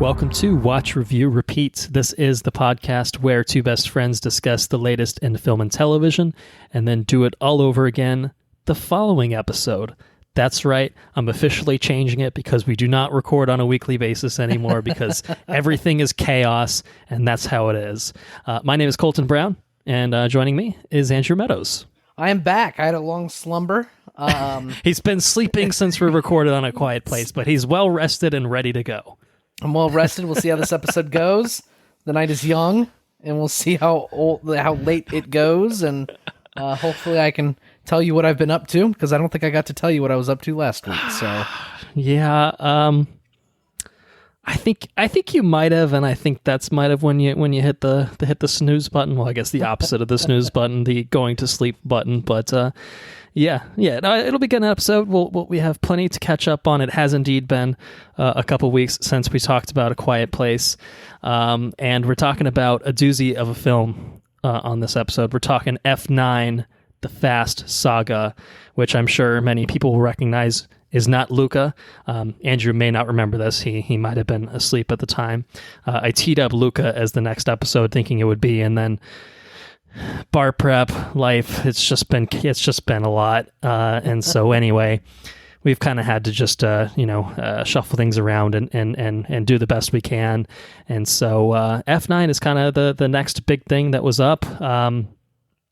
Welcome to Watch, Review, Repeat. This is the podcast where two best friends discuss the latest in film and television and then do it all over again the following episode. That's right, I'm officially changing it because we do not record on a weekly basis anymore because everything is chaos, and that's how it is. My name is Colton Brown, and joining me is Andrew Meadows. I am back. I had a long slumber. He's been sleeping since we recorded on A Quiet Place, but he's well rested and ready to go. I'm well rested. We'll see how this episode goes. The night is young, and we'll see how late it goes, and hopefully I can tell you what I've been up to, because I don't think I got to tell you what I was up to last week. So, yeah, I think you might have, and I think that's might have when you hit the snooze button. Well, I guess the opposite of the snooze button, the going to sleep button. But yeah, it'll be a good episode. We have plenty to catch up on. It has indeed been a couple weeks since we talked about A Quiet Place, and we're talking about a doozy of a film on this episode. We're talking F9, the Fast Saga, which I'm sure many people will recognize is not Luca. Andrew may not remember this. He might have been asleep at the time. I teed up Luca as the next episode, thinking it would be, and then bar prep, life, it's just been a lot. And so anyway, we've kind of had to just shuffle things around and do the best we can. And so F9 is kind of the next big thing that was up.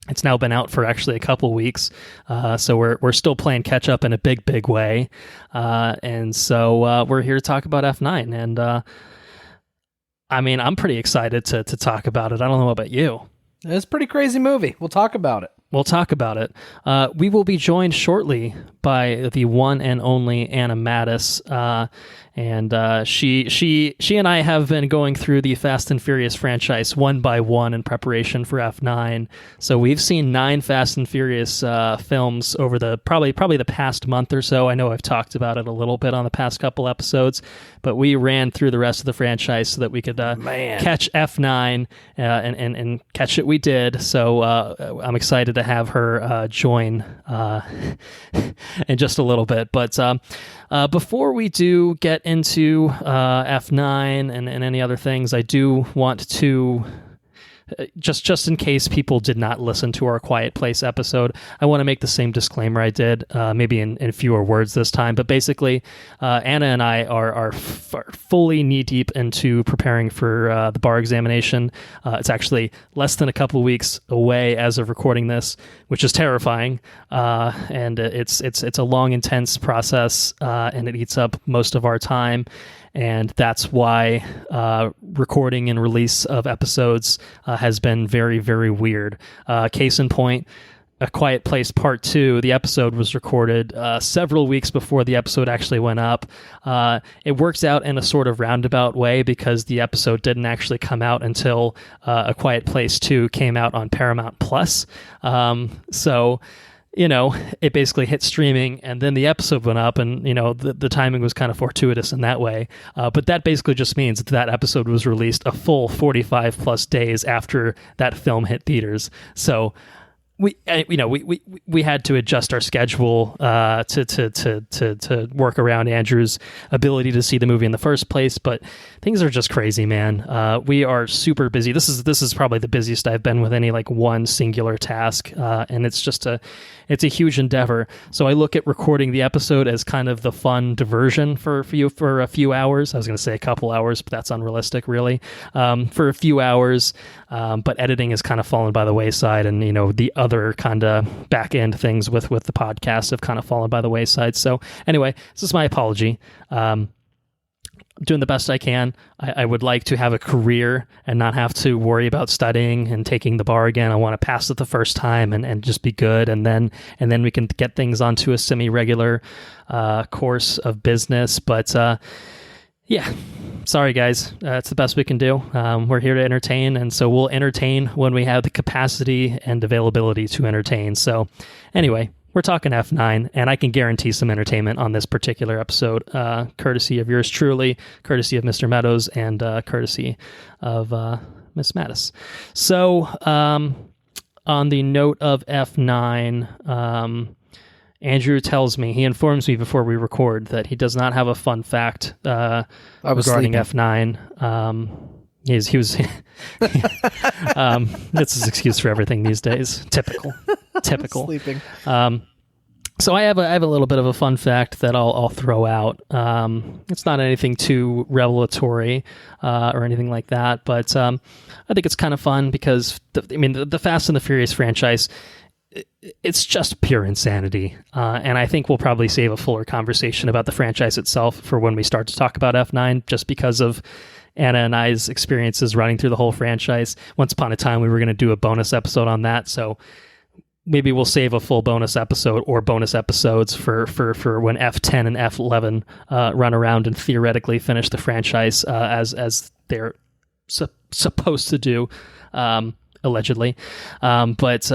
It's now been out for actually a couple weeks, so we're still playing catch up in a big way, and so we're here to talk about F9, and I mean, I'm pretty excited to talk about it. I don't know about you. It's a pretty crazy movie. We'll talk about it. We will be joined shortly by the one and only Anna Mattis, and she and I have been going through the Fast and Furious franchise one by one in preparation for F9. So we've seen 9 Fast and Furious films over the probably the past month or so. I know I've talked about it a little bit on the past couple episodes, but we ran through the rest of the franchise so that we could catch F9, and catch it we did. So I'm excited to have her join in just a little bit. But before we do get into F9 and any other things, I do want to, just in case people did not listen to our Quiet Place episode, I want to make the same disclaimer I did, maybe in fewer words this time. But basically, Anna and I are fully knee-deep into preparing for the bar examination. It's actually less than a couple of weeks away as of recording this, which is terrifying. And it's a long, intense process, and it eats up most of our time. And that's why recording and release of episodes has been very, very weird. Case in point, A Quiet Place Part 2, the episode was recorded several weeks before the episode actually went up. It works out in a sort of roundabout way because the episode didn't actually come out until A Quiet Place 2 came out on Paramount Plus. So it basically hit streaming, and then the episode went up, and, the timing was kind of fortuitous in that way. But that basically just means that episode was released a full 45 plus days after that film hit theaters. So we had to adjust our schedule to work around Andrew's ability to see the movie in the first place. But things are just crazy, man. We are super busy. This is probably the busiest I've been with any one singular task, and it's just a huge endeavor. So I look at recording the episode as kind of the fun diversion for you for a few hours. I was going to say a couple hours, but that's unrealistic, really. For a few hours, but editing has kind of fallen by the wayside, and the other kind of back end things with the podcast have kind of fallen by the wayside. So anyway, this is my apology. Doing the best I can. I would like to have a career and not have to worry about studying and taking the bar again. I want to pass it the first time and just be good, and then we can get things onto a semi-regular course of business. But yeah, sorry guys, it's the best we can do. We're here to entertain, and so we'll entertain when we have the capacity and availability to entertain. So anyway, we're talking F9, and I can guarantee some entertainment on this particular episode, courtesy of yours truly, courtesy of Mr. Meadows, and courtesy of Miss Mattis. So on the note of F9, Andrew tells me, he informs me before we record that he does not have a fun fact regarding F9. He was that's his excuse for everything these days. Typical. Sleeping. So I have a little bit of a fun fact that I'll throw out. It's not anything too revelatory or anything like that, but I think it's kind of fun because the Fast and the Furious franchise, it's just pure insanity, and I think we'll probably save a fuller conversation about the franchise itself for when we start to talk about F9, just because of Anna and I's experiences running through the whole franchise. Once upon a time, we were going to do a bonus episode on that, so maybe we'll save a full bonus episode or bonus episodes for when F10 and F11 run around and theoretically finish the franchise as they're supposed to do, allegedly. It's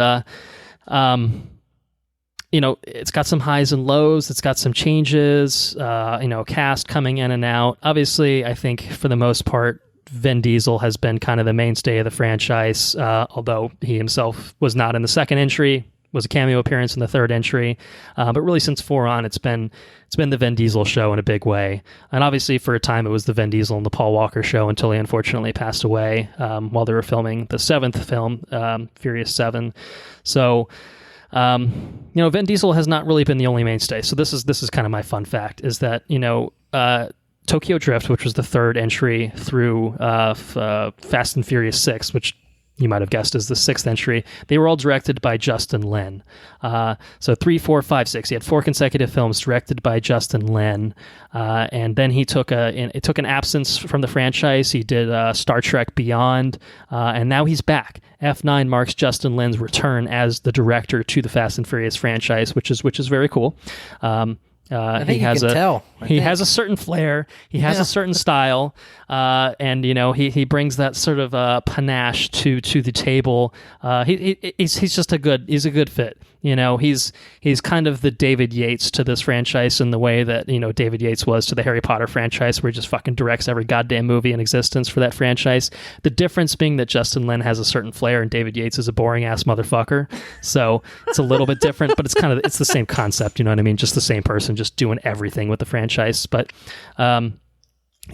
got some highs and lows. It's got some changes, cast coming in and out. Obviously, I think for the most part, Vin Diesel has been kind of the mainstay of the franchise, although he himself was not in the second entry, was a cameo appearance in the third entry. But really since 4 on, it's been the Vin Diesel show in a big way. And obviously for a time it was the Vin Diesel and the Paul Walker show until he unfortunately passed away while they were filming the 7th film, Furious 7. So, Vin Diesel has not really been the only mainstay. So this is kind of my fun fact, is that, Tokyo Drift, which was the third entry through Fast and Furious 6, which you might have guessed is the 6th entry, they were all directed by Justin Lin. So 3, 4, 5, 6. He had 4 consecutive films directed by Justin Lin. And then he took an absence from the franchise. He did Star Trek Beyond, and now he's back. F9 marks Justin Lin's return as the director to the Fast and Furious franchise, which is very cool. I think he has a certain flair. He has a certain style, and he brings that sort of panache to the table. He's just a good fit. He's kind of the David Yates to this franchise in the way that David Yates was to the Harry Potter franchise, where he just fucking directs every goddamn movie in existence for that franchise. The difference being that Justin Lin has a certain flair and David Yates is a boring ass motherfucker. So it's a little bit different, but it's the same concept. You know what I mean? Just the same person, just doing everything with the franchise. But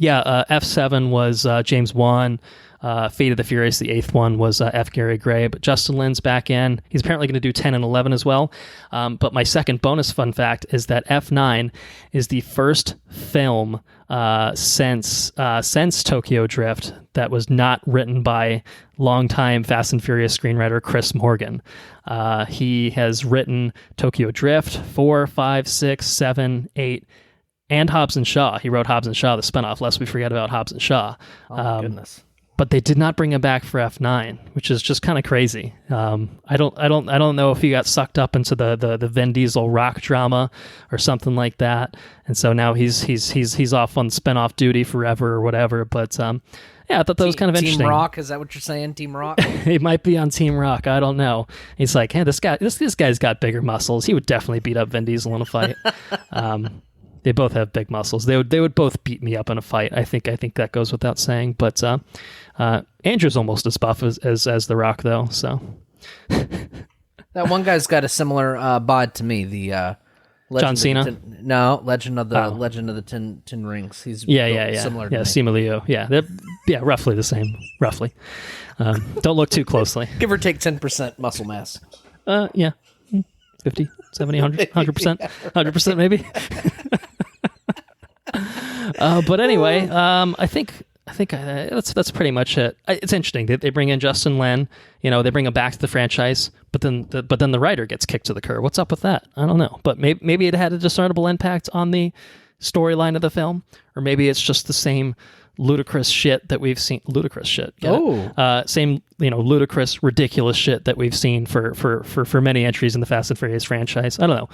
F7 was James Wan. Fate of the Furious, the 8th one, was F. Gary Gray, but Justin Lin's back in. He's apparently going to do 10 and 11 as well. But my second bonus fun fact is that F9 is the first film since Tokyo Drift that was not written by longtime Fast and Furious screenwriter Chris Morgan. He has written Tokyo Drift, 4, 5, 6, 7, 8, and Hobbs and Shaw. He wrote Hobbs and Shaw, the spinoff, lest we forget about Hobbs and Shaw. Oh, my goodness. But they did not bring him back for F9, which is just kind of crazy. I don't know if he got sucked up into the Vin Diesel rock drama or something like that, and so now he's off on spinoff duty forever or whatever. But I thought that was kind of interesting. Team Rock, is that what you're saying? Team Rock? He might be on Team Rock. I don't know. He's like, hey, this guy's got bigger muscles. He would definitely beat up Vin Diesel in a fight. They both have big muscles. They would both beat me up in a fight. I think that goes without saying. But Andrew's almost as buff as The Rock, though. So that one guy's got a similar bod to me. The John Cena. Legend of the Ten Rings. He's similar. To me. Simu Liu. Yeah, roughly the same. Roughly. Don't look too closely. Give or take 10% muscle mass. 50, 70, 100%, 100% maybe. But anyway, I think that's pretty much it. It's interesting. They bring in Justin Lin, they bring him back to the franchise, but then the writer gets kicked to the curb. What's up with that? I don't know. But maybe it had a discernible impact on the storyline of the film, or maybe it's just the same ludicrous shit that we've seen. Ludicrous shit. Same, ludicrous, ridiculous shit that we've seen for many entries in the Fast and Furious franchise. I don't know.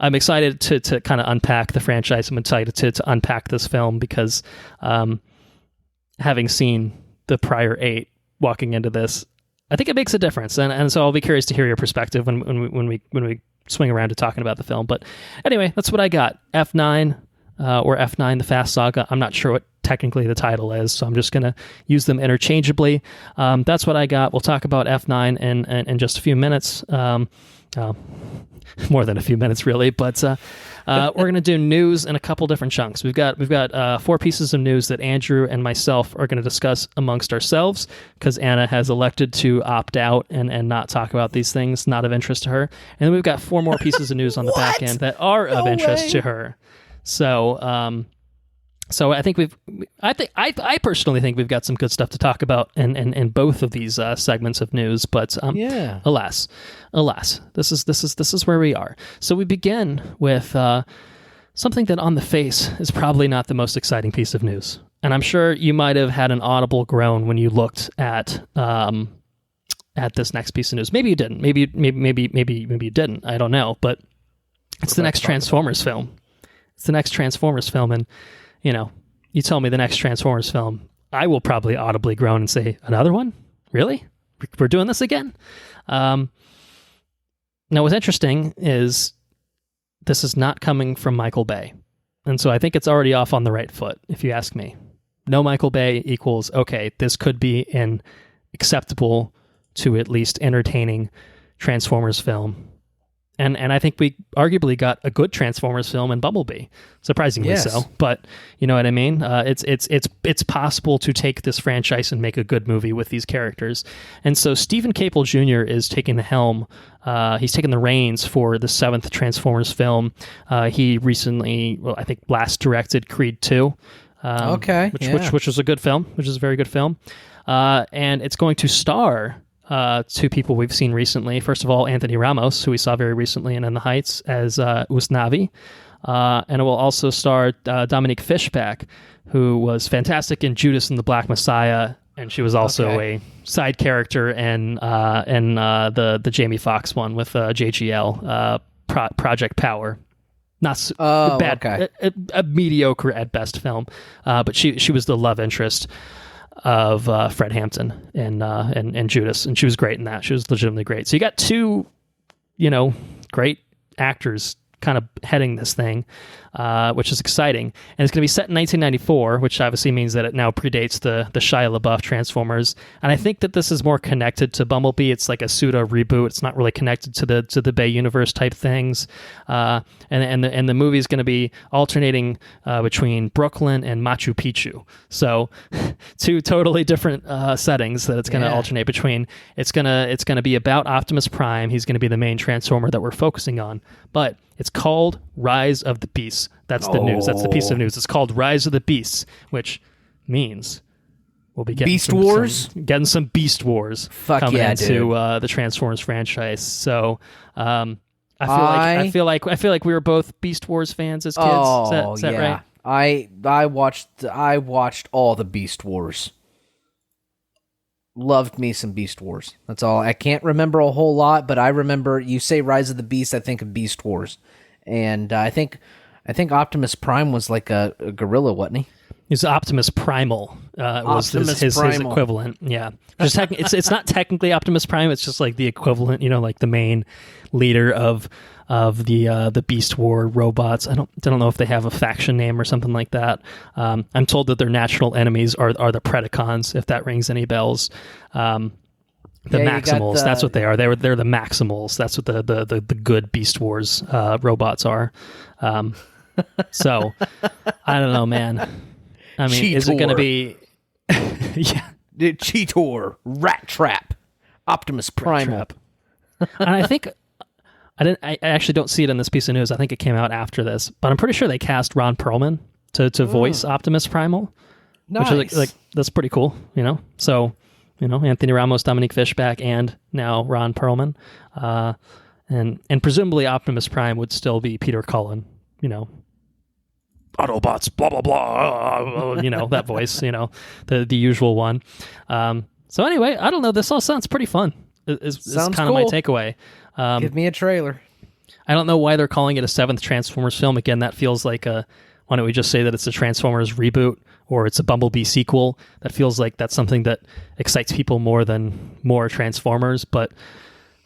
I'm excited to kind of unpack the franchise. I'm excited to unpack this film because, having seen the prior 8 walking into this, I think it makes a difference. And so I'll be curious to hear your perspective when we swing around to talking about the film. But anyway, that's what I got. F9, or F9, the Fast Saga. I'm not sure what technically the title is, so I'm just going to use them interchangeably. That's what I got. We'll talk about F9 in just a few minutes. more than a few minutes, really. But we're going to do news in a couple different chunks. We've got 4 pieces of news that Andrew and myself are going to discuss amongst ourselves, because Anna has elected to opt out and not talk about these things, not of interest to her. And then we've got 4 more pieces of news on the back end that are of interest to her. So, so I think I personally think we've got some good stuff to talk about in both of these segments of news. But alas, this is where we are. So we begin with something that on the face is probably not the most exciting piece of news, and I'm sure you might have had an audible groan when you looked at this next piece of news. Maybe you didn't. Maybe you didn't. I don't know. But it's the next Transformers film. It's the next Transformers film, and you tell me the next Transformers film, I will probably audibly groan and say, another one? Really? We're doing this again? Now, what's interesting is this is not coming from Michael Bay. And so I think it's already off on the right foot, if you ask me. No Michael Bay equals, okay, this could be an acceptable to at least entertaining Transformers film. And I think we arguably got a good Transformers film in Bumblebee, surprisingly so. But you know what I mean? It's possible to take this franchise and make a good movie with these characters. And so Stephen Caple Jr. is taking the helm. He's taking the reins for the 7th Transformers film. He recently, I think, last directed Creed 2. Which was a good film, which is a very good film. And it's going to star 2 people we've seen recently. First of all, Anthony Ramos, who we saw very recently in The Heights as Usnavi. And it will also star Dominique Fishback, who was fantastic in Judas and the Black Messiah, and she was also a side character in the Jamie Foxx one with JGL, Project Power. Not bad, a mediocre at best film, but she was the love interest of Fred Hampton and Judas, and she was great in that. She was legitimately great. So you got 2, great actors kind of heading this thing, which is exciting. And it's going to be set in 1994, which obviously means that it now predates the Shia LaBeouf Transformers. And I think that this is more connected to Bumblebee. It's like a pseudo reboot. It's not really connected to the Bay universe type things. And the movie is going to be alternating between Brooklyn and Machu Picchu. So 2 totally different settings that it's going to alternate between. It's gonna be about Optimus Prime. He's going to be the main Transformer that we're focusing on. But it's called Rise of the Beasts. That's the news. That's the piece of news. It's called Rise of the Beasts, which means we'll be getting getting some Beast Wars coming into the Transformers franchise. So I feel like we were both Beast Wars fans as kids. Is that right? I watched all the Beast Wars. Loved me some Beast Wars. That's all. I can't remember a whole lot, but I remember you say Rise of the Beast, I think of Beast Wars. And I think Optimus Prime was like a gorilla, wasn't he? He's Optimus Primal. Was his equivalent. Yeah. It's not technically Optimus Prime, it's just like the equivalent, like the main leader of the Beast War robots. I don't know if they have a faction name or something like that. I'm told that their natural enemies are the Predacons, if that rings any bells. The Maximals, that's what they are. They're the Maximals. That's what the good Beast Wars robots are. So I don't know, man. I mean, Cheetor. Is it going to be Cheetor, Rat Trap, Optimus Primal. And I think I actually don't see it in this piece of news. I think it came out after this, but I'm pretty sure they cast Ron Perlman to voice Optimus Primal. Nice. Which is like that's pretty cool, So, Anthony Ramos, Dominique Fishback, and now Ron Perlman. And presumably Optimus Prime would still be Peter Cullen, Autobots, blah, blah, blah, that voice, the usual one. So anyway, I don't know. This all sounds pretty fun. Is kind of my takeaway. Give me a trailer. I don't know why they're calling it a 7th Transformers film. Again, that feels like why don't we just say that it's a Transformers reboot or it's a Bumblebee sequel? That feels like that's something that excites people more than more Transformers. But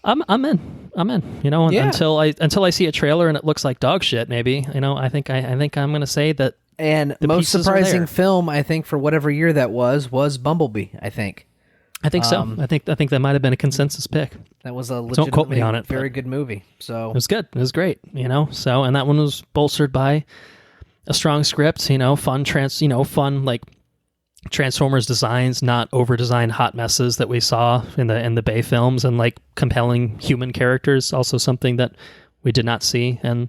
I'm in. Until I see a trailer and it looks like dog shit. Maybe I think I'm going to say that. And the most surprising film, I think, for whatever year that was Bumblebee. I think. I think so. I think that might have been a consensus pick. That was a Don't quote me on it, very good movie. So it was good. It was great. So and that one was bolstered by a strong script. Fun like Transformers designs, not over-designed hot messes that we saw in the Bay films, and like compelling human characters. Also something that we did not see. And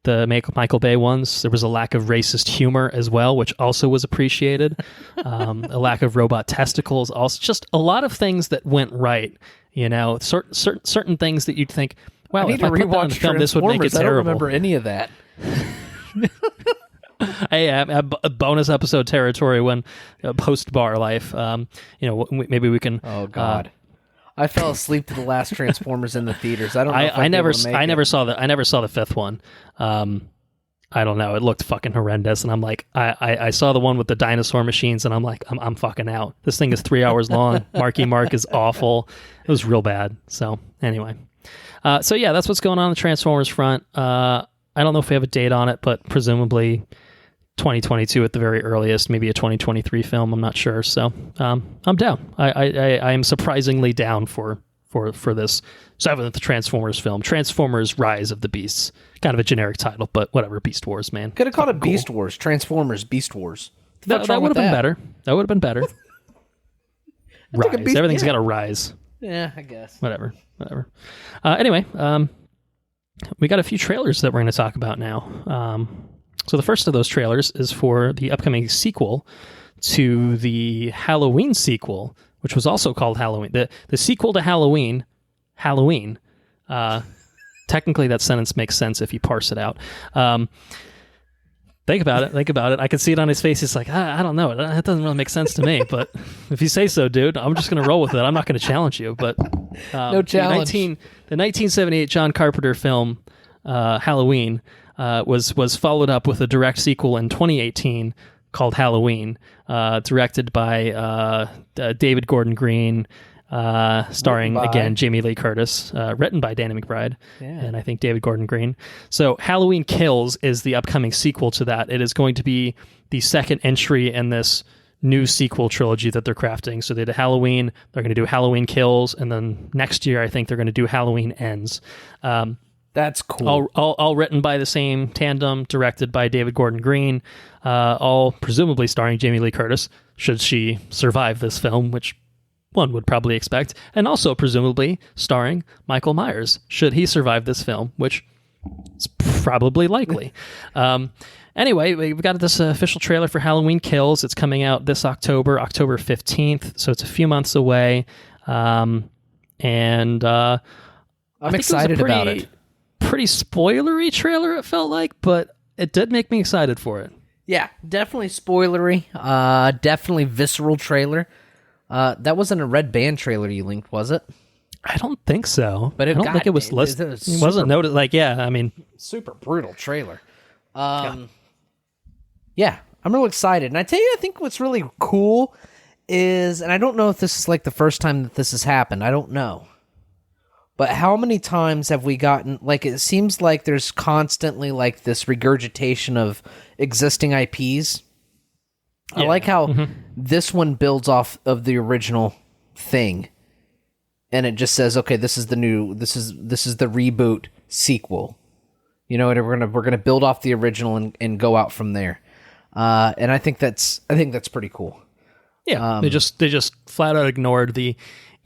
the Michael Bay ones, there was a lack of racist humor as well, which also was appreciated. A lack of robot testicles, also just a lot of things that went right. Certain things that you'd think, well, if I put that in the film, this would make it terrible. I don't remember any of that. Hey, a bonus episode territory when post-bar life. Maybe we can. Oh God. I fell asleep to the last Transformers in the theaters. I don't know. I never saw the fifth one. I don't know. It looked fucking horrendous, and I'm like, I saw the one with the dinosaur machines, and I'm like, I'm fucking out. This thing is 3 hours long. Marky Mark is awful. It was real bad. So anyway, that's what's going on the Transformers front. I don't know if we have a date on it, but presumably 2022 at the very earliest, maybe a 2023 film. I'm not sure. So I'm down. I am surprisingly down for this seventh Transformers film. Transformers: Rise of the Beasts. Kind of a generic title, but whatever. Beast Wars, man. Could have called it Beast Wars. Transformers: Beast Wars. That would have been better. That would have been better. Rise. Everything's got to rise. Yeah, I guess. Whatever. Anyway, we got a few trailers that we're going to talk about now. So the first of those trailers is for the upcoming sequel to the Halloween sequel, which was also called Halloween. The sequel to Halloween. Technically, that sentence makes sense if you parse it out. Think about it. I can see it on his face. He's like, I don't know. That doesn't really make sense to me. But if you say so, dude, I'm just going to roll with it. I'm not going to challenge you. But no challenge. The 1978 John Carpenter film, Halloween, was followed up with a direct sequel in 2018 called Halloween, directed by David Gordon Green, starring again Jamie Lee Curtis, written by Danny McBride, and I think David Gordon Green. So Halloween Kills is the upcoming sequel to that. It is going to be the second entry in this new sequel trilogy that they're crafting. So they did Halloween, they're going to do Halloween Kills, and then next year I think they're going to do Halloween Ends. That's cool. All written by the same tandem, directed by David Gordon Green, all presumably starring Jamie Lee Curtis, should she survive this film, which one would probably expect, and also presumably starring Michael Myers, should he survive this film, which is probably likely. Anyway, we've got this official trailer for Halloween Kills. It's coming out this October 15th, so it's a few months away. I'm excited about it. Pretty spoilery trailer, it felt like, but it did make me excited for it. Yeah, definitely spoilery. Definitely visceral trailer. That wasn't a Red Band trailer you linked, was it? I don't think so. But I don't think it was listed. It wasn't noted. Super brutal trailer. Yeah, I'm real excited. And I tell you, I think what's really cool is, and I don't know if this is like the first time that this has happened. I don't know. But how many times have we gotten, like, it seems like there's constantly, like, this regurgitation of existing IPs. Yeah. I like how this one builds off of the original thing. And it just says, okay, this is the reboot sequel. You know, and we're gonna build off the original and go out from there. And I think that's pretty cool. Yeah, they just flat out ignored the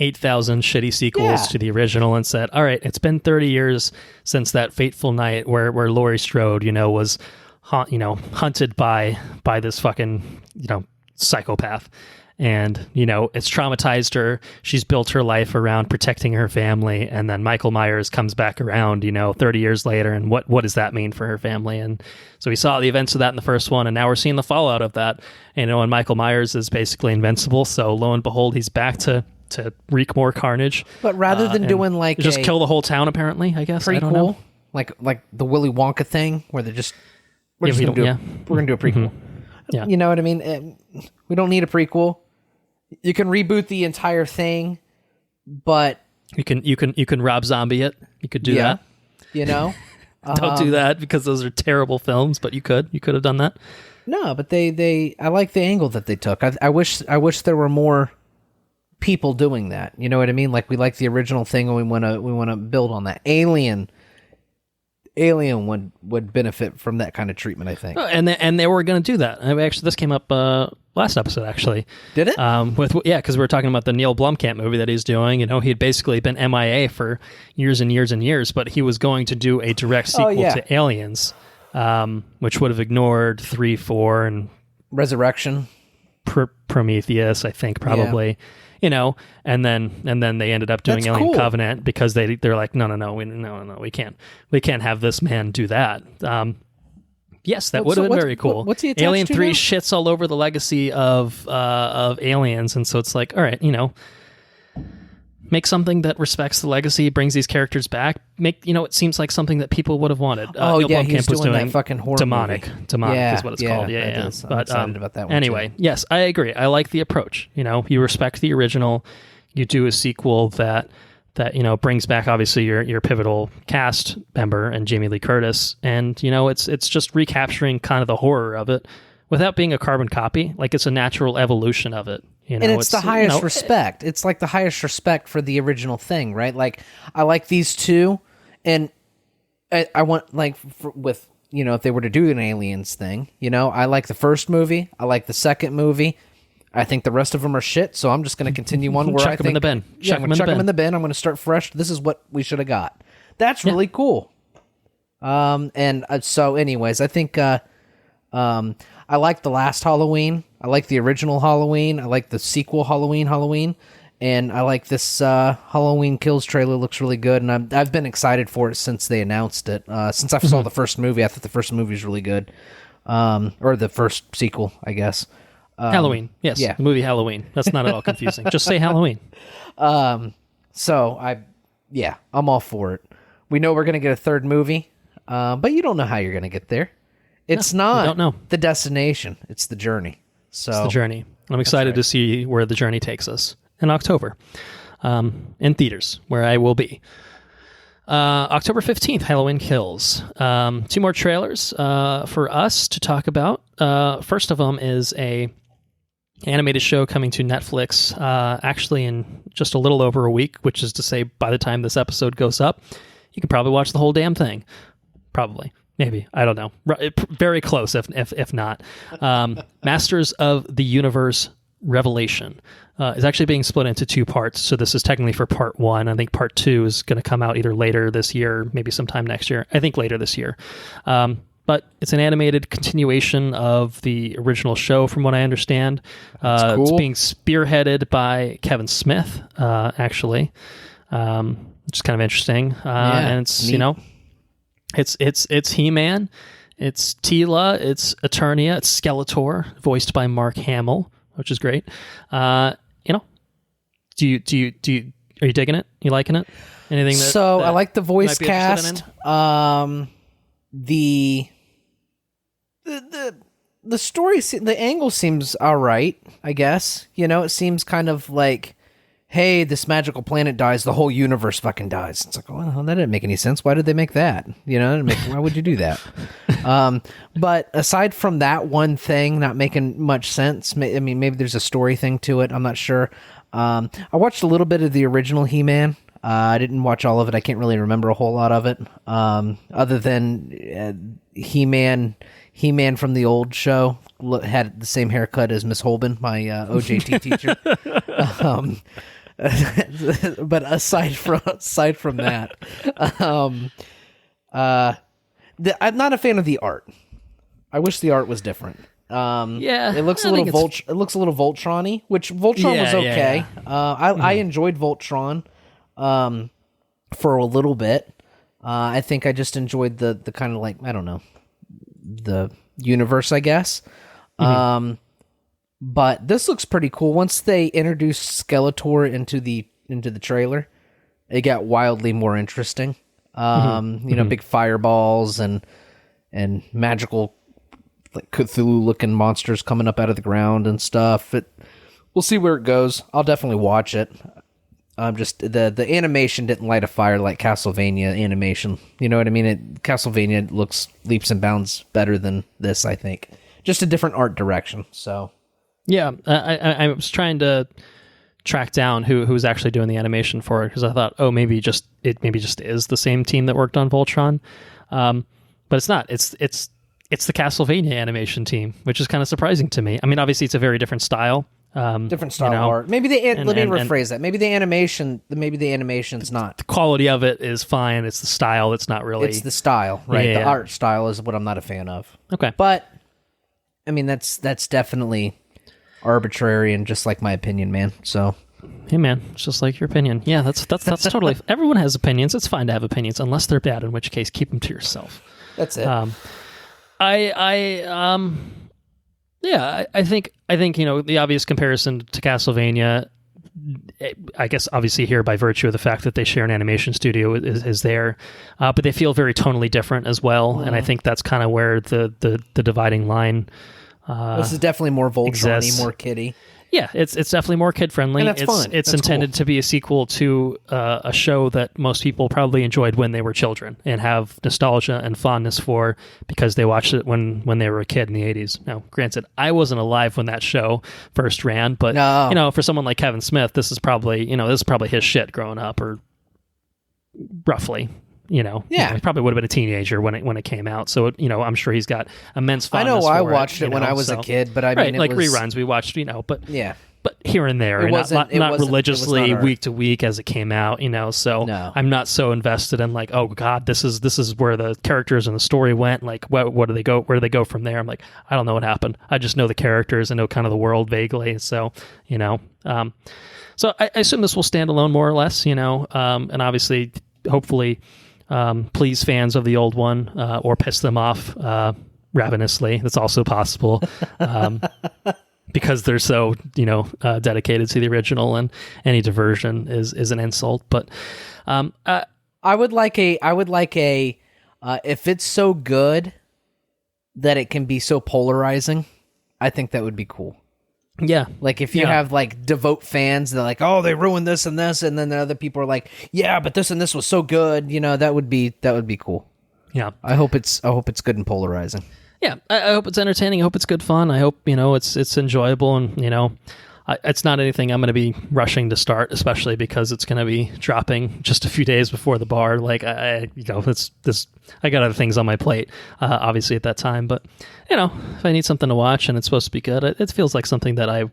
8,000 shitty sequels to the original and said, all right, it's been 30 years since that fateful night where Laurie Strode, was hunted by this fucking, psychopath. And, it's traumatized her. She's built her life around protecting her family. And then Michael Myers comes back around, 30 years later. And what does that mean for her family? And so we saw the events of that in the first one. And now we're seeing the fallout of that. And Michael Myers is basically invincible. So lo and behold, he's back to wreak more carnage. But rather than doing like just kill the whole town, apparently, I guess. Prequel, I don't know. Like the Willy Wonka thing where we're gonna do a prequel. Yeah. You know what I mean? We don't need a prequel. You can reboot the entire thing, but you can Rob Zombie it. You could do that. Don't do that because those are terrible films, but you could have done that. No, but I like the angle that they took. I wish there were more people doing that. You know what I mean? Like we like the original thing and we want to build on that. Alien would benefit from that kind of treatment, I think. And they were going to do that. And actually, this came up last episode. Actually, did it? Because we were talking about the Neil Blomkamp movie that he's doing. You know, he had basically been MIA for years and years and years, but he was going to do a direct sequel to Aliens, which would have ignored 3, 4, and Resurrection, Prometheus. I think probably. Yeah. You know, and then they ended up doing Alien Covenant because they're like, no, we can't have this man do that. Yes, that would have been very cool. What's he attached Alien to 3 now? shits all over the legacy of Aliens, and so it's like, all right, you know, make something that respects the legacy, brings these characters back. It seems like something that people would have wanted. Neil Blomkamp was doing that fucking horror Demonic. movie. Demonic is what it's called. Yeah. I'm excited about that one. Anyway, too. Yes, I agree. I like the approach. You know, you respect the original. You do a sequel that you know brings back obviously your pivotal cast member and Jamie Lee Curtis, and you know it's just recapturing kind of the horror of it without being a carbon copy. Like it's a natural evolution of it. You know, and it's the highest respect. It's like the highest respect for the original thing, right? Like I like these two, and I want with you know if they were to do an Aliens thing, you know, I like the first movie, I like the second movie. I think the rest of them are shit, so I'm just going to continue on where chuck them in the bin. I'm going to chuck them in the bin. I'm going to start fresh. This is what we should have got. That's really cool. So anyways, I think I like the last Halloween. I like the original Halloween. I like the sequel Halloween. And I like this Halloween Kills trailer. Looks really good. And I've been excited for it since they announced it. Since I saw the first movie, I thought the first movie was really good. Or the first sequel, I guess. Halloween. Yes. Yeah. The movie Halloween. That's not at all confusing. Just say Halloween. So I'm all for it. We know we're going to get a third movie, but you don't know how you're going to get there. It's not the destination. It's the journey. So it's the journey. I'm excited to see where the journey takes us in October, in theaters where I will be. October 15th, Halloween Kills. 2 more trailers for us to talk about. First of them is a animated show coming to Netflix actually in just a little over a week, which is to say by the time this episode goes up, you could probably watch the whole damn thing. Probably. Maybe. I don't know. Very close, if not. Masters of the Universe Revelation is actually being split into 2 parts. So this is technically for part 1. I think part 2 is going to come out either later this year, maybe sometime next year. I think later this year. But it's an animated continuation of the original show, from what I understand. Cool. It's being spearheaded by Kevin Smith, actually, which is kind of interesting. And it's neat. You know, it's He-Man, it's Teela, it's Eternia, it's Skeletor, voiced by Mark Hamill, which is great. You know, are you digging it? You liking it? Anything that I like the voice cast. The story, the angle seems all right, I guess. You know, it seems kind of like, hey, this magical planet dies, the whole universe fucking dies. It's like, well, that didn't make any sense. Why did they make that? You know, why would you do that? But aside from that one thing not making much sense, I mean, maybe there's a story thing to it. I'm not sure. I watched a little bit of the original He-Man. I didn't watch all of it. I can't really remember a whole lot of it. Other than He-Man from the old show had the same haircut as Miss Holben, my OJT teacher. But aside from that, I'm not a fan of the art. I wish the art was different. It looks a little Voltron-y, which Voltron was okay. Yeah. I enjoyed Voltron for a little bit. I think I just enjoyed the kind of like, I don't know, the universe, I guess. But this looks pretty cool. Once they introduced Skeletor into the trailer, it got wildly more interesting. You know, big fireballs and magical, like Cthulhu-looking monsters coming up out of the ground and stuff. We'll see where it goes. I'll definitely watch it. Just the animation didn't light a fire like Castlevania animation. You know what I mean? Castlevania looks leaps and bounds better than this, I think. Just a different art direction. So, yeah, I was trying to track down who's actually doing the animation for it, because I thought, oh, maybe just is the same team that worked on Voltron, but it's not. It's the Castlevania animation team, which is kind of surprising to me. I mean, obviously, it's a very different style. Different style of art. Maybe let me rephrase that. Maybe the animation's not. The quality of it is fine. It's the style. It's not really. It's the style, right? Yeah. The art style is what I'm not a fan of. Okay, but I mean that's definitely arbitrary and just like my opinion, man. So. Hey man, it's just like your opinion. Yeah, that's totally. Everyone has opinions. It's fine to have opinions, unless they're bad, in which case keep them to yourself. That's it. I think the obvious comparison to Castlevania, I guess obviously here by virtue of the fact that they share an animation studio is there, but they feel very tonally different as well, and I think that's kind of where the dividing line. This is definitely more Voltron-y, exists. more kiddie. Yeah, it's definitely more kid friendly. And that's fun. It's That's intended cool. to be a sequel to a show that most people probably enjoyed when they were children and have nostalgia and fondness for because they watched it when they were a kid in the 80s. Now, granted, I wasn't alive when that show first ran, but for someone like Kevin Smith, this is probably his shit growing up, or roughly. He probably would have been a teenager when it came out. So, I'm sure he's got immense fondness for I it. watched it when I was a kid, but I mean, like reruns we watched, but yeah. But here and there, and not religiously week to week as it came out, So No. I'm not so invested in like, oh God, this is where the characters and the story went. Like, what do they go? Where do they go from there? I'm like, I don't know what happened. I just know the characters. I know kind of the world vaguely. So so I assume this will stand alone more or less. And obviously, hopefully. Please fans of the old one, or piss them off ravenously. That's also possible, because they're so dedicated to the original, and any diversion is an insult. But I would like a if it's so good that it can be so polarizing, I think that would be cool. Yeah. Like if you have like devout fans, they're like, oh, they ruined this and this, and then the other people are like, yeah, but this and this was so good. that would be cool. Yeah. I hope it's good and polarizing. Yeah. I hope it's entertaining. I hope it's good fun. I hope, it's enjoyable, and, it's not anything I'm going to be rushing to start, especially because it's going to be dropping just a few days before the bar. Like I got other things on my plate, obviously at that time, but if I need something to watch and it's supposed to be good, it feels like something that I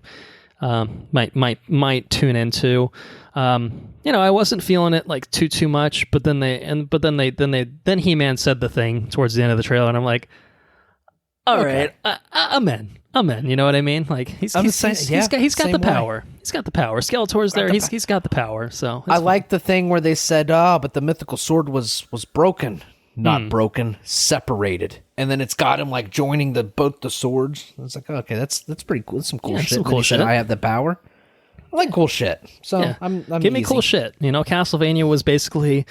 might tune into. I wasn't feeling it like too much, but then He-Man said the thing towards the end of the trailer, and I'm like, all right, I'm in. You know what I mean? Like he's got the power. He's got the power. Skeletor's there. He's got the power. So I like the thing where they said, but the mythical sword was broken, not broken, separated, and then it's got him like joining both the swords. I was like, okay, that's pretty cool. That's some cool shit. Some cool shit. I have the power. I like cool shit. So yeah. I'm give me easy. cool shit. Castlevania was basically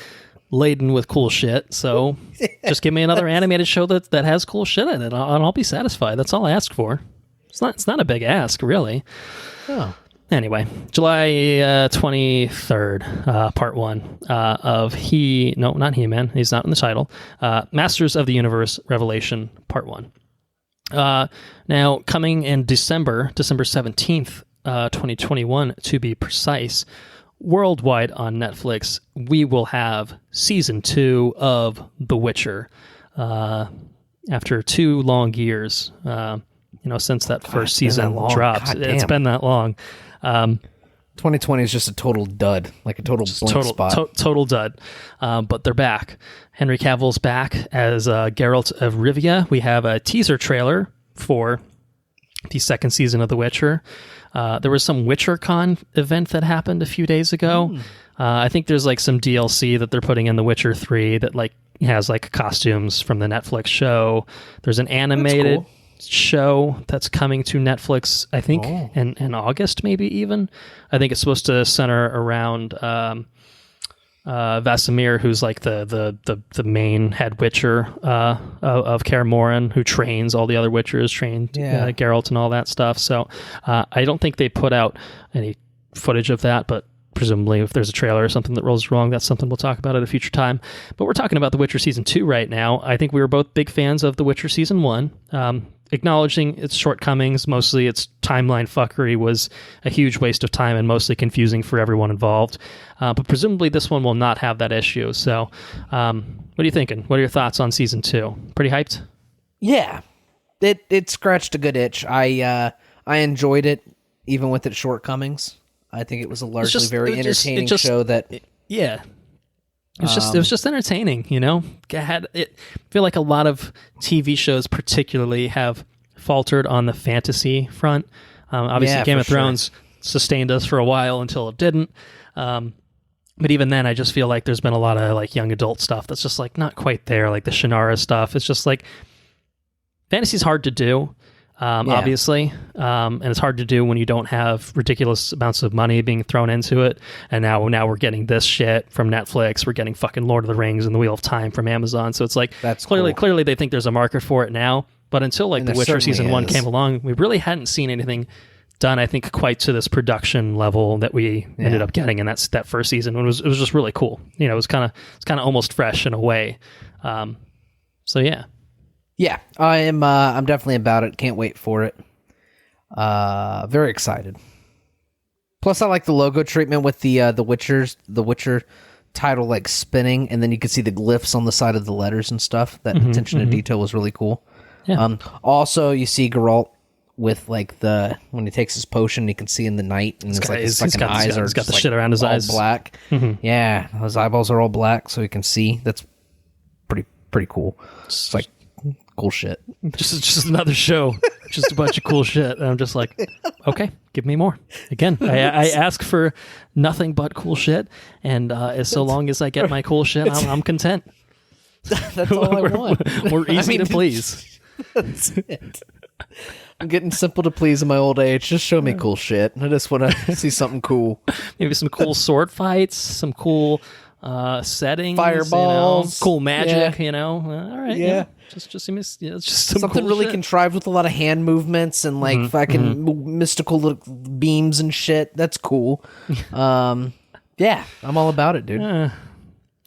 laden with cool shit, so just give me another animated show that has cool shit in it, and I'll be satisfied. That's all I ask for. It's not a big ask, really. Oh. Anyway, July 23rd, part 1 of not He-Man. He's not in the title. Masters of the Universe Revelation, part 1. Now, coming in December 17th, 2021, to be precise, worldwide on Netflix, we will have season 2 of The Witcher. After 2 long years, since that first season dropped. It's been that long. 2020 is just a total dud, like a total blank spot. Total dud. But they're back. Henry Cavill's back as Geralt of Rivia. We have a teaser trailer for the second season of The Witcher. There was some WitcherCon event that happened a few days ago. I think there's like some DLC that they're putting in The Witcher 3 that like has like costumes from the Netflix show. There's an animated show that's coming to Netflix, I think, in August, maybe even. I think it's supposed to center around Vesemir, who's like the main head Witcher of Kaer Morhen, who trains all the other Witchers, trained Geralt and all that stuff. So I don't think they put out any footage of that, but presumably if there's a trailer or something that rolls wrong, that's something we'll talk about at a future time. But we're talking about The Witcher Season 2 right now. I think we were both big fans of The Witcher Season 1. acknowledging its shortcomings. Mostly its timeline fuckery was a huge waste of time and mostly confusing for everyone involved. But presumably this one will not have that issue. So what are you thinking? What are your thoughts on season 2? Pretty hyped? Yeah. It scratched a good itch. I enjoyed it, even with its shortcomings. I think it was a largely very entertaining show that... Yeah. It was just entertaining, you know? I feel like a lot of TV shows particularly have faltered on the fantasy front. Obviously, Game of Thrones sustained us for a while until it didn't. But even then, I just feel like there's been a lot of like young adult stuff that's just like not quite there, like the Shannara stuff. It's just like fantasy's hard to do. Obviously, and it's hard to do when you don't have ridiculous amounts of money being thrown into it. And now we're getting this shit from Netflix. We're getting fucking Lord of the Rings and the Wheel of Time from Amazon. So it's like that's clearly they think there's a market for it now. But until like The Witcher season 1 came along, we really hadn't seen anything done, I think, quite to this production level that we ended up getting in that first season. It was just really cool. You know, it's kind of almost fresh in a way. So yeah. Yeah, I'm definitely about it. Can't wait for it. Very excited. Plus, I like the logo treatment with the Witcher title like spinning, and then you can see the glyphs on the side of the letters and stuff. That attention to detail was really cool. Yeah. Also, you see Geralt with like when he takes his potion, you can see in the night, and his fucking eyes are got the shit around his eyes, black. Yeah, his eyeballs are all black, so he can see. That's pretty cool. It's like cool shit. Just another show. Just a bunch of cool shit. And I'm just like, okay, give me more. Again, I ask for nothing but cool shit, and so long as I get my cool shit, I'm content. That's all I want. We're easy to please. That's it. I'm getting simple to please in my old age. Just show me cool shit. I just want to see something cool. Maybe some cool sword fights, some cool settings, fireballs, cool magic. All right, yeah. Just it's just some something cool really shit. contrived with a lot of hand movements and like fucking mystical little beams and shit. That's cool. Yeah, I'm all about it, dude.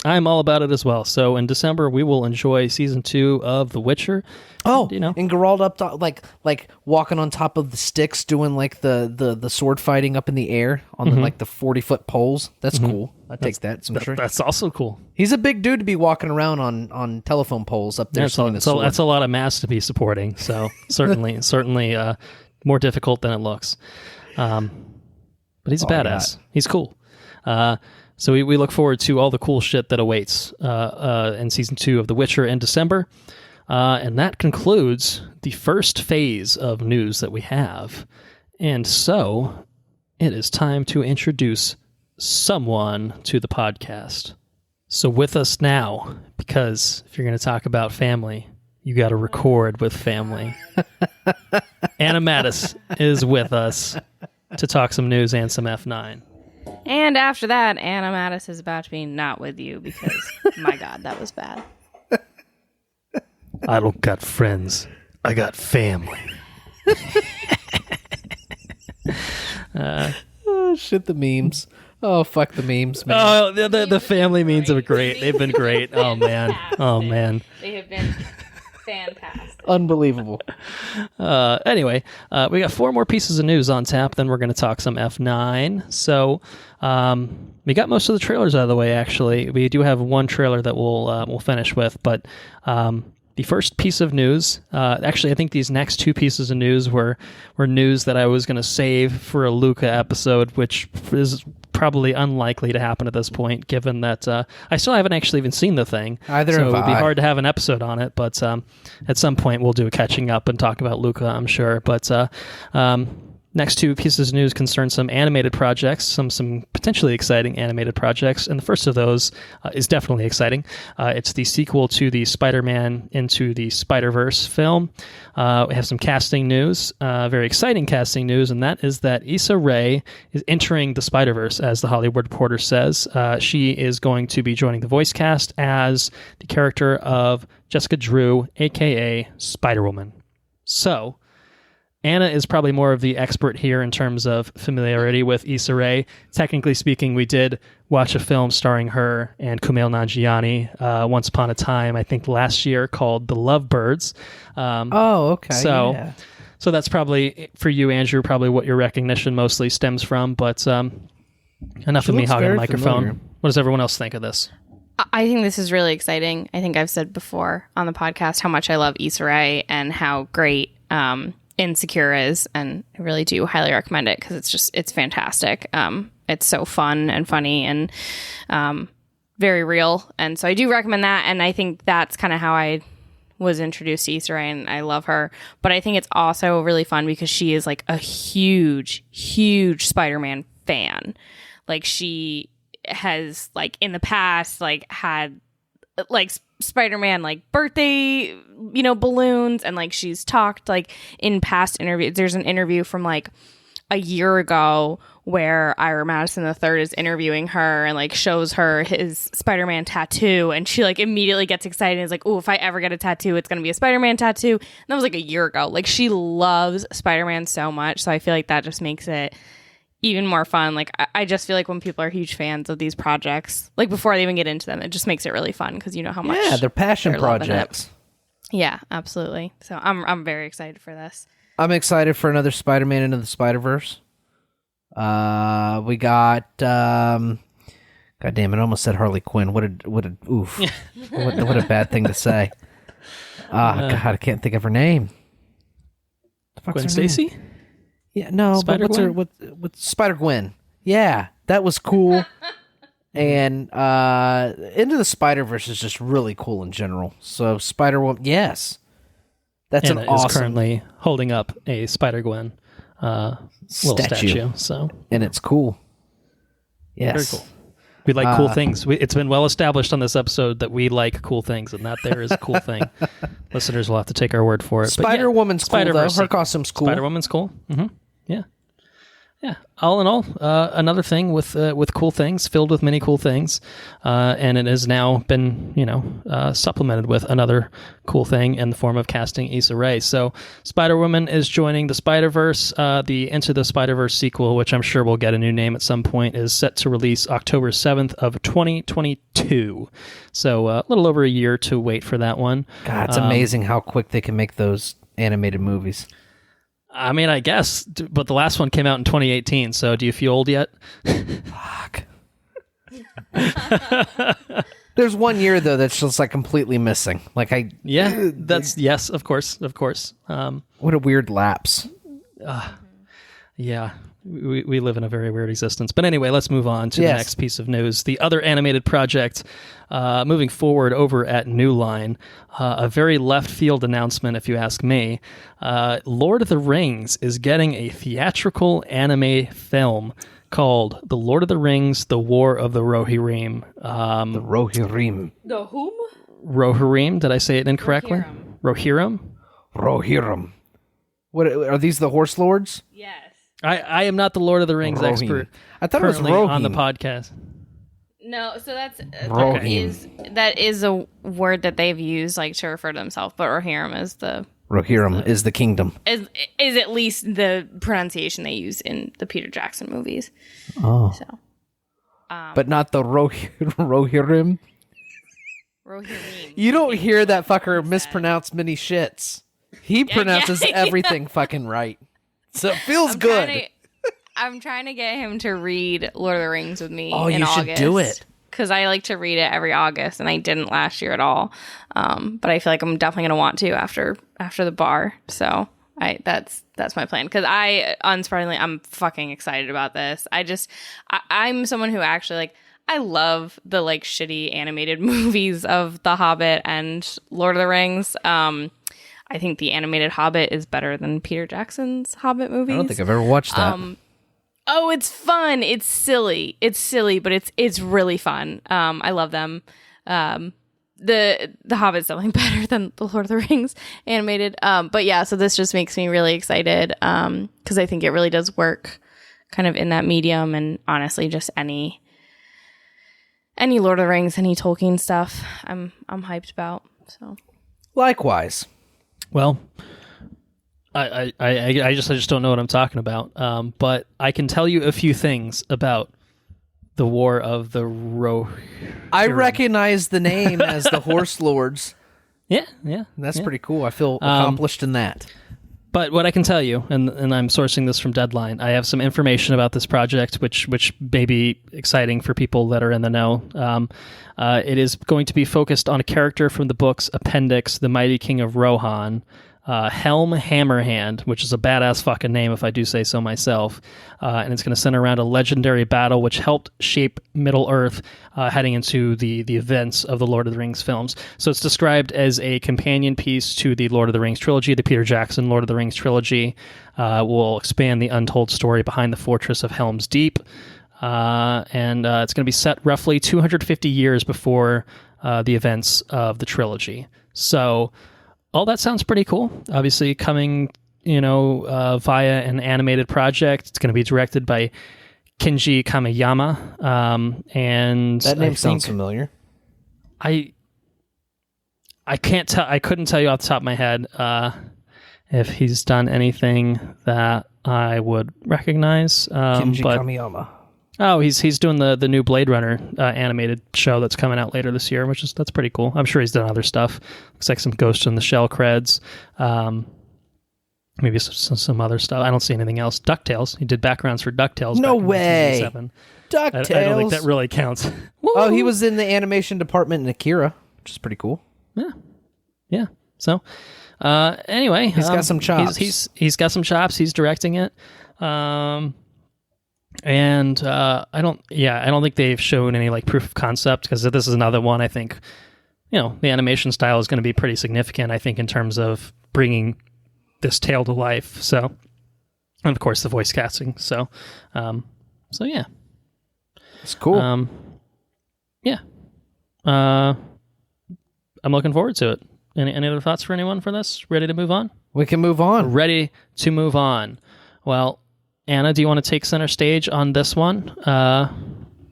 I'm all about it as well. So in December, we will enjoy season 2 of The Witcher. Oh, and Geralt up top, like walking on top of the sticks, doing like the sword fighting up in the air on like the 40-foot poles. That's cool. I take that. That's also cool. He's a big dude to be walking around on telephone poles up there. That's a lot of mass to be supporting. So certainly more difficult than it looks. But he's a badass. He's cool. So we look forward to all the cool shit that awaits in season 2 of The Witcher in December. And that concludes the first phase of news that we have. And so it is time to introduce someone to the podcast. So with us now, because if you're going to talk about family, you got to record with family. Anna Mattis is with us to talk some news and some F9. And after that, Anna Mattis is about to be not with you because, my God, that was bad. I don't got friends. I got family. Oh, shit, the memes. Oh, fuck the memes, man. Oh, the family memes are great. They've been great. Oh, man. Oh, man. They have been fantastic. Unbelievable. Anyway, we got 4 more pieces of news on tap, then we're going to talk some F9. So we got most of the trailers out of the way, actually. We do have one trailer that we'll finish with, but the first piece of news, actually, I think these next 2 pieces of news were news that I was going to save for a Luca episode, which is probably unlikely to happen at this point, given that I still haven't actually even seen the thing. Either so have it would be I. hard to have an episode on it, but at some point we'll do a catching up and talk about Luca, I'm sure. But next 2 pieces of news concern some animated projects, some potentially exciting animated projects, and the first of those is definitely exciting. It's the sequel to the Spider-Man Into the Spider-Verse film. We have some casting news, very exciting casting news, and that is that Issa Rae is entering the Spider-Verse, as the Hollywood Reporter says. She is going to be joining the voice cast as the character of Jessica Drew, a.k.a. Spider-Woman. So Anna is probably more of the expert here in terms of familiarity with Issa Rae. Technically speaking, we did watch a film starring her and Kumail Nanjiani once upon a time, I think last year, called The Lovebirds. Okay. So that's probably, for you, Andrew, probably what your recognition mostly stems from. But enough of me hogging the microphone. Familiar. What does everyone else think of this? I think this is really exciting. I think I've said before on the podcast how much I love Issa Rae and how great Insecure is, and I really do highly recommend it because it's fantastic. It's so fun and funny and very real, and so I do recommend that. And I think that's kind of how I was introduced to Issa Rae, and I love her. But I think it's also really fun because she is like a huge Spider-Man fan. Like, she has, like, in the past, like, had like Spider-Man like birthday, balloons, and like she's talked like in past interviews. There's an interview from like a year ago where Ira Madison III is interviewing her and like shows her his Spider-Man tattoo, and she like immediately gets excited and is like, oh, if I ever get a tattoo, it's gonna be a Spider-Man tattoo. And that was like a year ago. Like, she loves Spider-Man so much, so I feel like that just makes it even more fun. Like, I just feel like when people are huge fans of these projects, like before they even get into them, it just makes it really fun because you know how much they're passion projects. Yeah, absolutely. So I'm very excited for this. I'm excited for another Spider-Man Into the Spider-Verse. We got God damn it, I almost said Harley Quinn. What a oof. what a bad thing to say. God, I can't think of her name. Gwen Stacy? Yeah, no, but what's Spider-Gwen? Yeah, that was cool. And Into the Spider-Verse is just really cool in general. So Spider-Woman, yes. That's Anna an awesome... is currently holding up a Spider-Gwen little statue. So. And it's cool. Yes. Very cool. We like cool things. It's been well established on this episode that we like cool things, and that there is a cool thing. Listeners will have to take our word for it. Spider-Woman's cool, though. Her costume's cool. Spider-Woman's cool. Mm-hmm. Yeah. All in all, another thing with cool things, filled with many cool things, and it has now been, supplemented with another cool thing in the form of casting Issa Rae. So Spider-Woman is joining the Spider-Verse. The Into the Spider-Verse sequel, which I'm sure will get a new name at some point, is set to release October 7th of 2022. So a little over a year to wait for that one. God, it's amazing how quick they can make those animated movies. I mean, I guess, but the last one came out in 2018, so do you feel old yet? Fuck. There's 1 year, though, that's just, like, completely missing. Yes, of course. What a weird lapse. Yeah, we live in a very weird existence. But anyway, let's move on to the next piece of news. The other animated project moving forward over at New Line, a very left field announcement, if you ask me. Lord of the Rings is getting a theatrical anime film called The Lord of the Rings, The War of the Rohirrim. The Rohirrim. The whom? Rohirrim, did I say it incorrectly? Rohirrim. What are these, the horse lords? Yes. I am not the Lord of the Rings expert. I thought it was Rohirrim on the podcast. No, so that is a word that they've used like to refer to themselves, but Rohirrim is the kingdom. Is at least the pronunciation they use in the Peter Jackson movies. Oh. So. But not the Rohirrim? Rohirrim. You don't hear that fucker mispronounce many shits. He pronounces everything fucking right. So it feels good. I'm trying to get him to read Lord of the Rings with me in August. August. Oh, you should do it. Because I like to read it every August, and I didn't last year at all. But I feel like I'm definitely going to want to after the bar. So that's my plan. Because unsurprisingly, I'm fucking excited about this. I'm someone who actually like, I love the like shitty animated movies of The Hobbit and Lord of the Rings. I think the animated Hobbit is better than Peter Jackson's Hobbit movies. I don't think I've ever watched that. Oh, it's fun. It's silly, but it's really fun. I love them. The Hobbit's definitely better than the Lord of the Rings animated. But yeah, so this just makes me really excited because I think it really does work kind of in that medium, and honestly, just any Lord of the Rings, any Tolkien stuff, I'm hyped about. So likewise. Well, I just don't know what I'm talking about. But I can tell you a few things about the War of the Rohirrim. I recognize the name as the Horse Lords. Yeah. That's pretty cool. I feel accomplished in that. But what I can tell you, and I'm sourcing this from Deadline, I have some information about this project, which may be exciting for people that are in the know. It is going to be focused on a character from the book's appendix, The Mighty King of Rohan, Helm Hammerhand, which is a badass fucking name if I do say so myself. And it's going to center around a legendary battle which helped shape Middle-earth heading into the events of the Lord of the Rings films. So it's described as a companion piece to the Lord of the Rings trilogy. The Peter Jackson Lord of the Rings trilogy will expand the untold story behind the fortress of Helm's Deep. And it's going to be set roughly 250 years before the events of the trilogy. So all that sounds pretty cool. Obviously coming, via an animated project. It's going to be directed by Kenji Kamiyama. And that name sounds familiar. I can't tell. I couldn't tell you off the top of my head if he's done anything that I would recognize. Kenji Kamiyama. Oh, he's doing the new Blade Runner animated show that's coming out later this year, that's pretty cool. I'm sure he's done other stuff. Looks like some Ghost in the Shell creds. Maybe some other stuff. I don't see anything else. DuckTales. He did backgrounds for DuckTales. No way. DuckTales. I don't think that really counts. Oh, he was in the animation department in Akira, which is pretty cool. Yeah. So, anyway, he's got some chops. He's got some chops. He's directing it. And I don't think they've shown any like proof of concept, because this is another one. I think, the animation style is going to be pretty significant, I think, in terms of bringing this tale to life. So, and of course the voice casting. So yeah, it's cool. Yeah. I'm looking forward to it. Any other thoughts for anyone for this? Ready to move on? We can move on. Ready to move on. Well, Anna, do you want to take center stage on this one? I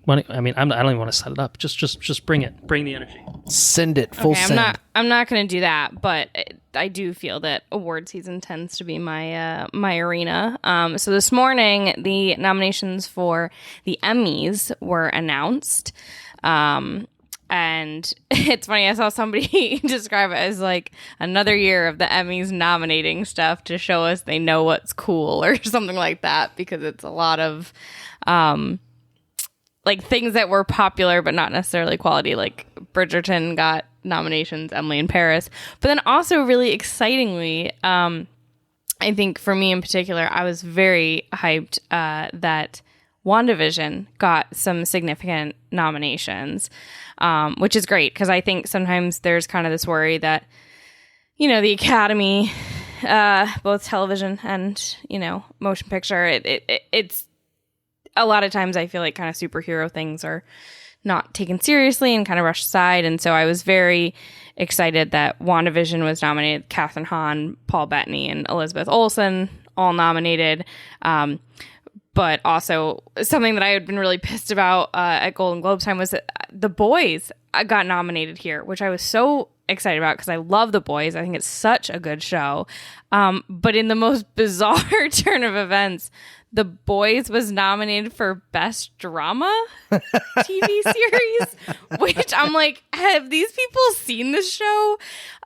don't even want to set it up. Just bring it. Bring the energy. Send it. Full send. I'm not going to do that, but I do feel that award season tends to be my my arena. So this morning, the nominations for the Emmys were announced. And it's funny, I saw somebody describe it as like another year of the Emmys nominating stuff to show us they know what's cool or something like that, because it's a lot of like things that were popular but not necessarily quality. Like Bridgerton got nominations, Emily in Paris. But then also really excitingly, I think for me in particular, I was very hyped that WandaVision got some significant nominations. Which is great, because I think sometimes there's kind of this worry that, the Academy, both television and, motion picture, it's a lot of times I feel like kind of superhero things are not taken seriously and kind of rushed aside. And so I was very excited that WandaVision was nominated. Kathryn Hahn, Paul Bettany, and Elizabeth Olsen all nominated. But also something that I had been really pissed about at Golden Globe time was that The Boys got nominated here, which I was so excited about because I love The Boys. I think it's such a good show. But in the most bizarre turn of events, The Boys was nominated for Best Drama TV series, which I'm like, have these people seen this show?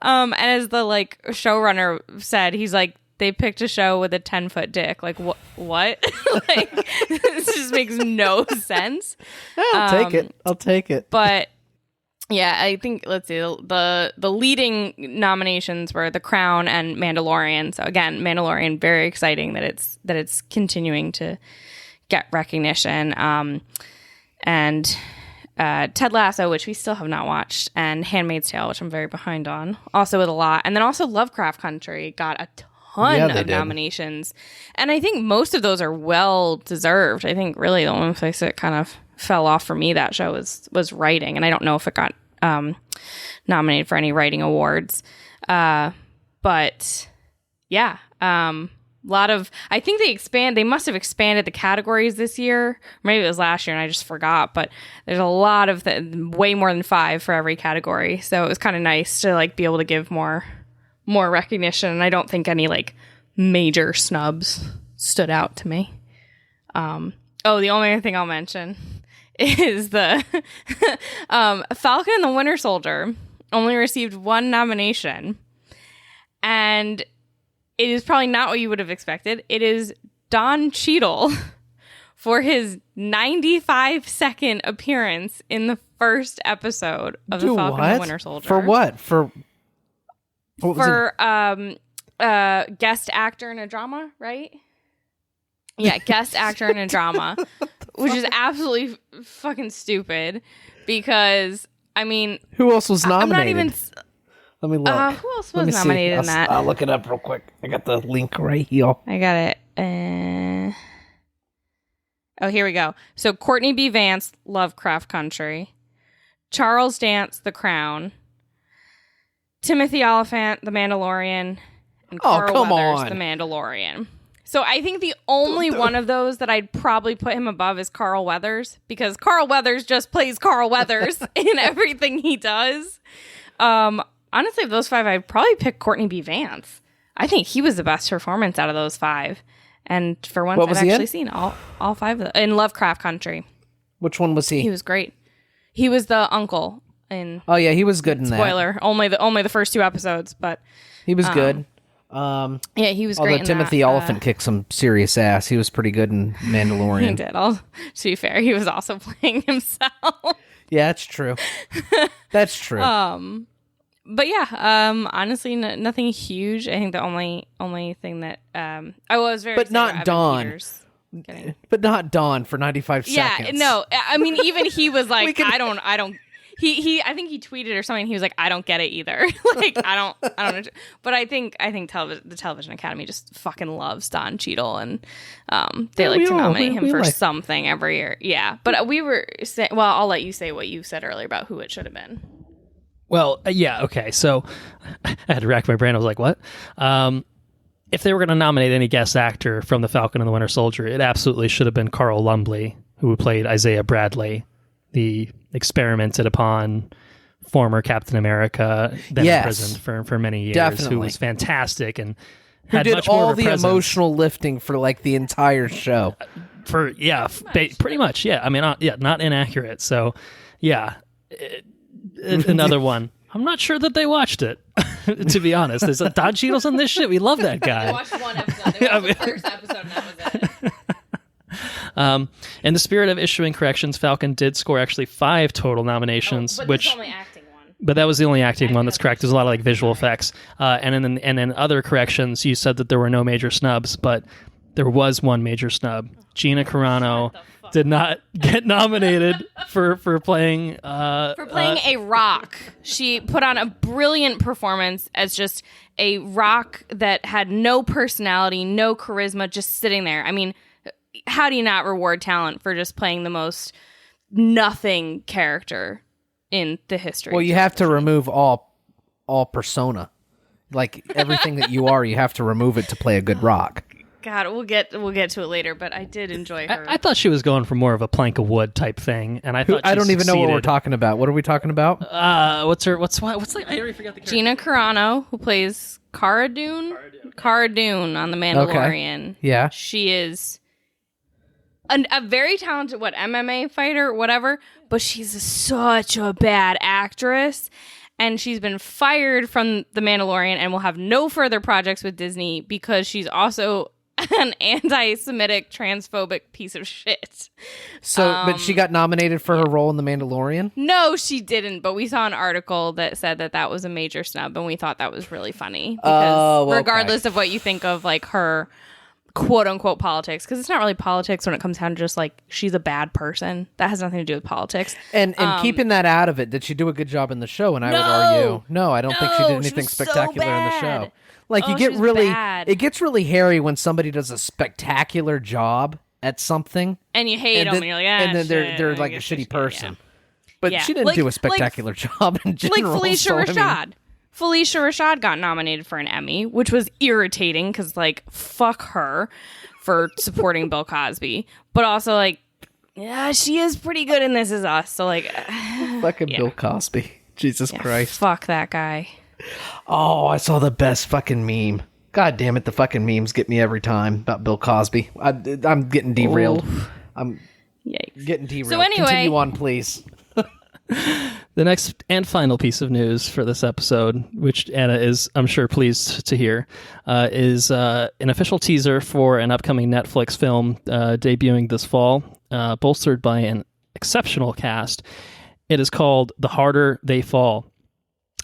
And as the showrunner said, he's like, they picked a show with a 10-foot dick. Like, what? Like, this just makes no sense. I'll take it. But yeah, I think, let's see, the leading nominations were The Crown and Mandalorian. So again, Mandalorian, very exciting that it's continuing to get recognition. And Ted Lasso, which we still have not watched, and Handmaid's Tale, which I'm very behind on, also with a lot. And then also Lovecraft Country got a ton of nominations, and I think most of those are well deserved. I think really the only place that kind of fell off for me, that show, was writing, and I don't know if it got nominated for any writing awards. But yeah, lot of, I think they must have expanded the categories this year. Maybe it was last year and I just forgot, but there's a lot of way more than 5 for every category. So it was kind of nice to be able to give more recognition. And I don't think any major snubs stood out to me. The only other thing I'll mention is the Falcon and the Winter Soldier only received one nomination, and it is probably not what you would have expected. It is Don Cheadle for his 95-second appearance in the first episode of The Falcon and the Winter Soldier. For what? For guest actor in a drama, right? Yeah, guest actor in a drama, which is absolutely fucking stupid because, I mean... Who else was nominated? I'm not even... Let me look. Who else was nominated in that? I'll look it up real quick. I got the link right here. I got it. Oh, here we go. So Courtney B. Vance, Lovecraft Country. Charles Dance, The Crown. Timothy Oliphant, The Mandalorian. And Carl Weathers, The Mandalorian. So I think the only one of those that I'd probably put him above is Carl Weathers, because Carl Weathers just plays Carl Weathers in everything he does. Honestly, of those five, I'd probably pick Courtney B. Vance. I think he was the best performance out of those five. And for once, I've actually seen all five of them. In Lovecraft Country. Which one was he? He was great. He was the uncle in... Oh, yeah, he was good in that. Spoiler, only the first 2 episodes, but... He was good. Yeah, he was great in Timothy Oliphant kicked some serious ass. He was pretty good in Mandalorian. He did. To be fair, he was also playing himself. Yeah, that's true. That's true. But yeah, honestly, nothing huge. I think the only thing that I was very... But not Dawn. But not Dawn for 95 seconds. Yeah, no. I mean, even he was like, I don't... I think he tweeted or something. He was like, I don't get it either. Like, I don't know. But I think the Television Academy just fucking loves Don Cheadle, and they like to nominate him for something every year. Yeah, but we were saying, well, I'll let you say what you said earlier about who it should have been. Well, yeah, okay. So I had to rack my brain. I was like, what? If they were going to nominate any guest actor from The Falcon and the Winter Soldier, it absolutely should have been Carl Lumbly, who played Isaiah Bradley, the experimented upon former Captain America, then imprisoned for many years, definitely. Who was fantastic and who had did much more all of a the presence. Emotional lifting for like the entire show. Pretty much, yeah. I mean, not inaccurate. So, yeah, another one. I'm not sure that they watched it, to be honest. There's Don Cheadle's on this shit. We love that guy. I watched one episode. They watched the first episode, and that was it. In the spirit of issuing corrections, Falcon did score actually 5 total nominations, but which that's only acting one. But that was the only acting one. That's correct. There's a lot of like visual effects, and then other corrections. You said that there were no major snubs, but there was one major snub. Gina Carano did not get nominated for playing a rock. She put on a brilliant performance as just a rock that had no personality, no charisma, just sitting there. I mean, how do you not reward talent for just playing the most nothing character in the history? Well, you have to remove all persona. Like everything that you are, you have to remove it to play a good rock. God, we'll get to it later, but I did enjoy her. I thought she was going for more of a plank of wood type thing, and I thought I don't even know what we're talking about. What are we talking about? What's I already forgot the character. Gina Carano, who plays Cara Dune on The Mandalorian. Okay. Yeah, she is a very talented MMA fighter, whatever, but she's such a bad actress. And she's been fired from The Mandalorian and will have no further projects with Disney because she's also an anti-Semitic, transphobic piece of shit. So, but she got nominated for her role in The Mandalorian? No, she didn't. But we saw an article that said that was a major snub, and we thought that was really funny. Because regardless of what you think of like her quote-unquote politics, because it's not really politics when it comes down to just like she's a bad person. That has nothing to do with politics. And keeping that out of it, did she do a good job in the show? And I would argue, no, I don't think she did anything spectacular in the show. Like it gets really hairy when somebody does a spectacular job at something, and you hate them, and you're like, and then they're like a shitty person. Yeah. But she didn't do a spectacular job in general. Like Felicia Rashad. Felicia Rashad got nominated for an Emmy, which was irritating because, like, fuck her for supporting Bill Cosby. But also, like, yeah, she is pretty good in This Is Us. So, like, fucking Bill Cosby. Jesus Christ. Fuck that guy. Oh, I saw the best fucking meme. God damn it, the fucking memes get me every time about Bill Cosby. I'm getting derailed. I'm getting derailed. So anyway, continue on, please. The next and final piece of news for this episode, which Anna is, I'm sure, pleased to hear, is an official teaser for an upcoming Netflix film debuting this fall, bolstered by an exceptional cast. It is called The Harder They Fall.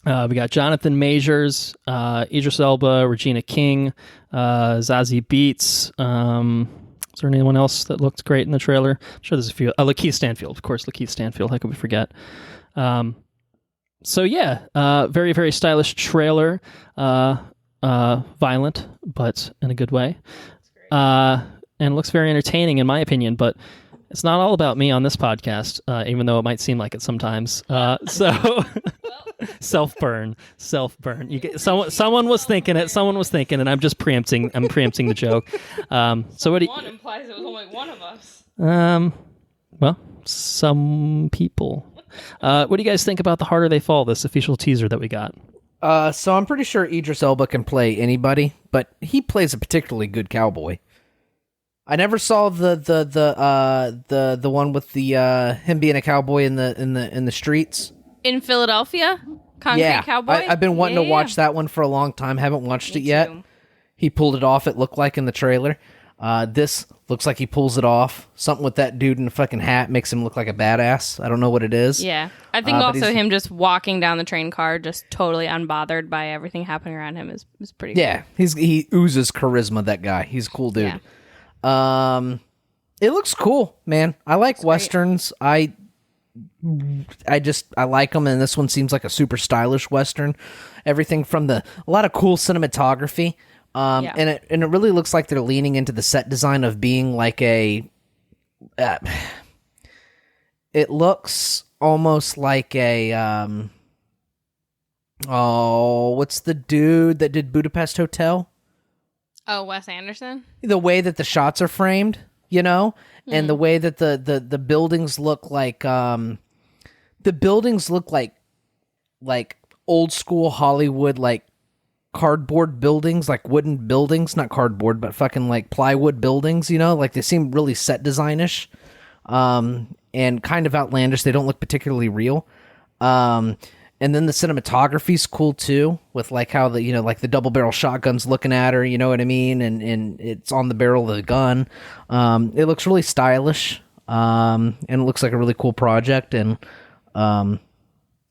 We got Jonathan Majors, Idris Elba, Regina King, Zazie Beetz. Is there anyone else that looked great in the trailer? I'm sure there's a few. Lakeith Stanfield, of course. Lakeith Stanfield. How could we forget? So yeah, very, very stylish trailer. Violent, but in a good way. And looks very entertaining, in my opinion. But it's not all about me on this podcast, even though it might seem like it sometimes. So. Self-burn. You get, someone was thinking it. Someone was thinking, and I'm just preempting. I'm preempting the joke. So what? One implies it was only one of us. Well, some people. What do you guys think about The Harder They Fall? This official teaser that we got. So I'm pretty sure Idris Elba can play anybody, but he plays a particularly good cowboy. I never saw the one with the him being a cowboy in the streets. In Philadelphia? Concrete Cowboy? I've been wanting to watch that one for a long time. Haven't watched it yet. Too. He pulled it off, it looked like, in the trailer. This looks like he pulls it off. Something with that dude in the fucking hat makes him look like a badass. I don't know what it is. Yeah. I think also him just walking down the train car, just totally unbothered by everything happening around him is pretty cool. Yeah. He oozes charisma, that guy. He's a cool dude. Yeah. It looks cool, man. I like Westerns. Great. I like them, and this one seems like a super stylish Western. Everything from a lot of cool cinematography, and it really looks like they're leaning into the set design of being like a. It looks almost like a. What's the dude that did Budapest Hotel? Oh, Wes Anderson. The way that the shots are framed, and the way that the buildings look like like old school Hollywood, like cardboard buildings, like wooden buildings, not cardboard, but fucking like plywood buildings, like they seem really set designish, and kind of outlandish. They don't look particularly real. And then the cinematography's cool too, with like how the like the double barrel shotgun's looking at her, you know what I mean, and it's on the barrel of the gun. It looks really stylish, and it looks like a really cool project, and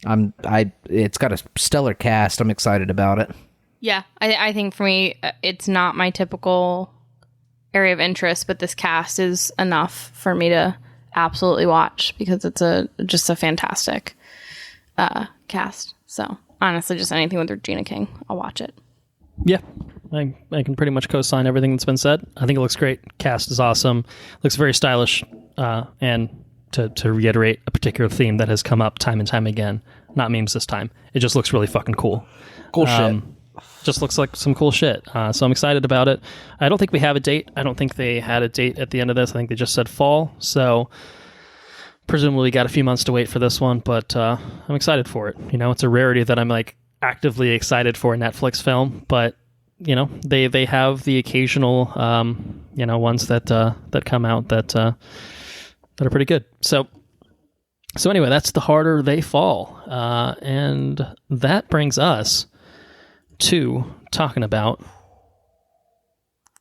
it's got a stellar cast. I'm excited about it. Yeah, I think for me, it's not my typical area of interest, but this cast is enough for me to absolutely watch because it's just a fantastic cast. So honestly, just anything with Regina King, I'll watch it. Yeah, I can pretty much co-sign everything that's been said. I think it looks great. Cast is awesome. Looks very stylish. And to reiterate a particular theme that has come up time and time again, not memes this time. It just looks really fucking cool. Cool shit. Just looks like some cool shit. So I'm excited about it. I don't think we have a date. I don't think they had a date at the end of this. I think they just said fall. So presumably got a few months to wait for this one, but I'm excited for it. It's a rarity that I'm like actively excited for a Netflix film, but they have the occasional ones that come out that are pretty good. So anyway, that's The Harder They Fall, and that brings us to talking about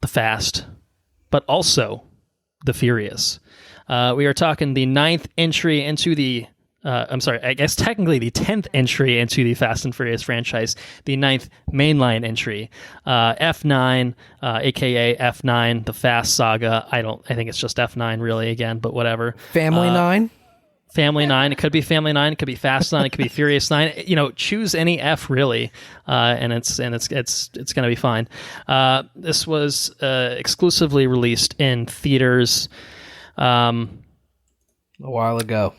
the Fast, but also the Furious. We are talking the 9th entry into the I guess technically the 10th entry into the Fast and Furious franchise, the 9th mainline entry, F9, aka F9, the Fast Saga. I think it's just F9 really again, but whatever. Family 9? Family 9. It could be Family 9. It could be Fast 9. It could be Furious 9. Choose any F really, and it's gonna be fine. This was exclusively released in theaters. A while ago.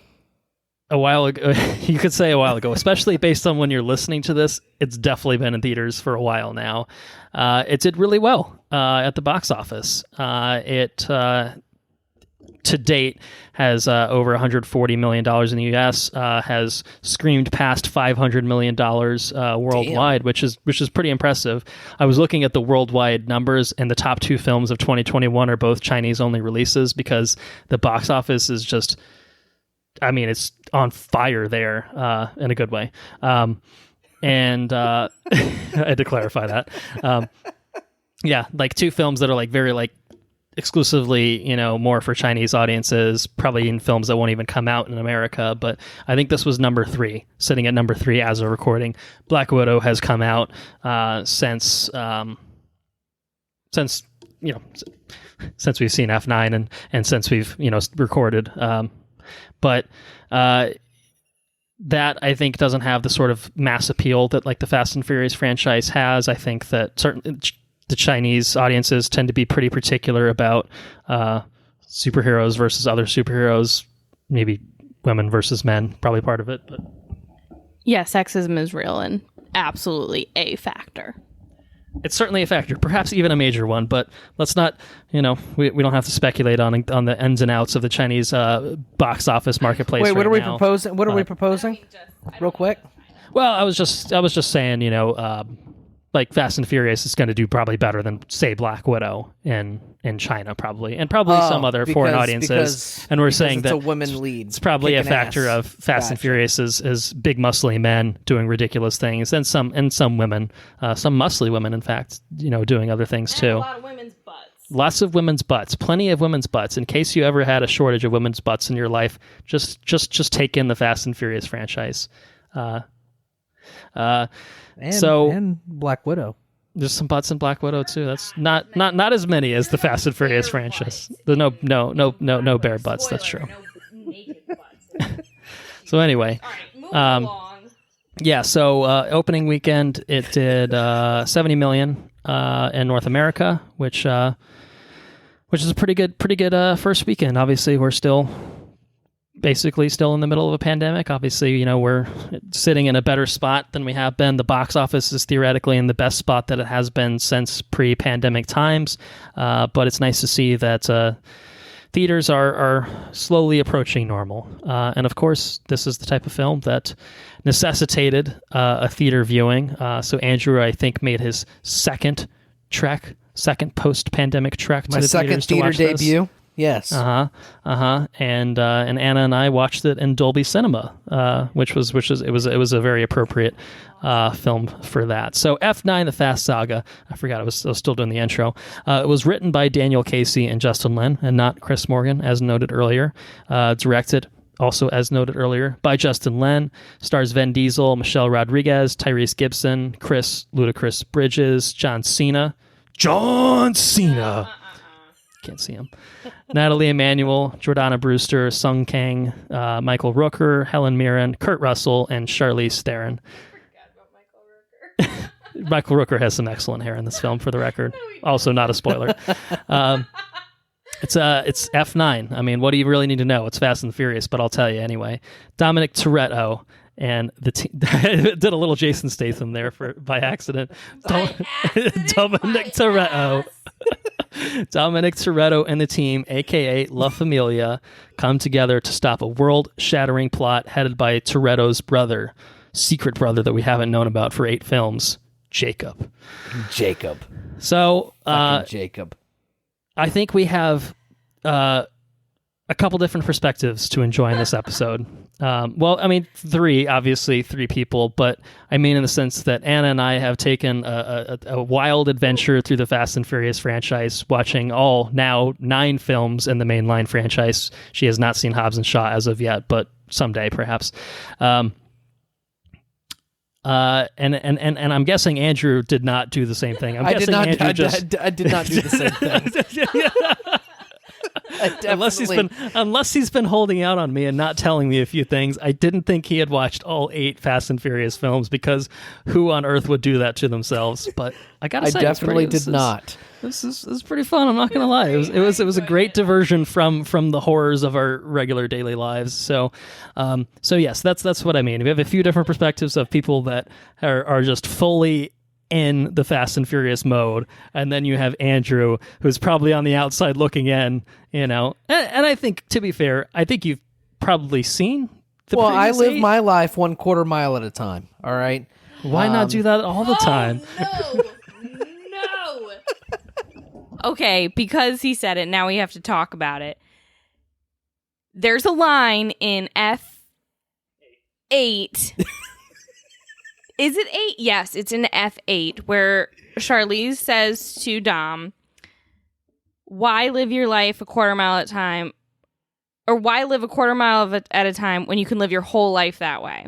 You could say a while ago, especially based on when you're listening to this. It's definitely been in theaters for a while now. It did really well at the box office. It to date has over $140 million in the U.S., has screamed past $500 million worldwide, which is pretty impressive. I was looking at the worldwide numbers, and the top 2 films of 2021 are both Chinese-only releases because the box office is just, I mean, it's on fire there in a good way. And I had to clarify that. Yeah, like 2 films that are like very like exclusively, more for Chinese audiences, probably in films that won't even come out in America. But I think this was number 3, sitting at number 3 as of recording. Black Widow has come out since since we've seen F9 and since we've recorded. But that I think doesn't have the sort of mass appeal that like the Fast and Furious franchise has. I think that the Chinese audiences tend to be pretty particular about superheroes versus other superheroes, maybe women versus men, probably part of it. But yeah, sexism is real and absolutely a factor. It's certainly a factor, perhaps even a major one, but let's not, we don't have to speculate on the ins and outs of the Chinese box office marketplace. Wait, what right are we now. proposing? What are we proposing? Real quick. Well, I was just saying, like Fast and Furious is going to do probably better than say Black Widow in China probably, and probably some other foreign audiences. And we're saying it's that a woman lead. It's probably a factor ass. of Fast and Furious is big muscly men doing ridiculous things, and some women, some muscly women, in fact, doing other things too. A lot of women's butts. Lots of women's butts, plenty of women's butts. In case you ever had a shortage of women's butts in your life, just take in the Fast and Furious franchise. And Black Widow. There's some butts in Black Widow too. That's not as many as the Fast and Furious franchise. There's no bare butts. That's true. No naked butts. So anyway, All right, moving along. yeah. So opening weekend, it did $70 million in North America, which is a pretty good first weekend. Obviously, we're basically still in the middle of a pandemic. Obviously, we're sitting in a better spot than we have been. The box office is theoretically in the best spot that it has been since pre-pandemic times. But it's nice to see that theaters are slowly approaching normal. And of course, this is the type of film that necessitated a theater viewing. So Andrew, I think, made his second post-pandemic trek to the theaters to watch this. Debut. Yes. And Anna and I watched it in Dolby Cinema, which was a very appropriate film for that. So F9, the Fast Saga. I forgot I was still doing the intro. It was written by Daniel Casey and Justin Lin, and not Chris Morgan, as noted earlier. Directed, also as noted earlier, by Justin Lin. Stars Vin Diesel, Michelle Rodriguez, Tyrese Gibson, Chris Ludacris Bridges, John Cena. Can't see him. Natalie Emanuel, Jordana Brewster, Sung Kang, Michael Rooker, Helen Mirren, Kurt Russell, and Charlize Theron. Michael Rooker has some excellent hair in this film, for the record. Also, not a spoiler. It's F9. I mean, what do you really need to know? It's Fast and Furious, but I'll tell you anyway. Dominic Toretto and the team did a little Jason Statham there by accident. Dominic Toretto. Dominic Toretto and the team, aka La Familia, come together to stop a world-shattering plot headed by Toretto's brother, secret brother that we haven't known about for 8 films, Jacob. So, Jacob. I think we have a couple different perspectives to enjoy in this episode. Well, I mean, 3 people, but I mean in the sense that Anna and I have taken a wild adventure through the Fast and Furious franchise, watching all now 9 films in the mainline franchise. She has not seen Hobbs and Shaw as of yet, but someday perhaps. And I'm guessing Andrew did not do the same thing. I did not do the same thing. Unless he's been holding out on me and not telling me a few things. I didn't think he had watched all 8 Fast and Furious films, because who on earth would do that to themselves? But I gotta say, I definitely did not. This is pretty fun. I'm not gonna lie. It was a great diversion from the horrors of our regular daily lives. So yes, that's what I mean. We have a few different perspectives of people that are just fully in the Fast and Furious mode, and then you have Andrew, who's probably on the outside looking in, and I think, to be fair, I think you've probably seen the Well, I live 8. my life 1/4 mile at a time, all right? Why not do that all the time? No. Okay, because he said it, now we have to talk about it. There's a line in F8. Is it 8? Yes, it's in F8 where Charlize says to Dom, why live your life a quarter mile at a time? Or why live a quarter mile at a time when you can live your whole life that way?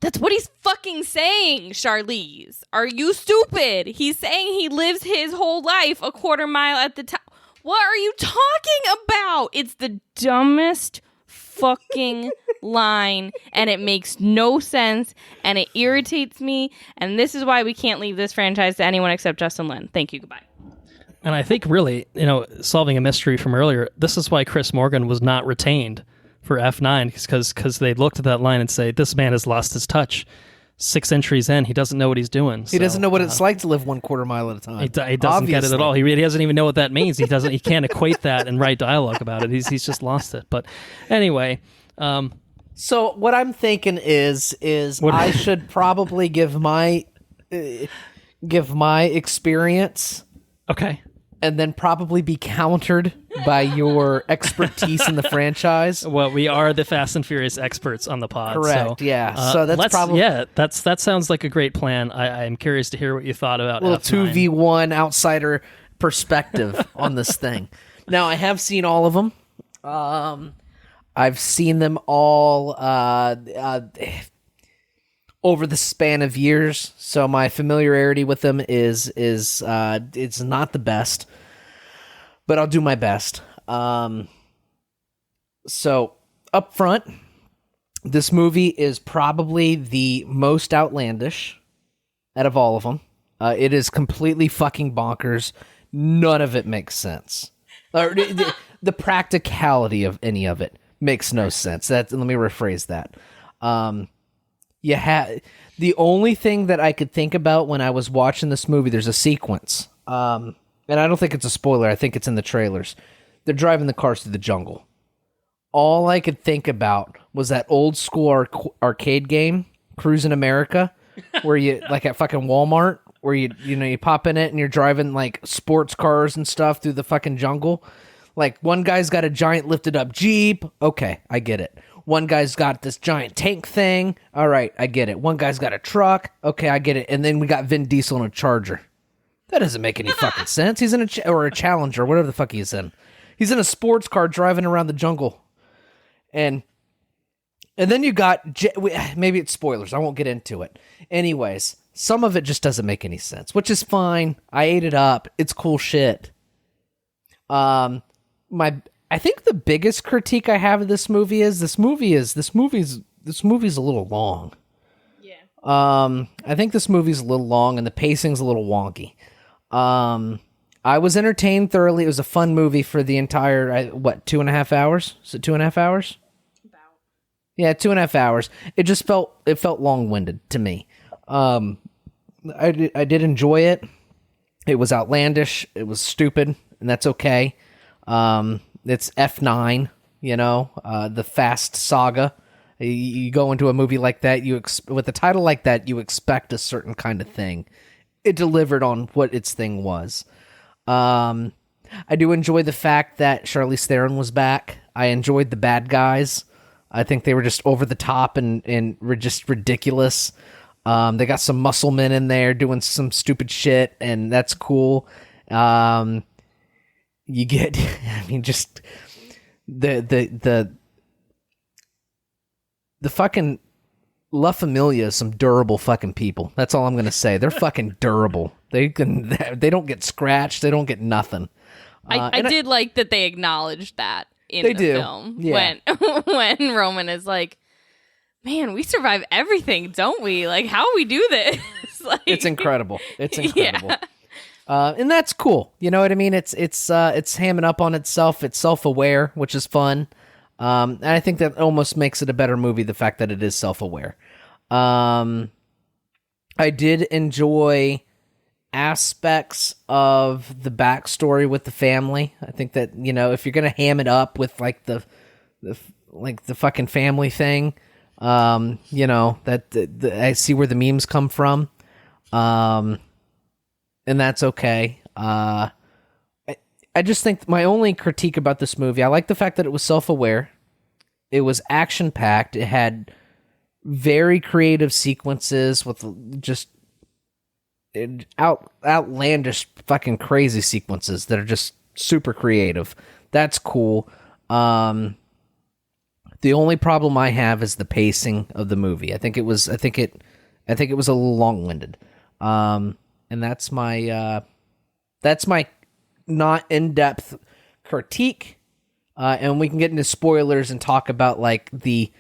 That's what he's fucking saying, Charlize. Are you stupid? He's saying he lives his whole life a quarter mile at the time. What are you talking about? It's the dumbest fucking line, and it makes no sense, and it irritates me, and this is why we can't leave this franchise to anyone except Justin Lin. Thank you, goodbye. And I think really, solving a mystery from earlier, this is why Chris Morgan was not retained for F9, because they looked at that line and say, this man has lost his touch. 6 entries in, he doesn't know what he's doing. He doesn't know what it's like to live 1/4 mile at a time. He doesn't get it at all. He really doesn't even know what that means. He can't equate that and write dialogue about it. He's just lost it. But anyway, so what I'm thinking is I should probably give my experience, okay, and then probably be countered by your expertise in the franchise. Well, we are the Fast and Furious experts on the pod. Correct. So, yeah. So that's probably that sounds like a great plan. I'm curious to hear what you thought about a little F9. 2v1 outsider perspective on this thing. Now, I have seen all of them. I've seen them all over the span of years, so my familiarity with them is it's not the best, but I'll do my best. So up front, this movie is probably the most outlandish out of all of them. It is completely fucking bonkers. None of it makes sense. The practicality of any of it makes no sense. Let me rephrase that. The only thing that I could think about when I was watching this movie, there's a sequence, and I don't think it's a spoiler. I think it's in the trailers. They're driving the cars through the jungle. All I could think about was that old school arcade game, Cruising America, where you like at fucking Walmart, where you pop in it and you're driving like sports cars and stuff through the fucking jungle. Like one guy's got a giant lifted up Jeep. Okay, I get it. One guy's got this giant tank thing. All right, I get it. One guy's got a truck. Okay, I get it. And then we got Vin Diesel in a Charger. That doesn't make any fucking sense. He's in a Challenger, whatever the fuck he's in. He's in a sports car driving around the jungle. And then you got, maybe it's spoilers. I won't get into it. Anyways, some of it just doesn't make any sense, which is fine. I ate it up. It's cool shit. I think the biggest critique I have of this movie is this movie's a little long. Yeah. I think this movie's a little long and the pacing's a little wonky. I was entertained thoroughly. It was a fun movie for the entire 2.5 hours? Is it 2.5 hours? About. Yeah, 2.5 hours. It just felt long-winded to me. I did enjoy it. It was outlandish. It was stupid, and that's okay. It's F9, the Fast Saga. You go into a movie like that, with a title like that, you expect a certain kind of thing. It delivered on what its thing was. I do enjoy the fact that Charlize Theron was back. I enjoyed the bad guys. I think they were just over the top and were just ridiculous. They got some muscle men in there doing some stupid shit, and that's cool. You get, just the fucking La Familia is some durable fucking people. That's all I'm gonna say. They're fucking durable. They don't get scratched. They don't get nothing. I did like that they acknowledged that in the film. Yeah. When Roman is like, man, we survive everything, don't we? Like, how we do this? It's incredible. It's incredible. Yeah. And that's cool. You know what I mean? It's hamming up on itself. It's self-aware, which is fun. And I think that almost makes it a better movie, the fact that it is self-aware. I did enjoy aspects of the backstory with the family. I think that, if you're gonna ham it up with like the fucking family thing, that I see where the memes come from, and that's okay. I just think my only critique about this movie, I like the fact that it was self-aware, it was action-packed, it had very creative sequences with just outlandish fucking crazy sequences that are just super creative. That's cool. The only problem I have is the pacing of the movie. I think it was a little long-winded. And that's my not in-depth critique. And we can get into spoilers and talk about like the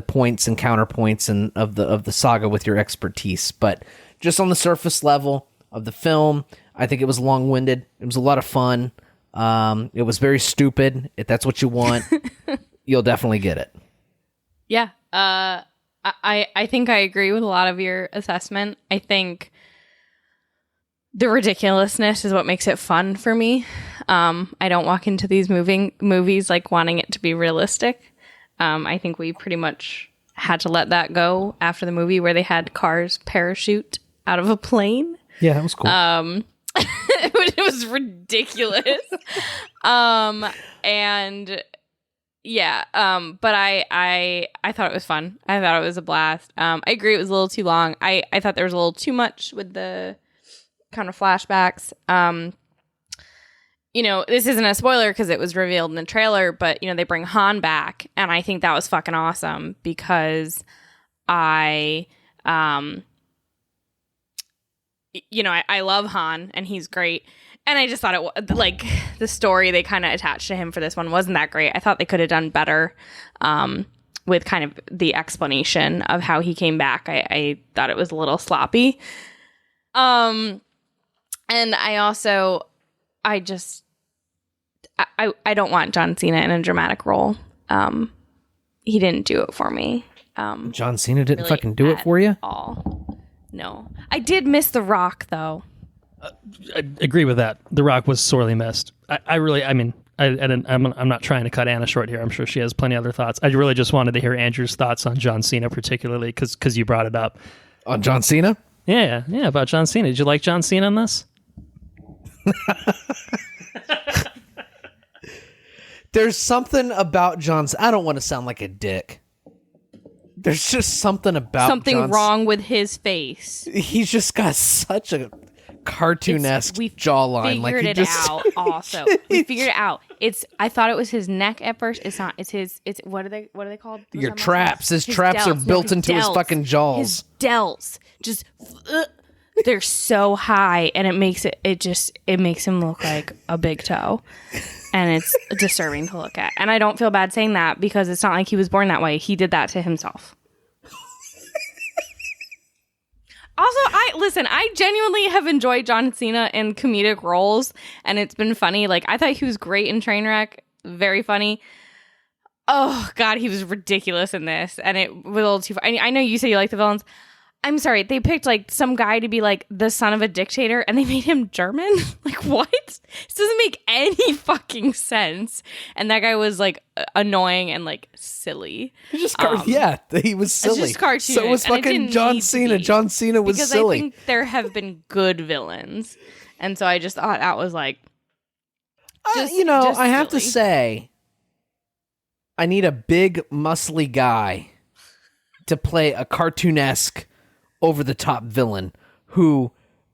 points and counterpoints and of the saga with your expertise. But just on the surface level of the film, I think it was long-winded. It was a lot of fun. It was very stupid. If that's what you want, you'll definitely get it. Yeah. I think I agree with a lot of your assessment. I think the ridiculousness is what makes it fun for me. I don't walk into these movies like wanting it to be realistic. I think we pretty much had to let that go after the movie where they had cars parachute out of a plane. Yeah, that was cool. It was ridiculous. And yeah, but I thought it was fun. I thought it was a blast. I agree it was a little too long. I thought there was a little too much with the kind of flashbacks. This isn't a spoiler because it was revealed in the trailer, but they bring Han back, and I think that was fucking awesome because I love Han and he's great. And I just thought it like the story they kind of attached to him for this one wasn't that great. I thought they could have done better with kind of the explanation of how he came back. I thought it was a little sloppy. And I also, I don't want John Cena in a dramatic role. He didn't do it for me. John Cena didn't really fucking do it for you? All. No. I did miss The Rock, though. I agree with that. The Rock was sorely missed. I'm not trying to cut Anna short here. I'm sure she has plenty of other thoughts. I really just wanted to hear Andrew's thoughts on John Cena, particularly because you brought it up. On John Cena? Yeah, about John Cena. Did you like John Cena in this? There's something about John Cena. I don't want to sound like a dick. There's just something about something wrong with his face. He's just got such a cartoon-esque jawline. We figured it out. Also, we figured it out. I thought it was his neck at first. It's not. It's his. It's what are they called? Your traps. His traps are built into his fucking jaws. His delts just. They're so high, and it makes him look like a big toe. And it's disturbing to look at. And I don't feel bad saying that because it's not like he was born that way. He did that to himself. Also, I genuinely have enjoyed John Cena in comedic roles, and it's been funny. Like, I thought he was great in Trainwreck. Very funny. Oh, God, he was ridiculous in this. And it was a little too funny. I know you said you like the villains. I'm sorry, they picked like some guy to be like the son of a dictator and they made him German? Like, what? This doesn't make any fucking sense. And that guy was like annoying and like silly. He was silly. It's just cartoonish. So was fucking John Cena. John Cena was because silly. I think there have been good villains. And so I just thought that was like I have to say, I need a big muscly guy to play a cartoonesque over-the-top villain who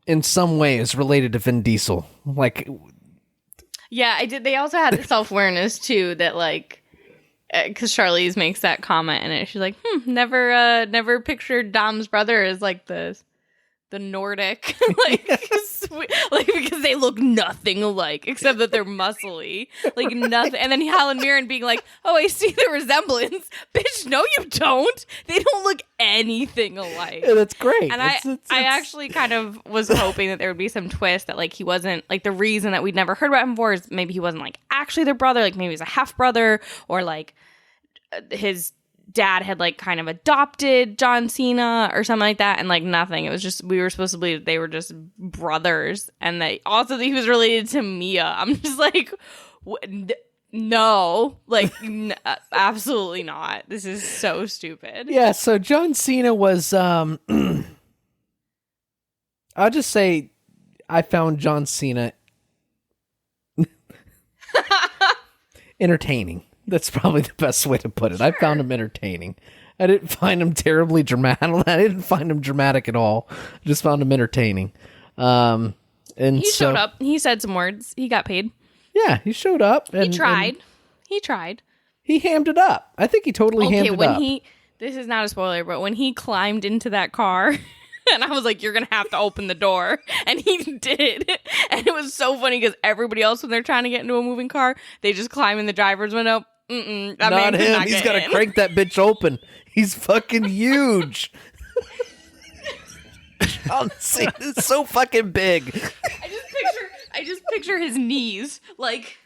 in some way is related to Vin Diesel. Like, yeah, I did. They also had the self-awareness too that like, because Charlize makes that comment in it. She's like, never pictured Dom's brother as like the Nordic, like because they look nothing alike except that they're muscly, like nothing. And then Helen Mirren being like, "Oh, I see the resemblance, bitch. No, you don't. They don't look anything alike." Yeah, that's great. And I actually kind of was hoping that there would be some twist that like he wasn't like the reason that we'd never heard about him before is maybe he wasn't like actually their brother, like maybe he's a half brother or like his dad had like kind of adopted John Cena or something like that, and like nothing. It was just we were supposed to believe they were just brothers, and they also he was related to Mia. I'm just like, no, like absolutely not. This is so stupid. Yeah, so John Cena was I'll just say I found John Cena entertaining. That's probably the best way to put it. Sure. I found him entertaining. I didn't find him terribly dramatic. I didn't find him dramatic at all. I just found him entertaining. And he showed up. He said some words. He got paid. Yeah, he showed up. He tried. He tried. He hammed it up. I think he totally hammed it up. This is not a spoiler, but when he climbed into that car, and I was like, you're going to have to open the door. And he did. And it was so funny because everybody else, when they're trying to get into a moving car, they just climb in the driver's window. Not him. He's got to crank that bitch open. He's fucking huge. It's so fucking big. I just picture his knees like.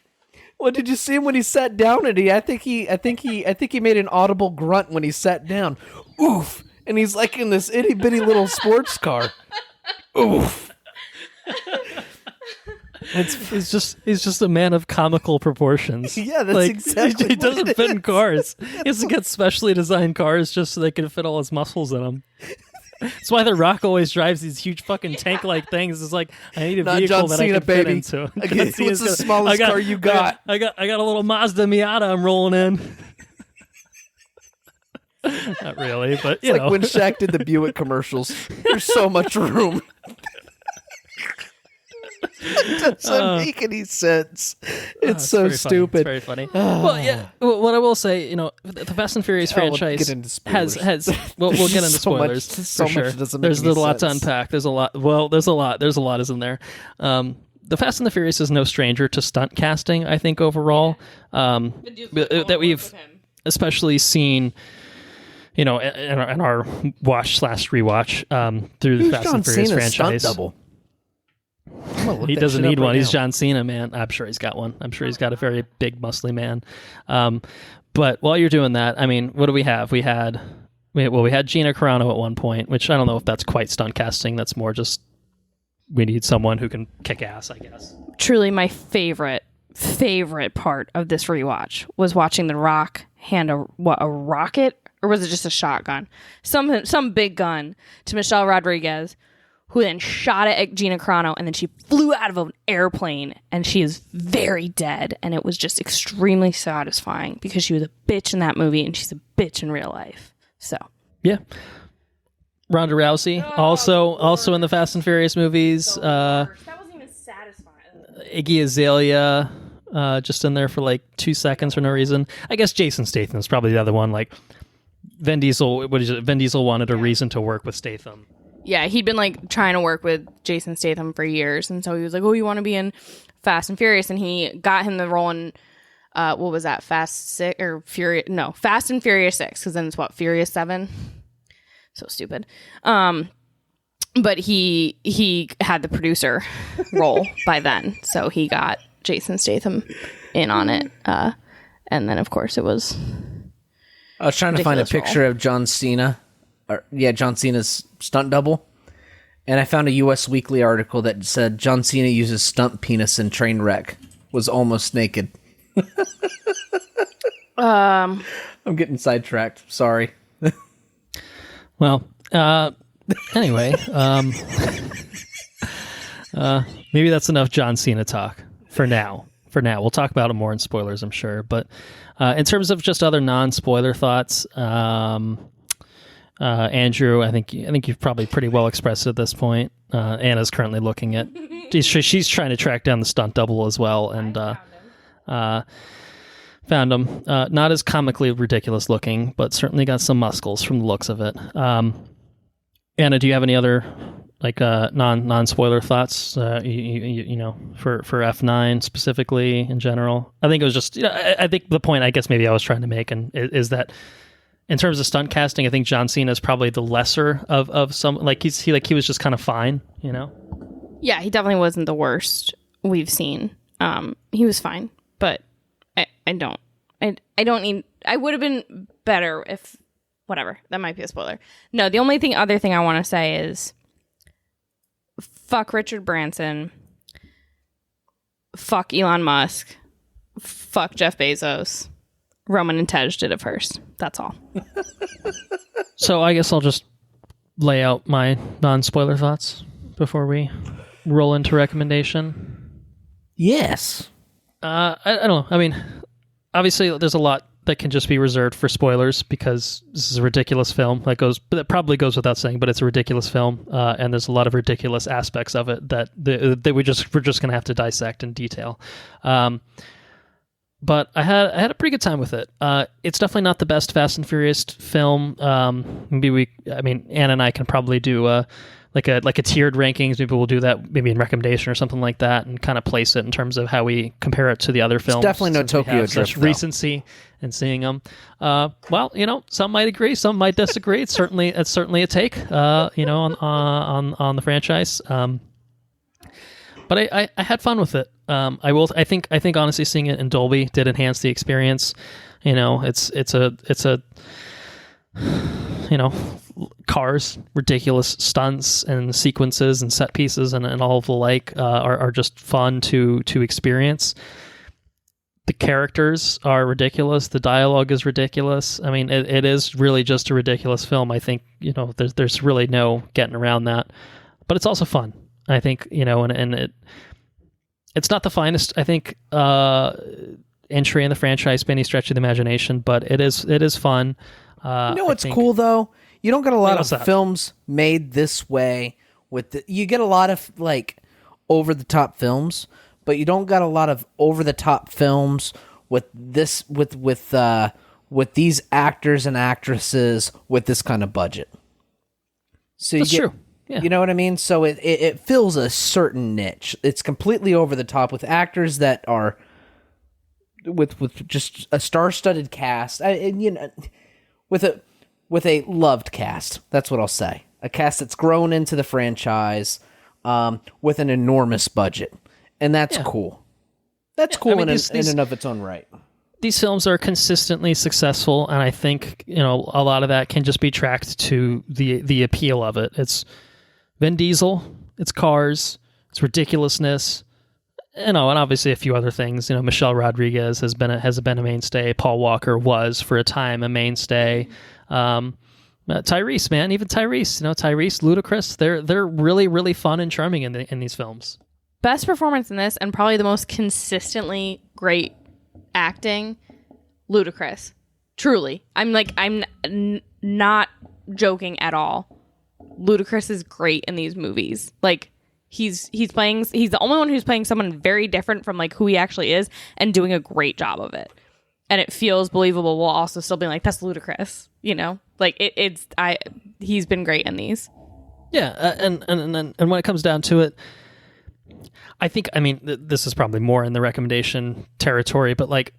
Well, did you see him when he sat down? And I think he made an audible grunt when he sat down. Oof! And he's like in this itty bitty little sports car. Oof! He's just a man of comical proportions. Yeah, that's like, exactly. He doesn't fit in cars. He has to get specially designed cars just so they can fit all his muscles in them. That's why The Rock always drives these huge fucking tank-like things. It's like, I need a vehicle John that Cena, I can baby. fit into. What's the smallest car you got? I got a little Mazda Miata I'm rolling in. Not really, but it's like when Shaq did the Buick commercials. There's so much room. It doesn't make any sense. It's so stupid. It's very funny. Well, yeah. What I will say, the Fast and Furious franchise has. We'll get into spoilers. So for much sure. There's a lot to unpack. There's a lot. Well, there's a lot. There's a lot is in there. The Fast and the Furious is no stranger to stunt casting. I think overall, that we've especially seen. In our watch/rewatch through the Fast and Furious franchise. Stunt double? He doesn't need one. He's John Cena, man. I'm sure he's got one. I'm sure he's got a very big, muscly man. But while you're doing that, I mean, what do we have? We had Gina Carano at one point, which I don't know if that's quite stunt casting. That's more just we need someone who can kick ass, I guess. Truly, my favorite part of this rewatch was watching The Rock hand a rocket, or was it just a shotgun? Some big gun to Michelle Rodriguez, who then shot it at Gina Carano, and then she flew out of an airplane, and she is very dead. And it was just extremely satisfying because she was a bitch in that movie, and she's a bitch in real life. So yeah, Ronda Rousey also in the Fast and Furious movies. That wasn't even satisfying. Iggy Azalea, just in there for like 2 seconds for no reason. I guess Jason Statham is probably the other one. Like Vin Diesel, Vin Diesel wanted a reason to work with Statham. Yeah, he'd been like trying to work with Jason Statham for years, and so he was like, "Oh, you want to be in Fast and Furious?" And he got him the role in what was that? Fast and Furious 6, because then it's what, Furious 7. So stupid. But he had the producer role by then, so he got Jason Statham in on it. And then of course it was. I was trying to find a picture of John Cena. John Cena's stunt double. And I found a US Weekly article that said John Cena uses stunt penis in Trainwreck. Was almost naked. I'm getting sidetracked. Sorry. Well, anyway, maybe that's enough John Cena talk for now. We'll talk about it more in spoilers, I'm sure. But in terms of just other non-spoiler thoughts, Andrew, I think you've probably pretty well expressed it at this point. Anna's currently looking at. She's trying to track down the stunt double as well, and found him. Not as comically ridiculous looking, but certainly got some muscles from the looks of it. Anna, do you have any other like non-spoiler thoughts? For F9 specifically in general? I think it was just. I think the point I guess maybe I was trying to make is that. In terms of stunt casting, I think John Cena is probably the lesser of some. Like he was just kind of fine, Yeah, he definitely wasn't the worst we've seen. He was fine, but I don't need I would have been better if whatever. That might be a spoiler. No, the only other thing I want to say is fuck Richard Branson. Fuck Elon Musk. Fuck Jeff Bezos. Roman and Tej did it first. That's all. So I guess I'll just lay out my non-spoiler thoughts before we roll into recommendation. Yes. I don't know. I mean, obviously there's a lot that can just be reserved for spoilers because this is a ridiculous film. That probably goes without saying, but it's a ridiculous film, and there's a lot of ridiculous aspects of it that we're just going to have to dissect in detail. But I had a pretty good time with it. It's definitely not the best Fast and Furious film. Anna and I can probably do like a tiered rankings. Maybe we'll do that maybe in recommendation or something like that, and kind of place it in terms of how we compare it to the other films. It's definitely no Tokyo Drift. Recency and seeing them. Well, some might agree, some might disagree. It's certainly a take, on the franchise. But I had fun with it. I think honestly seeing it in Dolby did enhance the experience. It's a cars, ridiculous stunts and sequences and set pieces and all of the like are just fun to experience. The characters are ridiculous. The dialogue is ridiculous. I mean, it is really just a ridiculous film. I think, there's really no getting around that. But it's also fun. I think, it's not the finest, I think, entry in the franchise by any stretch of the imagination, but it is fun. What's cool though? You don't get a lot of films made this way. You get a lot of like over the top films, but you don't got a lot of over the top films with this with these actors and actresses with this kind of budget. So That's true. Yeah. You know what I mean? So it fills a certain niche. It's completely over the top with actors that are with just a star-studded cast. With a loved cast. That's what I'll say. A cast that's grown into the franchise with an enormous budget. And that's cool. That's cool in and of its own right. These films are consistently successful, and I think, a lot of that can just be tracked to the appeal of it. It's Vin Diesel, it's cars, it's ridiculousness, and obviously a few other things. Michelle Rodriguez has been a mainstay. Paul Walker was for a time a mainstay. Tyrese, man, even Tyrese, Ludacris, they're really, really fun and charming in these films. Best performance in this, and probably the most consistently great acting, Ludacris. Truly, I'm not joking at all. Ludacris is great in these movies. Like he's the only one who's playing someone very different from like who he actually is, and doing a great job of it. And it feels believable while also still being like, that's Ludacris, like he's been great in these. Yeah. And when it comes down to it, I think, this is probably more in the recommendation territory, but like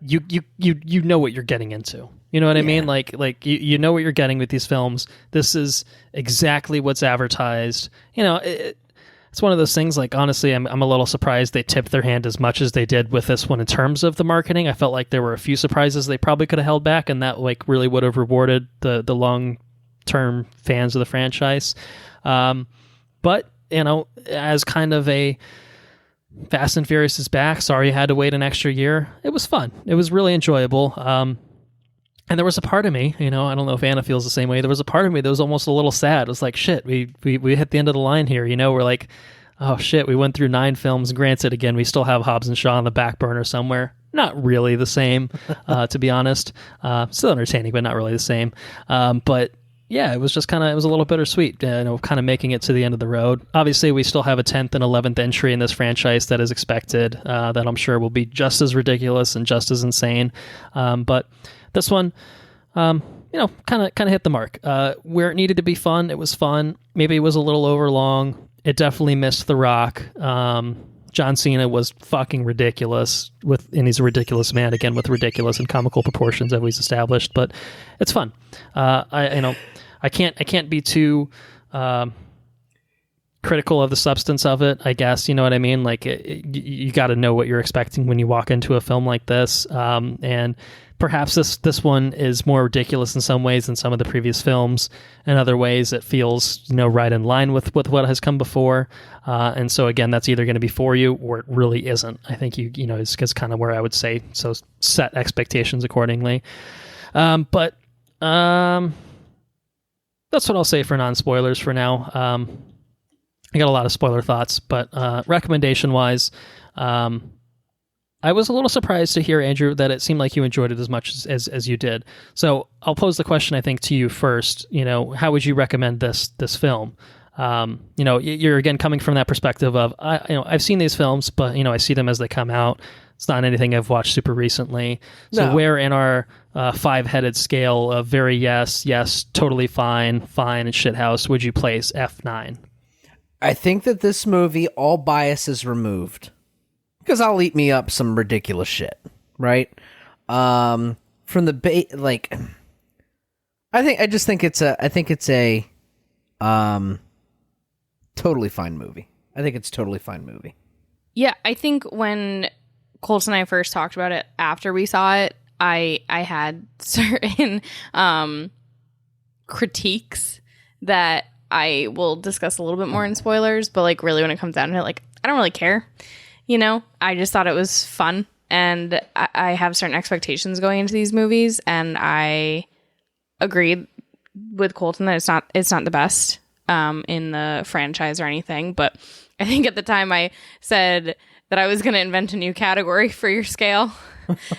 you know what you're getting into. You know what I mean? Like you know what you're getting with these films. This is exactly what's advertised. It's one of those things, like, honestly, I'm a little surprised they tipped their hand as much as they did with this one in terms of the marketing. I felt like there were a few surprises they probably could have held back, and that like really would have rewarded the long-term fans of the franchise. But, as kind of a Fast and Furious is back, sorry you had to wait an extra year, it was fun. It was really enjoyable. And there was a part of me, I don't know if Anna feels the same way. There was a part of me that was almost a little sad. It was like, shit, we hit the end of the line here. We're like, oh shit, we went through 9 films. Granted, again, we still have Hobbs and Shaw on the back burner somewhere. Not really the same, to be honest. Still entertaining, but not really the same. But yeah, it was just it was a little bittersweet, kind of making it to the end of the road. Obviously, we still have a 10th and 11th entry in this franchise that is expected, that I'm sure will be just as ridiculous and just as insane. But this one, kind of hit the mark. Where it needed to be fun, it was fun. Maybe it was a little over long. It definitely missed The Rock. John Cena was fucking ridiculous and he's a ridiculous man, again, with ridiculous and comical proportions that we've established. But it's fun. I can't be too critical of the substance of it, I guess. You know what I mean? Like, you got to know what you're expecting when you walk into a film like this. And perhaps this one is more ridiculous in some ways than some of the previous films. In other ways, it feels, right in line with what has come before. And so again, that's either going to be for you or it really isn't. I think it's kind of where I would say, so set expectations accordingly. But that's what I'll say for non-spoilers for now. I got a lot of spoiler thoughts, but recommendation-wise, I was a little surprised to hear, Andrew, that it seemed like you enjoyed it as much as you did. So I'll pose the question, I think, to you first. How would you recommend this film? You're again coming from that perspective of I've seen these films, but I see them as they come out. It's not anything I've watched super recently. So where in our five-headed scale of very yes, totally fine, and shithouse would you place F9? I think that this movie, all bias is removed, because I'll eat me up some ridiculous shit, right? From the I just think it's a totally fine movie. I think it's a totally fine movie. Yeah, I think when Colton and I first talked about it after we saw it, I had certain critiques that I will discuss a little bit more in spoilers, but like really when it comes down to it, like I don't really care. I just thought it was fun, and I have certain expectations going into these movies, and I agreed with Colton that it's not the best in the franchise or anything, but I think at the time I said that I was going to invent a new category for your scale,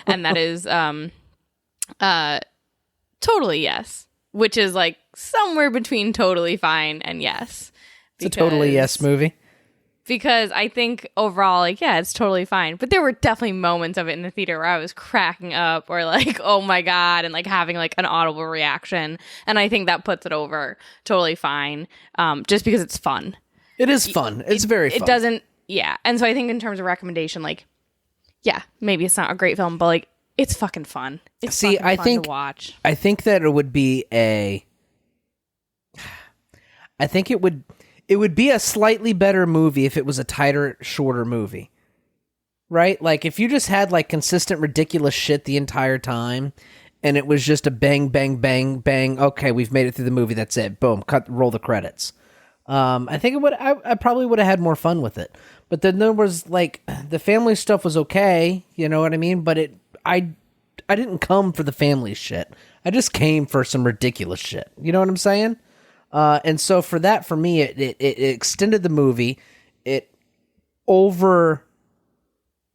and that is totally yes, which is like somewhere between totally fine and yes. It's a totally yes movie. Because I think overall, like, yeah, it's totally fine. But there were definitely moments of it in the theater where I was cracking up or like, oh my God, and like having like an audible reaction. And I think that puts it over totally fine, just because it's fun. It is fun. It's very fun. It doesn't, yeah. And so I think in terms of recommendation, like, yeah, maybe it's not a great film, but like, it's fucking fun. It's fun to watch. I think that it would be it would be a slightly better movie if it was a tighter, shorter movie. Right? Like, if you just had, like, consistent, ridiculous shit the entire time, and it was just a bang, bang, bang, bang, okay, we've made it through the movie, that's it, boom, roll the credits. I think I probably would have had more fun with it. But then there was, like, the family stuff was okay, you know what I mean? But I didn't come for the family shit. I just came for some ridiculous shit. You know what I'm saying? And so for me, it extended the movie. It over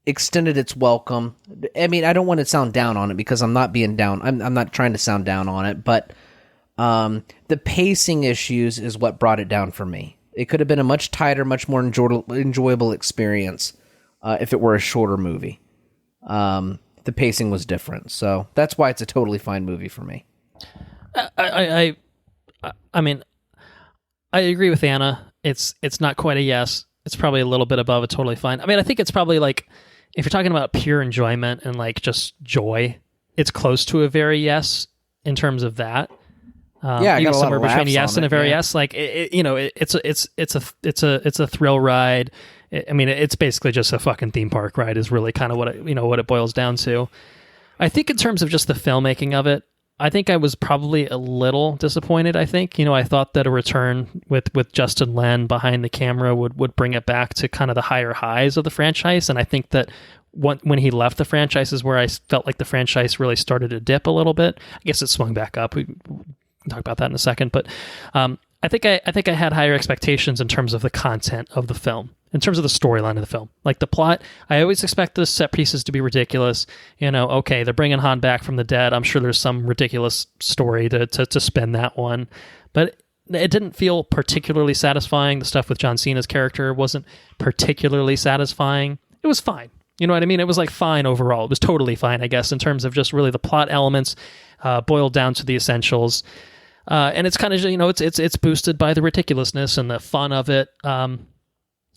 extended its welcome. I mean, I don't want to sound down on it because I'm not being down. I'm not trying to sound down on it, but the pacing issues is what brought it down for me. It could have been a much tighter, much more enjoyable experience if it were a shorter movie. The pacing was different, so that's why it's a totally fine movie for me. I mean, I agree with Anna. It's not quite a yes. It's probably a little bit above a totally fine. I mean, I think it's probably like, if you're talking about pure enjoyment and like just joy, it's close to a very yes in terms of that. I got somewhere between a yes and a very yes. Like it's a thrill ride. I mean, it's basically just a fucking theme park ride. Is really kind of what it boils down to. I think in terms of just the filmmaking of it, I think I was probably a little disappointed. I think, I thought that a return with Justin Lin behind the camera would bring it back to kind of the higher highs of the franchise. And I think that when he left the franchise is where I felt like the franchise really started to dip a little bit. I guess it swung back up. We can talk about that in a second. But I think I had higher expectations in terms of the content of the film. In terms of the storyline of the film, like the plot, I always expect the set pieces to be ridiculous. Okay, they're bringing Han back from the dead. I'm sure there's some ridiculous story to spin that one, but it didn't feel particularly satisfying. The stuff with John Cena's character wasn't particularly satisfying. It was fine. You know what I mean? It was like fine overall. It was totally fine, I guess, in terms of just really the plot elements boiled down to the essentials. And it's kind of, it's boosted by the ridiculousness and the fun of it.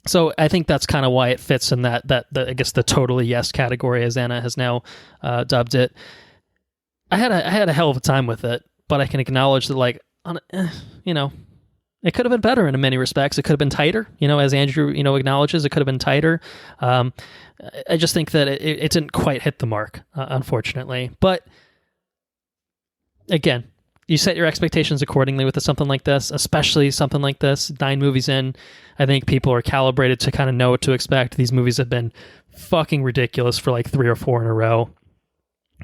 So I think that's kind of why it fits in that I guess the totally yes category, as Anna has now dubbed it. I had a hell of a time with it, but I can acknowledge that, like, It could have been better in many respects. It could have been tighter, as Andrew, acknowledges. It could have been tighter. I just think that it didn't quite hit the mark, unfortunately. But again, you set your expectations accordingly with something like this, especially something like this. 9 movies in, I think people are calibrated to kind of know what to expect. These movies have been fucking ridiculous for like 3 or 4 in a row.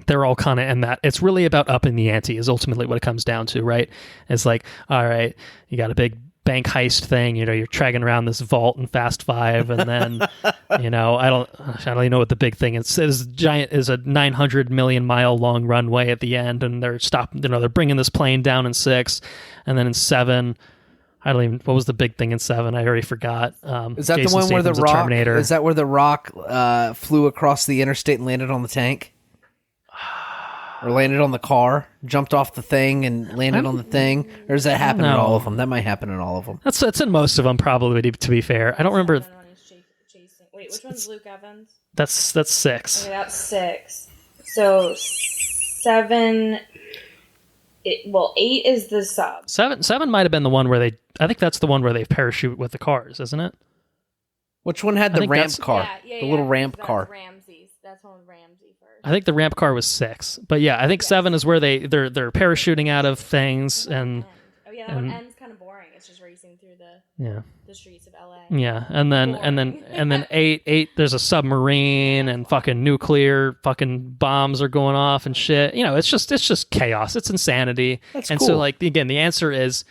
They're all kind of in that. It's really about upping the ante is ultimately what it comes down to, right? It's like, all right, you got a big bank heist thing, you're dragging around this vault in Fast 5, and then, I don't even know what the big thing is. It's giant is a 900 million mile long runway at the end, and they're they're bringing this plane down in 6, and then in 7, what was the big thing in 7? I already forgot. Is that Jason the one where the Statham's Rock? Terminator. Is that where the Rock flew across the interstate and landed on the tank? Or landed on the car, jumped off the thing and landed on the thing? Or does that happen in all of them? That might happen in all of them. That's in most of them, probably, to be fair. I don't remember. Wait, which one's Luke Evans? That's 6. Okay, that's 6. So 7... 8 is the sub. 7 might have been the one where I think that's the one where they parachute with the cars, isn't it? Which one had the ramp car? Yeah, the little ramp car. Ramsey's. That's one with Ramsey first. I think the ramp car was 6, but yeah, I think 7 is where they're parachuting out of things, and that one ends kind of boring. It's just racing through the streets of LA. Yeah, and then 8 there's a submarine and fucking nuclear fucking bombs are going off and shit. It's just chaos. It's insanity. That's and cool. so like again, the answer is,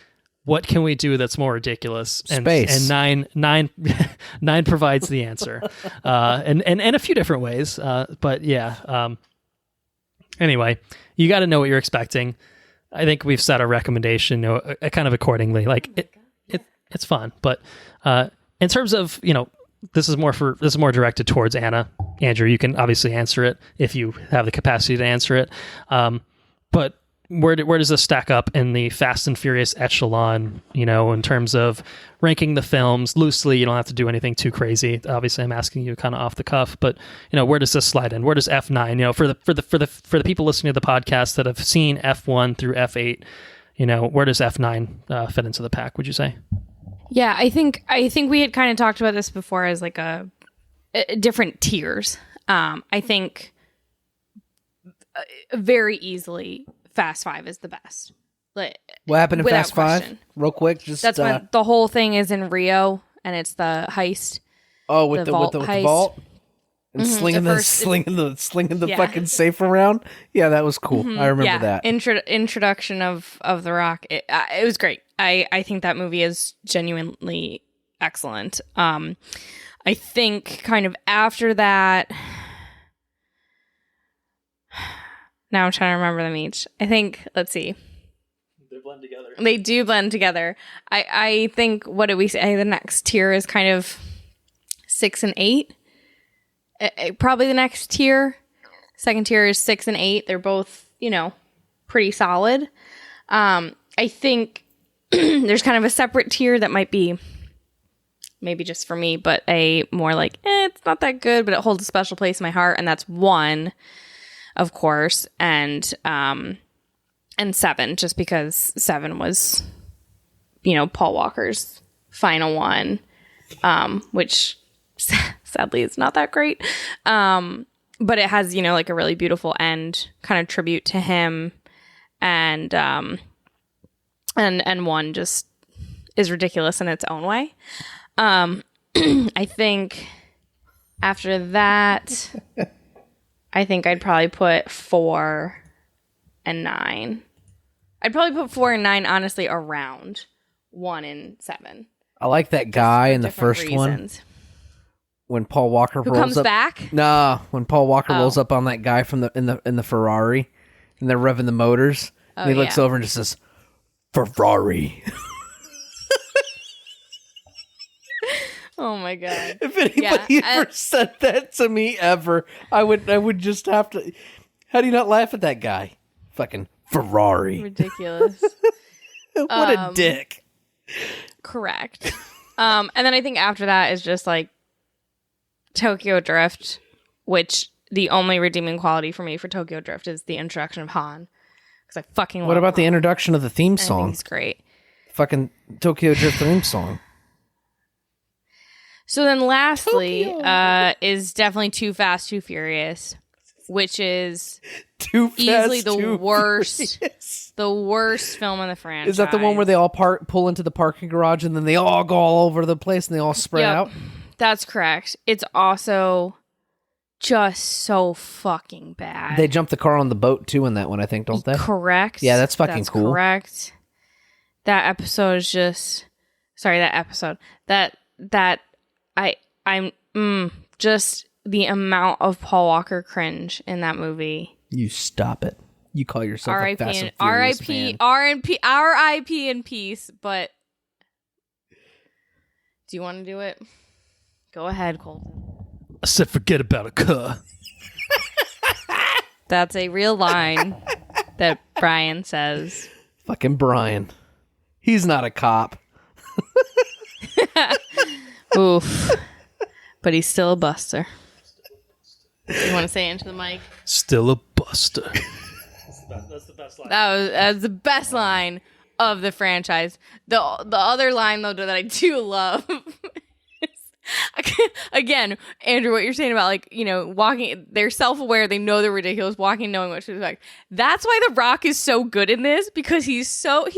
what can we do that's more ridiculous? Space. And 9 provides the answer, and a few different ways. But yeah. Anyway, you got to know what you're expecting. I think we've set a recommendation, kind of accordingly. Like it's fun, but in terms of this is more directed towards Anna. Andrew, you can obviously answer it if you have the capacity to answer it. But where does this stack up in the Fast and Furious echelon, in terms of ranking the films loosely? You don't have to do anything too crazy. Obviously, I'm asking you kind of off the cuff, but where does this slide in? Where does F9, for the people listening to the podcast that have seen F1 through F8, where does F9 fit into the pack, would you say? Yeah, I think we had kind of talked about this before as like a different tiers. I think very easily Fast 5 is the best. Like, what happened in Fast 5? Question. Real quick, that's when the whole thing is in Rio and it's the heist. Oh, with the vault and slinging the fucking safe around. Yeah, that was cool. I remember that introduction of the Rock. It was great. I think that movie is genuinely excellent. I think kind of after that. Now I'm trying to remember them each. I think, let's see. They blend together. They do blend together. I think, what did we say? The next tier is kind of 6 and 8. Probably the next tier. Second tier is 6 and 8. They're both, pretty solid. I think there's kind of a separate tier that might be maybe just for me, but a more like, it's not that good, but it holds a special place in my heart. And that's 1. Of course, and 7, just because 7 was, Paul Walker's final one, which sadly is not that great. But it has, like a really beautiful end, kind of tribute to him, and 1 just is ridiculous in its own way. I think after that. I think I'd probably put 4 and 9. I'd probably put 4 and 9, honestly, around 1 and 7. I like that guy in the first one. When Paul Walker comes back? Nah, when Paul Walker rolls up on that guy from in the Ferrari, and they're revving the motors, and he looks over and just says, "Ferrari." Oh my god! If anybody ever said that to me ever, I would just have to. How do you not laugh at that guy? Fucking Ferrari! Ridiculous! What a dick! Correct. And then I think after that is just like Tokyo Drift, which the only redeeming quality for me for Tokyo Drift is the introduction of Han, because I fucking love What about Han. the introduction of the theme I song? think he's great. fucking Tokyo Drift theme song. So then lastly is definitely Too Fast, Too Furious, which is Too Fast, easily the Too worst Furious. the worst film in the franchise. Is that the one where they all pull into the parking garage and then they all go all over the place and they all spread out? That's correct. It's also just so fucking bad. They jump the car on the boat too in that one, I think, don't they? Correct. Yeah, that's fucking cool. Correct. That episode is just I'm just the amount of Paul Walker cringe in that movie. You stop it. You call yourself a Fast and Furious R.I.P. R.I.P. in peace. But do you want to do it? Go ahead, Colton. I said forget about a car. That's a real line that Brian says. Fucking Brian. He's not a cop. Oof. But he's still a buster. You want to say it into the mic? Still a buster. That's the best line. That's the best line of the franchise. The other line, though, that I do love is, again, Andrew, what you're saying about, like, you know, walking, they're self-aware, they know they're ridiculous, walking knowing what to expect. That's why The Rock is so good in this, because he's such a,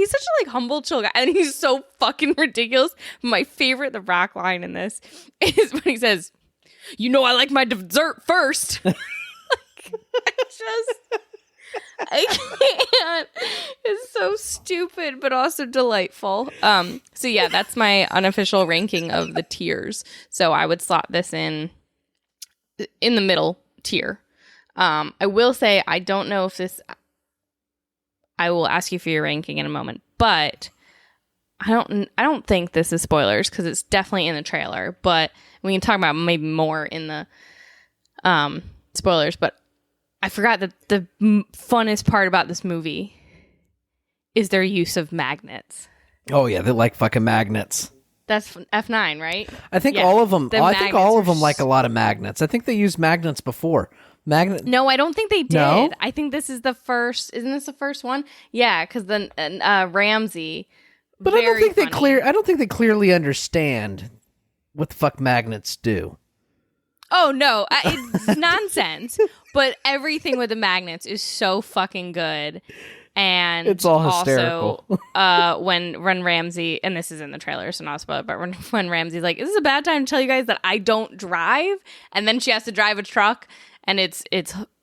like, humble, chill guy, and he's so fucking ridiculous. My favorite The Rock line in this is when he says, "You know I like my dessert first." I can't. It's so stupid, but also delightful. So yeah, that's my unofficial ranking of the tiers. So I would slot this in the middle tier. I will say I don't know if this. I will ask you for your ranking in a moment, but I don't think this is spoilers because it's definitely in the trailer. But we can talk about maybe more in the spoilers. But I forgot that the funnest part about this movie is their use of magnets. Oh yeah, they're like fucking magnets. That's F9, right? I think Yeah. all of them. I think all of them are like a lot of magnets. I think they used magnets before. No, I don't think they did. No? I think this is the first. Isn't this the first one? Yeah, because then Ramsey. But I don't think funny. I don't think they clearly understand what the fuck magnets do. Oh no, it's nonsense. But everything with the magnets is so fucking good, and It's all hysterical. Also, when Ramsey, and this is in the trailer, so not spoiled, but when Ramsey's like, "This is a bad time to tell you guys that I don't drive," and then she has to drive a truck, and it's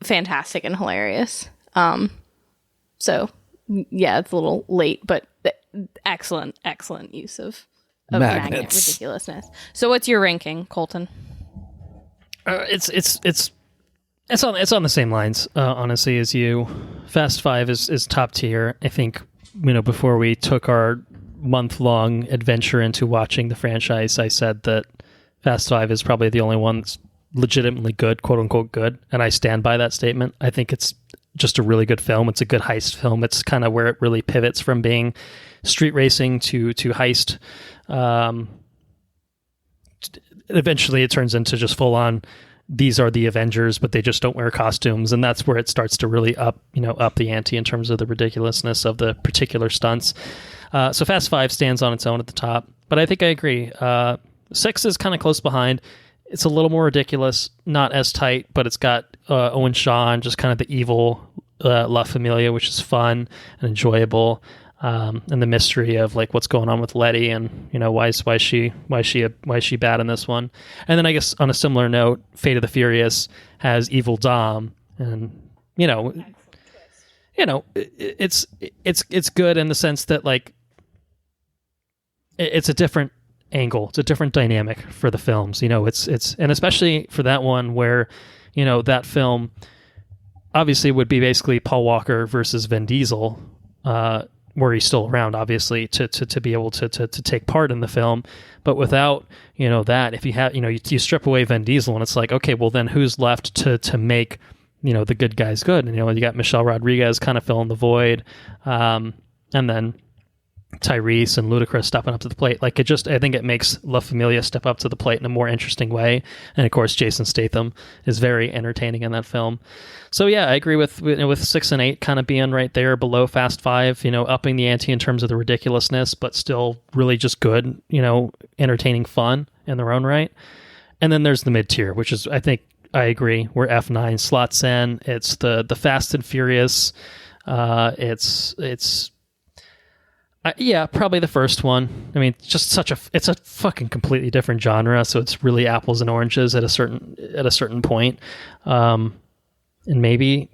fantastic and hilarious. So yeah, it's a little late, but excellent use of magnet ridiculousness. So what's your ranking, Colton? It's on the same lines, honestly, as you. Fast 5 is top tier. I think, before we took our month-long adventure into watching the franchise, I said that Fast 5 is probably the only one that's legitimately good, quote-unquote good, and I stand by that statement. I think it's just a really good film. It's a good heist film. It's kind of where it really pivots from being street racing to heist. Eventually it turns into just full on, these are the Avengers, but they just don't wear costumes. And that's where it starts to really up the ante in terms of the ridiculousness of the particular stunts. So Fast 5 stands on its own at the top, but I think I agree. 6 is kind of close behind. It's a little more ridiculous, not as tight, but it's got Owen Shaw and just kind of the evil La Familia, which is fun and enjoyable. And the mystery of like what's going on with Letty and why is she bad in this one. And then I guess on a similar note, Fate of the Furious has Evil Dom, and it's good in the sense that like it's a different angle, it's a different dynamic for the films. It's and especially for that one where that film obviously would be basically Paul Walker versus Vin Diesel. Where he's still around, obviously, to be able to take part in the film. But without, that, if you have, you strip away Vin Diesel and it's like, okay, well then who's left to make, the good guys good? And, you got Michelle Rodriguez kind of filling the void. And then, Tyrese and Ludacris stepping up to the plate. Like I think it makes La Familia step up to the plate in a more interesting way. And of course, Jason Statham is very entertaining in that film. So yeah, I agree with 6 and 8 kind of being right there below Fast 5, upping the ante in terms of the ridiculousness, but still really just good, entertaining fun in their own right. And then there's the mid tier, which is, I think I agree, where F9 slots in. It's the Fast and Furious. Yeah, probably the first one. I mean, just it's a fucking completely different genre, so it's really apples and oranges at a certain point. And maybe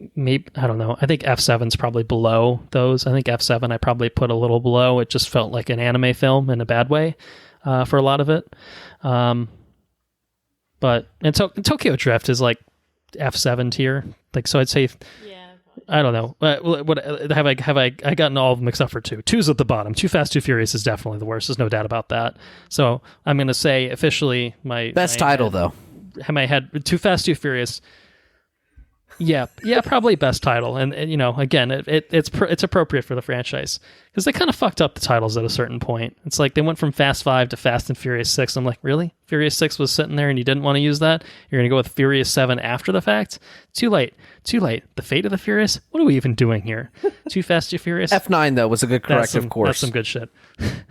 I don't know. I think F7's probably below those. I think F7 I probably put a little below. It just felt like an anime film in a bad way for a lot of it. But Tokyo Drift is like F7 tier. Like, so I'd say. I don't know. What have I gotten all mixed up for 2? 2's at the bottom. Too Fast, Too Furious is definitely the worst. There's no doubt about that. So I'm going to say officially my best title though. My head Too Fast, Too Furious. Yeah, probably best title. And again, it's appropriate for the franchise because they kind of fucked up the titles at a certain point. It's like they went from Fast 5 to Fast and Furious 6. I'm like, really? Furious 6 was sitting there and you didn't want to use that? You're going to go with Furious 7 after the fact? Too late. The Fate of the Furious? What are we even doing here? Too Fast, Too Furious? F9 though was a good corrective course. That's some good shit.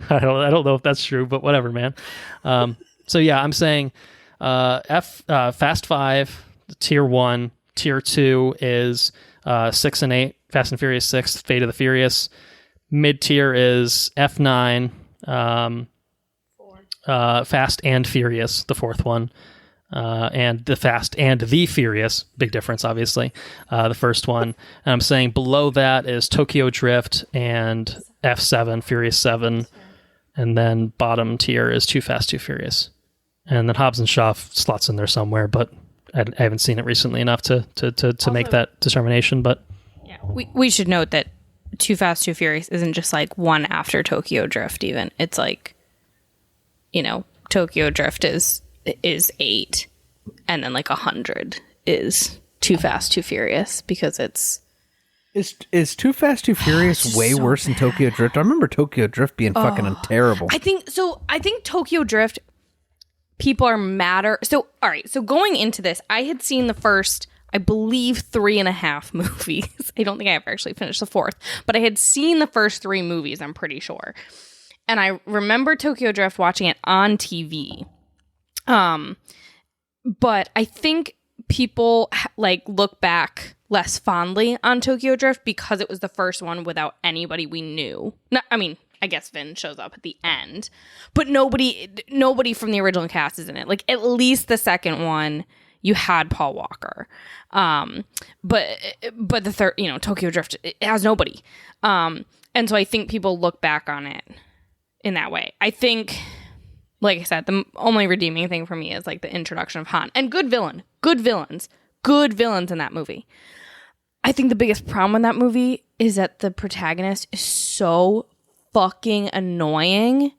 I don't know if that's true, but whatever, man. So yeah, I'm saying Fast 5, Tier 1. Tier 2 is 6 and 8, Fast and Furious 6, Fate of the Furious. Mid-tier is F9, Fast and Furious, the fourth one. And the Fast and the Furious, big difference, obviously, the first one. And I'm saying below that is Tokyo Drift and F7, Furious 7. And then bottom tier is Too Fast, Too Furious. And then Hobbs and Shaw slots in there somewhere, but I haven't seen it recently enough to also make that determination. But yeah, we should note that Too Fast, Too Furious isn't just like one after Tokyo Drift. Even it's like, Tokyo Drift is 8, and then like 100 is Too Fast, Too Furious because it's. Is Too Fast, Too Furious way so worse than Tokyo Drift? I remember Tokyo Drift being fucking terrible. I think Tokyo Drift. People are madder. So, all right. So going into this, I had seen the first, I believe, 3.5 movies. I don't think I ever actually finished the fourth, but I had seen the first 3 movies, I'm pretty sure. And I remember Tokyo Drift watching it on TV. But I think people look back less fondly on Tokyo Drift because it was the first one without anybody we knew. I guess Vin shows up at the end, but nobody from the original cast is in it. Like at least the second one, you had Paul Walker, but the third, Tokyo Drift, it has nobody, and so I think people look back on it in that way. I think, like I said, the only redeeming thing for me is like the introduction of Han and good villains in that movie. I think the biggest problem with that movie is that the protagonist is so fucking annoying.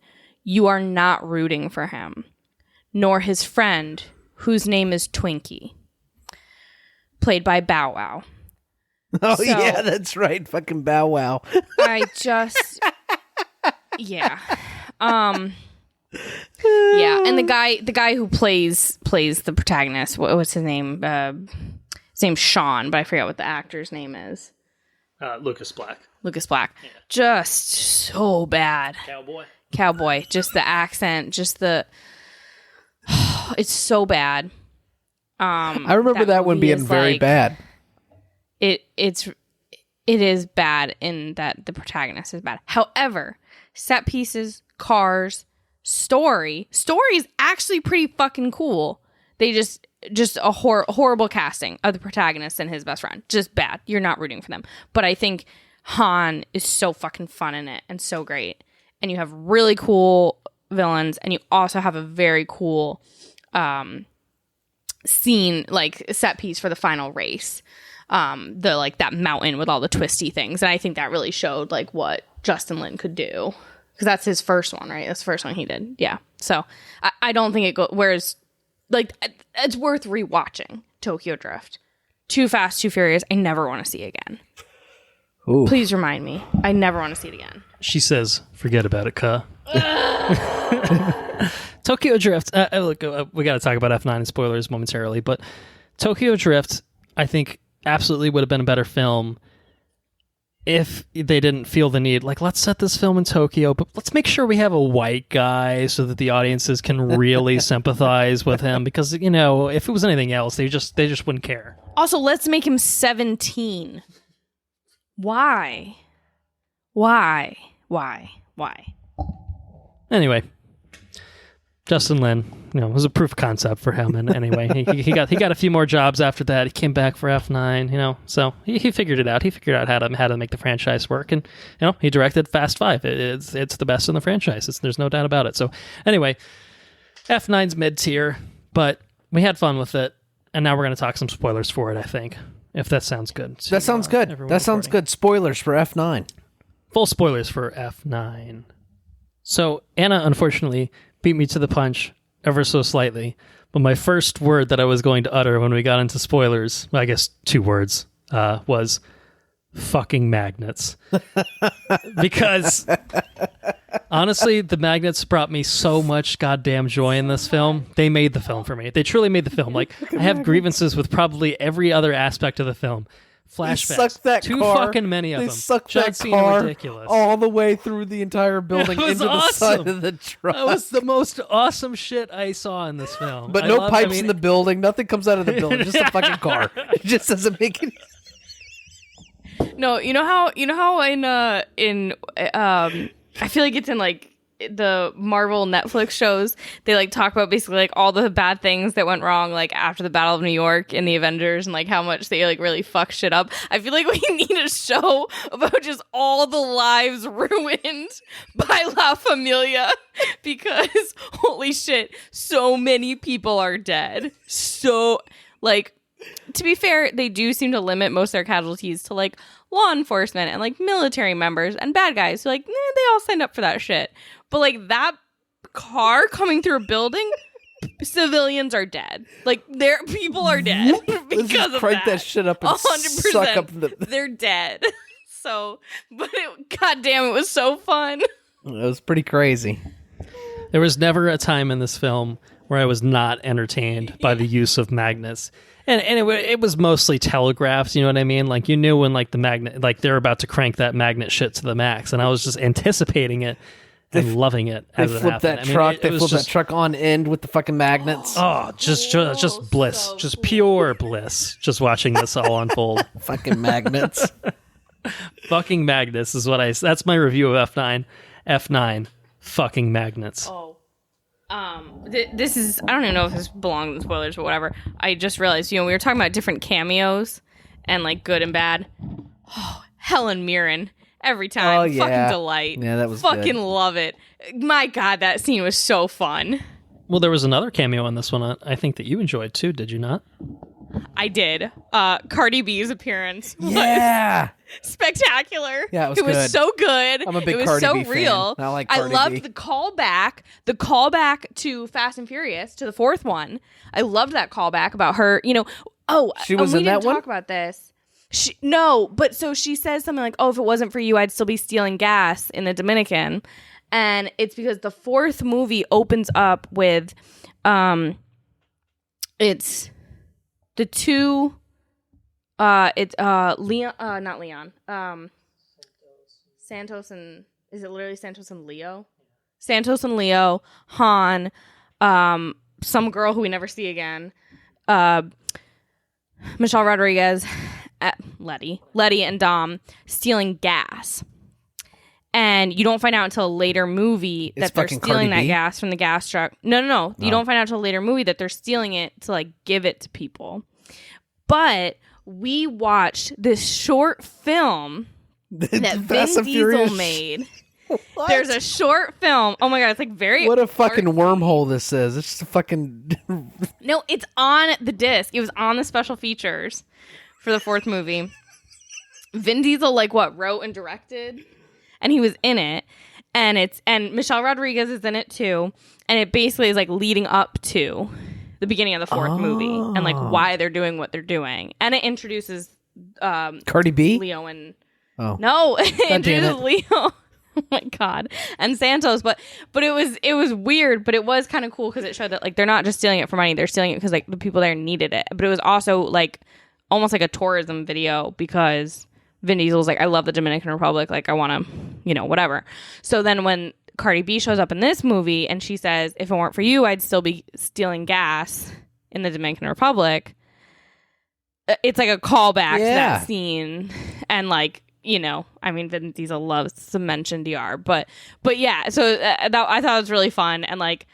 You are not rooting for him, nor his friend, whose name is Twinkie, played by Bow Wow. Oh, yeah, that's right. Fucking Bow Wow. Yeah. Yeah. And the guy who plays the protagonist, what's his name? His name's Sean, but I forget what the actor's name is. Lucas Black. Yeah. Just so bad. Cowboy. Just the accent. Just the. It's so bad. I remember that one being very bad. It is bad in that the protagonist is bad. However, set pieces, cars, story is actually pretty fucking cool. They just a horrible casting of the protagonist and his best friend. Just bad. You're not rooting for them. But I think Han is so fucking fun in it and so great. And you have really cool villains, and you also have a very cool scene, like set piece for the final race. That mountain with all the twisty things. And I think that really showed like what Justin Lin could do. Because that's his first one, right? That's the first one he did. Yeah. So I don't think it goes. Whereas, like, it's worth rewatching Tokyo Drift. Too Fast, Too Furious. I never want to see again. Ooh. Please remind me. I never want to see it again. She says, "Forget about it, cuh." Tokyo Drift. Look, we got to talk about F9 and spoilers momentarily, but Tokyo Drift, I think, absolutely would have been a better film if they didn't feel the need. Like, let's set this film in Tokyo, but let's make sure we have a white guy so that the audiences can really sympathize with him. Because, you know, if it was anything else, they just wouldn't care. Also, let's make him 17. Why? Anyway, Justin Lin, you know, was a proof of concept for him. And anyway, he got a few more jobs after that. He came back for F9, you know, so he figured it out. He figured out how to make the franchise work, and you know, he directed Fast 5. It's the best in the franchise. There's no doubt about it. So anyway, F9's mid tier, but we had fun with it, and now we're going to talk some spoilers for it. I think, if that sounds good. That sounds good. That sounds good. Spoilers for F9. Full spoilers for F9. So Anna, unfortunately, beat me to the punch ever so slightly. But my first word that I was going to utter when we got into spoilers, well, I guess 2 words, was fucking magnets. Because honestly, the magnets brought me so much goddamn joy in this film. They made the film for me. They truly made the film. Like, I have grievances with probably every other aspect of the film. Flashbacks. Too fucking many of them. They sucked John that Cena car ridiculous. all the way through the entire building into the side of the truck. That was the most awesome shit I saw in this film. But no pipes in the building. Nothing comes out of the building. Just a fucking car. It just doesn't make any. No, you know how in I feel like it's in like the Marvel Netflix shows, they like talk about basically like all the bad things that went wrong like after the Battle of New York in the Avengers, and like how much they like really fuck shit up. I feel like we need a show about just all the lives ruined by La Familia, because holy shit, so many people are dead. So like, to be fair, they do seem to limit most of their casualties to like law enforcement and like military members and bad guys. So like, they all signed up for that shit. But like that car coming through a building, civilians are dead. Like people are dead because of crank that. That shit up and 100%. suck up They're dead. So, but goddamn, it was so fun. It was pretty crazy. There was never a time in this film where I was not entertained by the use of magnets. And it was mostly telegraphed, you know what I mean? Like, you knew when like the magnet, like they're about to crank that magnet shit to the max, and I was just anticipating it and loving it as it happened. They flipped that truck on end with the fucking magnets. Oh, just bliss, so just cool. Pure bliss, just watching this all unfold. Fucking magnets. Fucking magnets is what that's my review of F9. F9, fucking magnets. Oh. This is, I don't even know if this belongs in spoilers, but whatever. I just realized, you know, we were talking about different cameos and like good and bad. Oh, Helen Mirren. Every time. Oh, yeah. Fucking delight. Yeah, that was fucking good. love it. My God, that scene was so fun. Well, there was another cameo in this one I think that you enjoyed too, did you not? I did. Cardi B's appearance was Yeah. spectacular. Yeah, it was It was good. so good. I'm a big It was Cardi so B fan. real. I like I Cardi loved B. the callback to Fast and Furious, to the 4th one. I loved that callback about her, you know. Oh, She was we in that didn't one? talk about this. No, but so she says something like, "Oh, if it wasn't for you, I'd still be stealing gas in the Dominican," and it's because the 4th movie opens up with, it's the two, it's Leon, not Leon, Santos and is it literally Santos and Leo? Santos and Leo, Han, some girl who we never see again, Michelle Rodriguez. Letty and Dom stealing gas. And you don't find out until a later movie that they're stealing that gas from the gas truck. No. You don't find out until a later movie that they're stealing it to like give it to people. But we watched this short film that Vin Diesel made. What? There's a short film. Oh my God, it's like very... What a fucking wormhole this is. It's just a fucking... No, it's on the disc. It was on the special features for the 4th movie. Vin Diesel wrote and directed, and he was in it, and Michelle Rodriguez is in it too, and it basically is like leading up to the beginning of the 4th movie and like why they're doing what they're doing, and it introduces Cardi B? Leo and Oh no, it damn is Leo. Oh my god, and Santos, but it was weird, but it was kind of cool because it showed that like they're not just stealing it for money, they're stealing it because like the people there needed it. But it was also like almost like a tourism video because Vin Diesel's like, I love the Dominican Republic, like I want to, whatever. So then when Cardi B shows up in this movie and she says, if it weren't for you, I'd still be stealing gas in the Dominican Republic. It's like a callback to that scene, and like. I mean, Vin Diesel loves to mention DR, but yeah, so I thought it was really fun. And like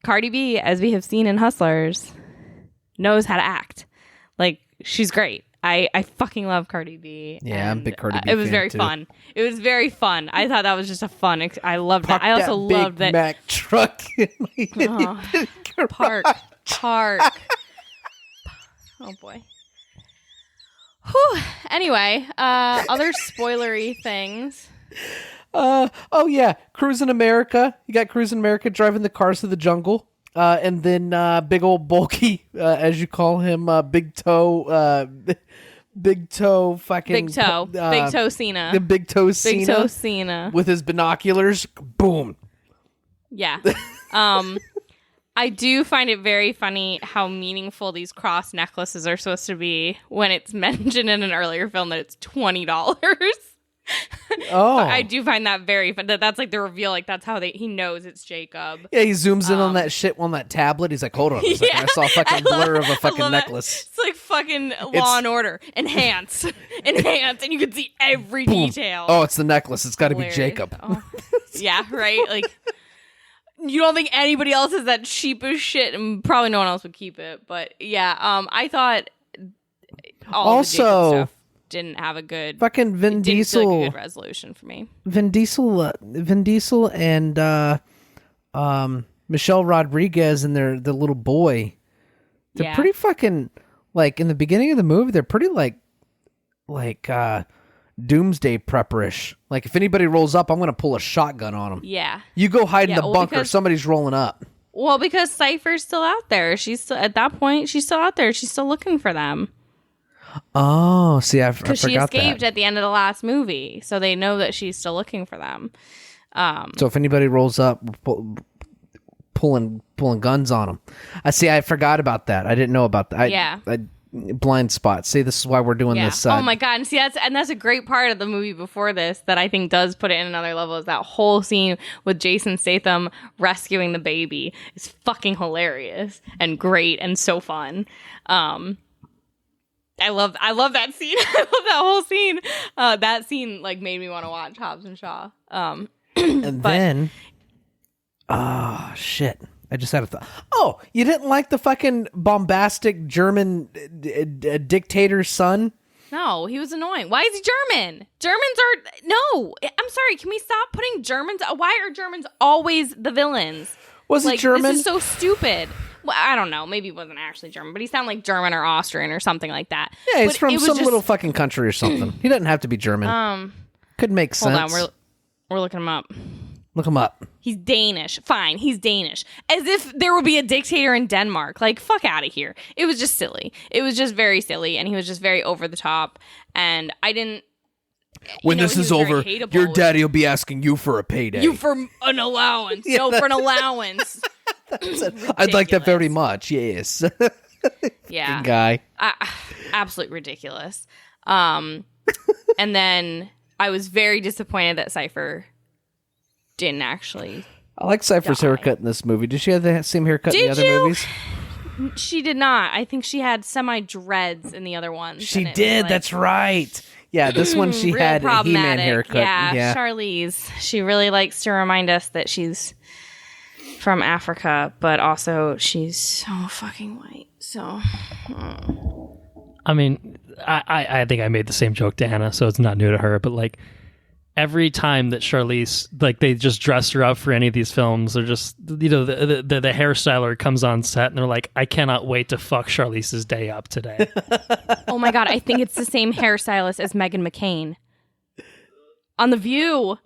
Cardi B, as we have seen in Hustlers, knows how to act. Like, she's great. I fucking love Cardi B. Yeah, I'm a big Cardi B It was fan, very too. fun. It was very fun. I thought that was just a fun, I loved Park that. I also loved Big that. Mac truck. Park. Oh boy. Whew. Anyway, other spoilery things. Oh yeah, Cruising America. You got Cruising America driving the cars to the jungle, and then big old bulky, as you call him, big toe, big toe, fucking Big Toe Cena. the big toe Cena, Big Toe Cena. with his binoculars. Boom. Yeah. I do find it very funny how meaningful these cross necklaces are supposed to be when it's mentioned in an earlier film that it's $20. Oh, I do find that very fun. That's like the reveal. Like that's how he knows it's Jacob. yeah. He zooms in on that shit on that tablet. He's like, hold on, a second. I saw a fucking blur of a fucking necklace. It's like fucking Law and Order. Enhance, and you can see every detail. Oh, it's the necklace. It's got to be Hilarious. Jacob. Oh. Yeah, right. Like. You don't think anybody else is that cheap as shit, and probably no one else would keep it. But yeah, I thought all the Jacob stuff didn't have a good fucking Vin Diesel. Didn't feel like a good resolution for me. Vin Diesel, and Michelle Rodriguez and the little boy. They're pretty fucking like in the beginning of the movie. They're pretty like doomsday prepperish. Like if anybody rolls up, I'm gonna pull a shotgun on them. Yeah. You go hide in the bunker. Somebody's rolling up. Well, because Cypher's still out there. She's still at that point. She's still out there. She's still looking for them. Oh, see, I forgot because she escaped that. at the end of the last movie, so they know that she's still looking for them. So if anybody rolls up, pulling guns on them. I forgot about that. I didn't know about that. Blind spot. See, this is why we're doing this. Oh my god! And see, that's a great part of the movie before this that I think does put it in another level. Is that whole scene with Jason Statham rescuing the baby is fucking hilarious and great and so fun. I love that scene. I love that whole scene. That scene like made me want to watch Hobbs and Shaw. And then, oh shit. I just had a thought. Oh, you didn't like the fucking bombastic German dictator's son? No, he was annoying. Why is he German? Germans are... No, I'm sorry. Can we stop putting Germans... Why are Germans always the villains? Was it German? This is so stupid. Well, I don't know. Maybe he wasn't actually German, but he sounded like German or Austrian or something like that. Yeah, he's from some little fucking country or something. He doesn't have to be German. Could make sense. Hold on. We're looking him up. Look him up. He's Danish. Fine, he's Danish. As if there would be a dictator in Denmark. Like, fuck out of here. It was just silly. It was just very silly, and he was just very over the top. And I didn't... When this is over, your daddy will be asking you for a payday. You for an allowance. No, for an allowance. I'd like that very much, yes. Yeah. Guy. Absolutely ridiculous. And then I was very disappointed that Cypher didn't actually. I like Cypher's haircut in this movie. Did she have the same haircut in the other movies? She did not. I think she had semi-dreads in the other ones. She did. Like, that's right. Yeah, this one she had a He-Man haircut. Yeah, Charlize. She really likes to remind us that she's from Africa, but also she's so fucking white. So. I mean, I think I made the same joke to Anna, so it's not new to her, but like, every time that Charlize, like they just dress her up for any of these films, they're just, you know, the hairstyler comes on set and they're like, I cannot wait to fuck Charlize's day up today. Oh my god, I think it's the same hairstylist as Meghan McCain on The View.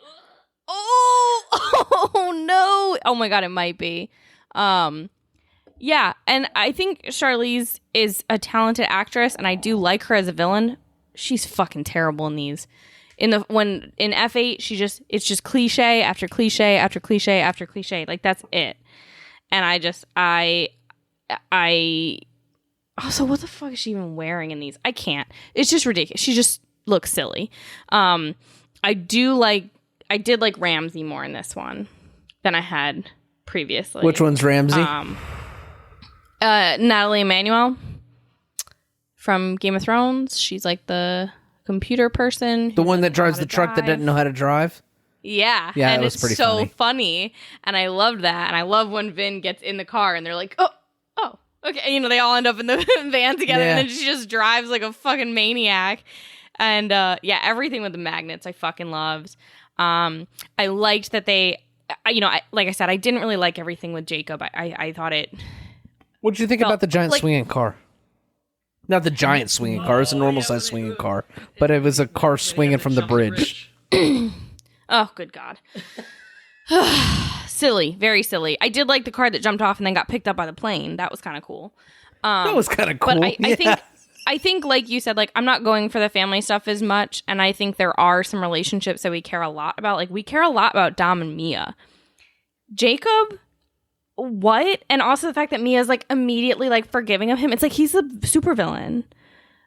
Oh no! Oh my god, it might be. Yeah, and I think Charlize is a talented actress, and I do like her as a villain. She's fucking terrible in these. in F8, it's just cliche after cliche after cliche after cliche. Like that's it. And I also, what the fuck is she even wearing in these? I can't. It's just ridiculous. She just looks silly. I did like Ramsey more in this one than I had previously. Which one's Ramsey? Natalie Emmanuel from Game of Thrones. She's like the computer person. The one that drives the truck that didn't know how to drive? Yeah. Yeah, and it was it's pretty so funny. And I loved that. And I love when Vin gets in the car and they're like, oh, okay. You know, they all end up in the van together and then she just drives like a fucking maniac. And everything with the magnets I fucking loved. I liked that they, like I said, I didn't really like everything with Jacob. I thought it. What did you think about the giant swinging car? Not the giant swinging car. It was a normal size swinging car. But it was a car swinging from the bridge. Oh, good God. Silly. Very silly. I did like the car that jumped off and then got picked up by the plane. That was kind of cool. That was kind of cool. But I think, like you said, like I'm not going for the family stuff as much. And I think there are some relationships that we care a lot about. Like we care a lot about Dom and Mia. Jacob... What? And also the fact that Mia's like immediately like forgiving of him. It's like he's a supervillain.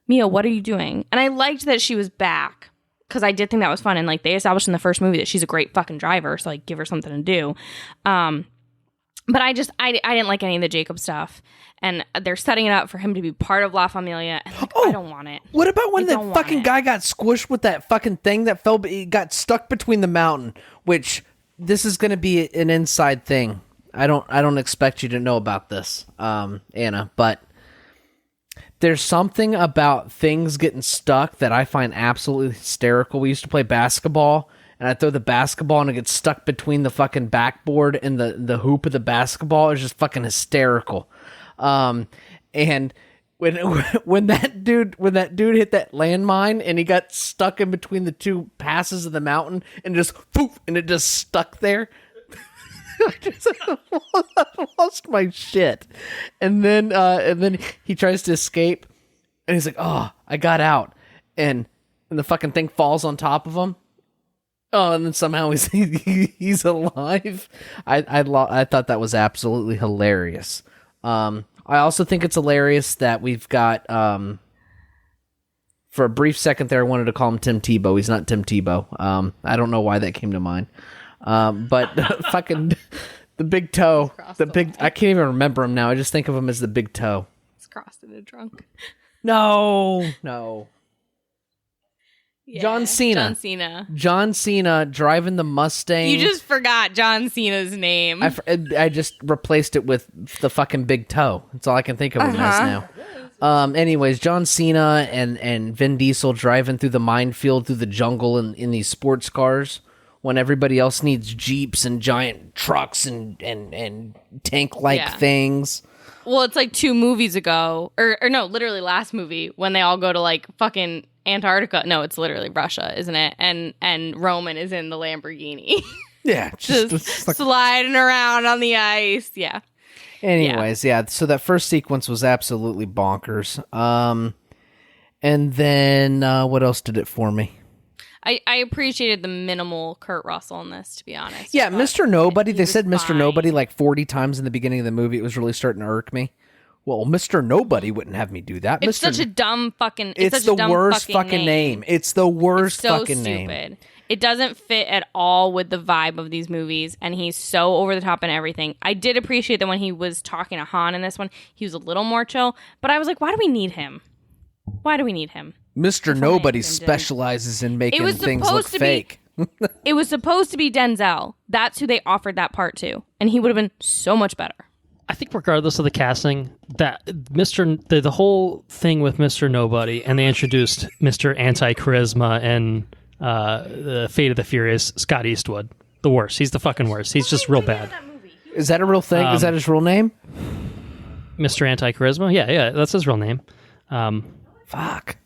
Mia, what are you doing? And I liked that she was back because I did think that was fun. And like they established in the first movie that she's a great fucking driver. So like give her something to do. But I didn't like any of the Jacob stuff. And they're setting it up for him to be part of La Familia. And like, I don't want it. What about when the fucking guy got squished with that fucking thing that fell? He got stuck between the mountain, which this is going to be an inside thing. I don't expect you to know about this, Anna, but there's something about things getting stuck that I find absolutely hysterical. We used to play basketball, and I'd throw the basketball, and it gets stuck between the fucking backboard and the hoop of the basketball. It's just fucking hysterical. And when that dude hit that landmine, and he got stuck in between the two passes of the mountain, and just poof, and it just stuck there. I lost my shit. And then he tries to escape and he's like, oh, I got out. And the fucking thing falls on top of him. Oh, and then somehow he's alive. I thought that was absolutely hilarious. I also think it's hilarious that we've got for a brief second there I wanted to call him Tim Tebow. He's not Tim Tebow. I don't know why that came to mind. But fucking the big toe, I can't even remember him now. I just think of him as the big toe. It's crossed in a trunk. No. Yeah, John Cena driving the Mustang. You just forgot John Cena's name. I just replaced it with the fucking big toe. That's all I can think of him as now. Anyways, John Cena and Vin Diesel driving through the minefield, through the jungle in these sports cars. When everybody else needs Jeeps and giant trucks and tank-like things. Well, it's like 2 movies ago, or no, literally last movie, when they all go to like fucking Antarctica. No, it's literally Russia, isn't it? And Roman is in the Lamborghini. Yeah. just like sliding around on the ice. Yeah. Anyways, yeah. So that first sequence was absolutely bonkers. And then what else did it for me? I appreciated the minimal Kurt Russell in this, to be honest. Yeah, Mr. Nobody. They said Mr. Nobody like 40 times in the beginning of the movie. It was really starting to irk me. Well, Mr. Nobody wouldn't have me do that. It's such a dumb fucking... It's the worst fucking name. It's the worst fucking name. It's so stupid. It doesn't fit at all with the vibe of these movies, and he's so over the top and everything. I did appreciate that when he was talking to Han in this one, he was a little more chill, but I was like, why do we need him? Why do we need him? Mr. Nobody specializes in making things look fake. It was supposed to be Denzel. That's who they offered that part to, and he would have been so much better. I think regardless of the casting, that the whole thing with Mr. Nobody, and they introduced Mr. Anti-Charisma and the Fate of the Furious, Scott Eastwood. The worst. He's the fucking worst. He's just real bad. Is that a real thing? Is that his real name? Mr. Anti-Charisma? Yeah, that's his real name. Fuck.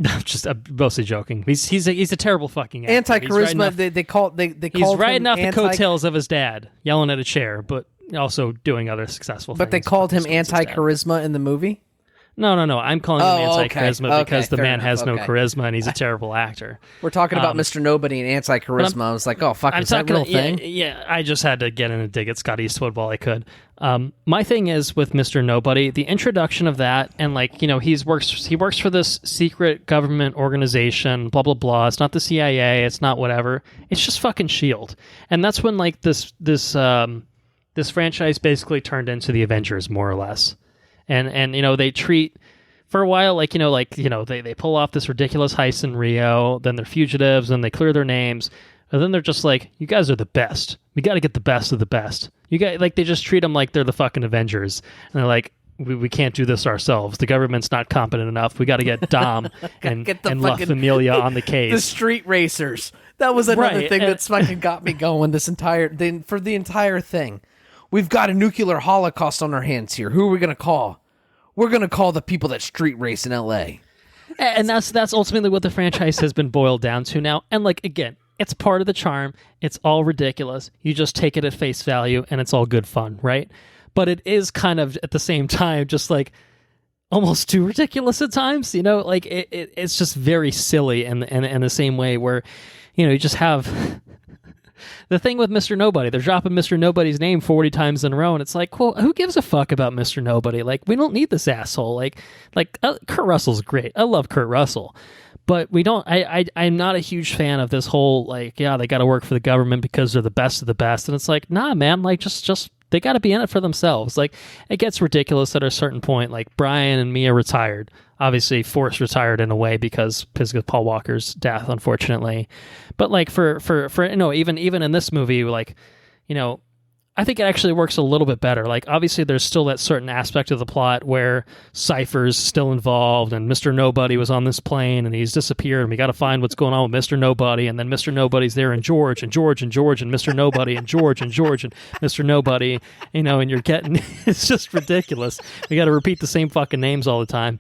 I'm mostly joking. He's a terrible fucking actor. Anti-Charisma, they called He's riding off the coattails of his dad, yelling at a chair, but also doing other successful things. But they called him Anti-Charisma in the movie? No. I'm calling him anti-charisma because the man has no Okay. charisma and he's a terrible actor. We're talking about Mr. Nobody and anti-charisma. I was like, oh, fuck, is that a real thing? Yeah, I just had to get in and dig at Scott Eastwood while I could. My thing is with Mr. Nobody, the introduction of that, and like, he works for this secret government organization, blah blah blah. It's not the CIA, it's not whatever. It's just fucking S.H.I.E.L.D. And that's when like this franchise basically turned into the Avengers, more or less. And they treat, for a while, they pull off this ridiculous heist in Rio, then they're fugitives, and they clear their names, and then they're just like, you guys are the best. We got to get the best of the best. You guys, like, they just treat them like they're the fucking Avengers, and they're like, we can't do this ourselves. The government's not competent enough. We got to get Dom and La Familia on the case. The street racers. That was another thing that's fucking got me going for the entire thing. We've got a nuclear holocaust on our hands here. Who are we going to call? We're going to call the people that street race in LA. And that's ultimately what the franchise has been boiled down to now. And like, again, it's part of the charm. It's all ridiculous. You just take it at face value and it's all good fun, right? But it is kind of at the same time just like almost too ridiculous at times, like it's just very silly in the same way where, you just have the thing with Mr. Nobody. They're dropping Mr. Nobody's name 40 times in a row, and it's like, well, who gives a fuck about Mr. Nobody? Like, we don't need this asshole. Like Kurt Russell's great. I love Kurt Russell. But we don't. I'm not a huge fan of this whole like, yeah, they got to work for the government because they're the best of the best, and it's like, nah, man, like just they got to be in it for themselves. Like, it gets ridiculous at a certain point. Like, Brian and Mia retired, obviously forced retired in a way because of Paul Walker's death, unfortunately. But like for even in this movie, like, I think it actually works a little bit better. Like, obviously, there's still that certain aspect of the plot where Cypher's still involved, and Mr. Nobody was on this plane, and he's disappeared, and we got to find what's going on with Mr. Nobody, and then Mr. Nobody's there, and George, and George, and George, and Mr. Nobody, and George, and George, and Mr. Nobody, and you're getting... It's just ridiculous. We got to repeat the same fucking names all the time.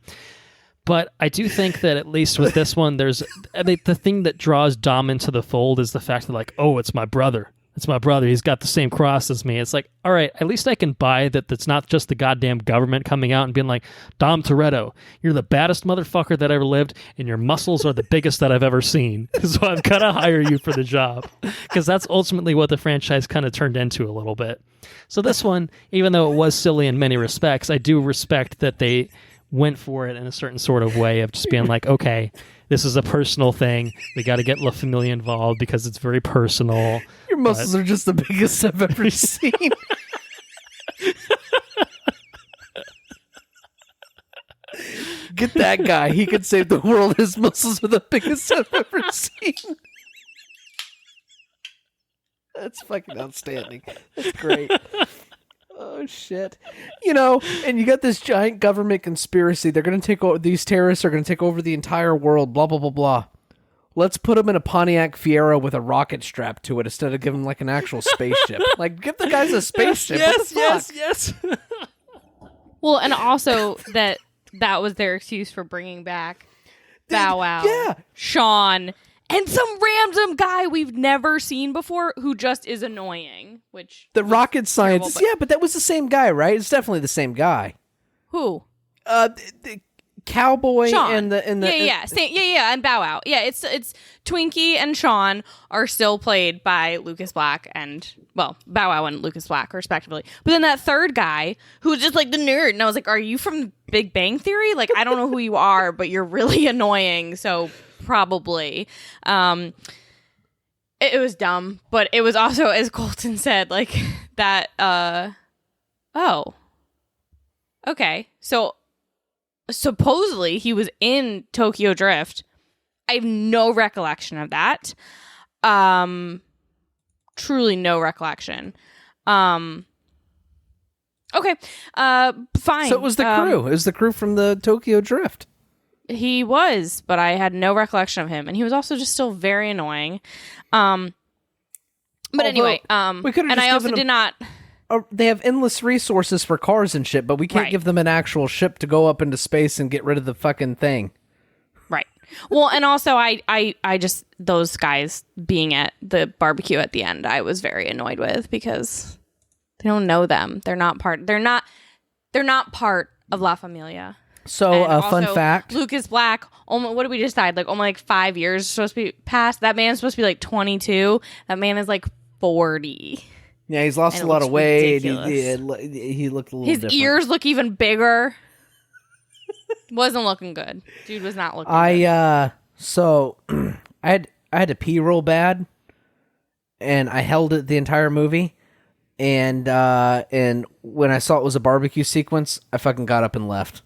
But I do think that at least with this one, the thing that draws Dom into the fold is the fact that, like, oh, it's my brother. It's my brother. He's got the same cross as me. It's like, all right, at least I can buy that that's not just the goddamn government coming out and being like, Dom Toretto, you're the baddest motherfucker that ever lived, and your muscles are the biggest that I've ever seen. So I've got to hire you for the job. Because that's ultimately what the franchise kind of turned into a little bit. So this one, even though it was silly in many respects, I do respect that they went for it in a certain sort of way of just being like, okay, this is a personal thing. We got to get La Familia involved because it's very personal. Your muscles are just the biggest I've ever seen. Get that guy. He could save the world. His muscles are the biggest I've ever seen. That's fucking outstanding. That's great. Oh, shit. And you got this giant government conspiracy. They're going to take over, these terrorists are going to take over the entire world, blah, blah, blah, blah. Let's put them in a Pontiac Fiero with a rocket strapped to it instead of giving them like an actual spaceship. Like, give the guys a spaceship. Yes. Well, and also that was their excuse for bringing back Bow Wow, Sean, and some random guy we've never seen before who just is annoying. Which the rocket scientist, but that was the same guy, right? It's definitely the same guy. Who? The cowboy Sean. and and Bow Wow. Yeah, it's Twinkie and Sean are still played by Lucas Black and Bow Wow and Lucas Black respectively. But then that third guy who's just like the nerd, and I was like, are you from Big Bang Theory? Like, I don't know who you are, but you're really annoying. So probably. It was dumb, but it was also, as Colton said, like that. Okay, so supposedly he was in Tokyo Drift. I have no recollection of that. Truly no recollection. Okay. Fine. So it was the crew. It was the crew from the Tokyo Drift. He was, but I had no recollection of him, and he was also just still very annoying. But anyway, we could have. And I also did not. They have endless resources for cars and shit, but we can't give them an actual ship to go up into space and get rid of the fucking thing. Right. Well, and also I just, those guys being at the barbecue at the end, I was very annoyed with because they don't know them. They're not part of La Familia. So, And fun also, fact. Lucas Black, what did we decide? Like, only like 5 years supposed to be past. That man's supposed to be like 22. That man is like 40. Yeah, he's lost And a it lot looks of weight. ridiculous. He looked a little His different. ears look even bigger. Wasn't looking good. Dude was not looking good. So I had to pee real bad, and I held it the entire movie. And when I saw it was a barbecue sequence, I fucking got up and left.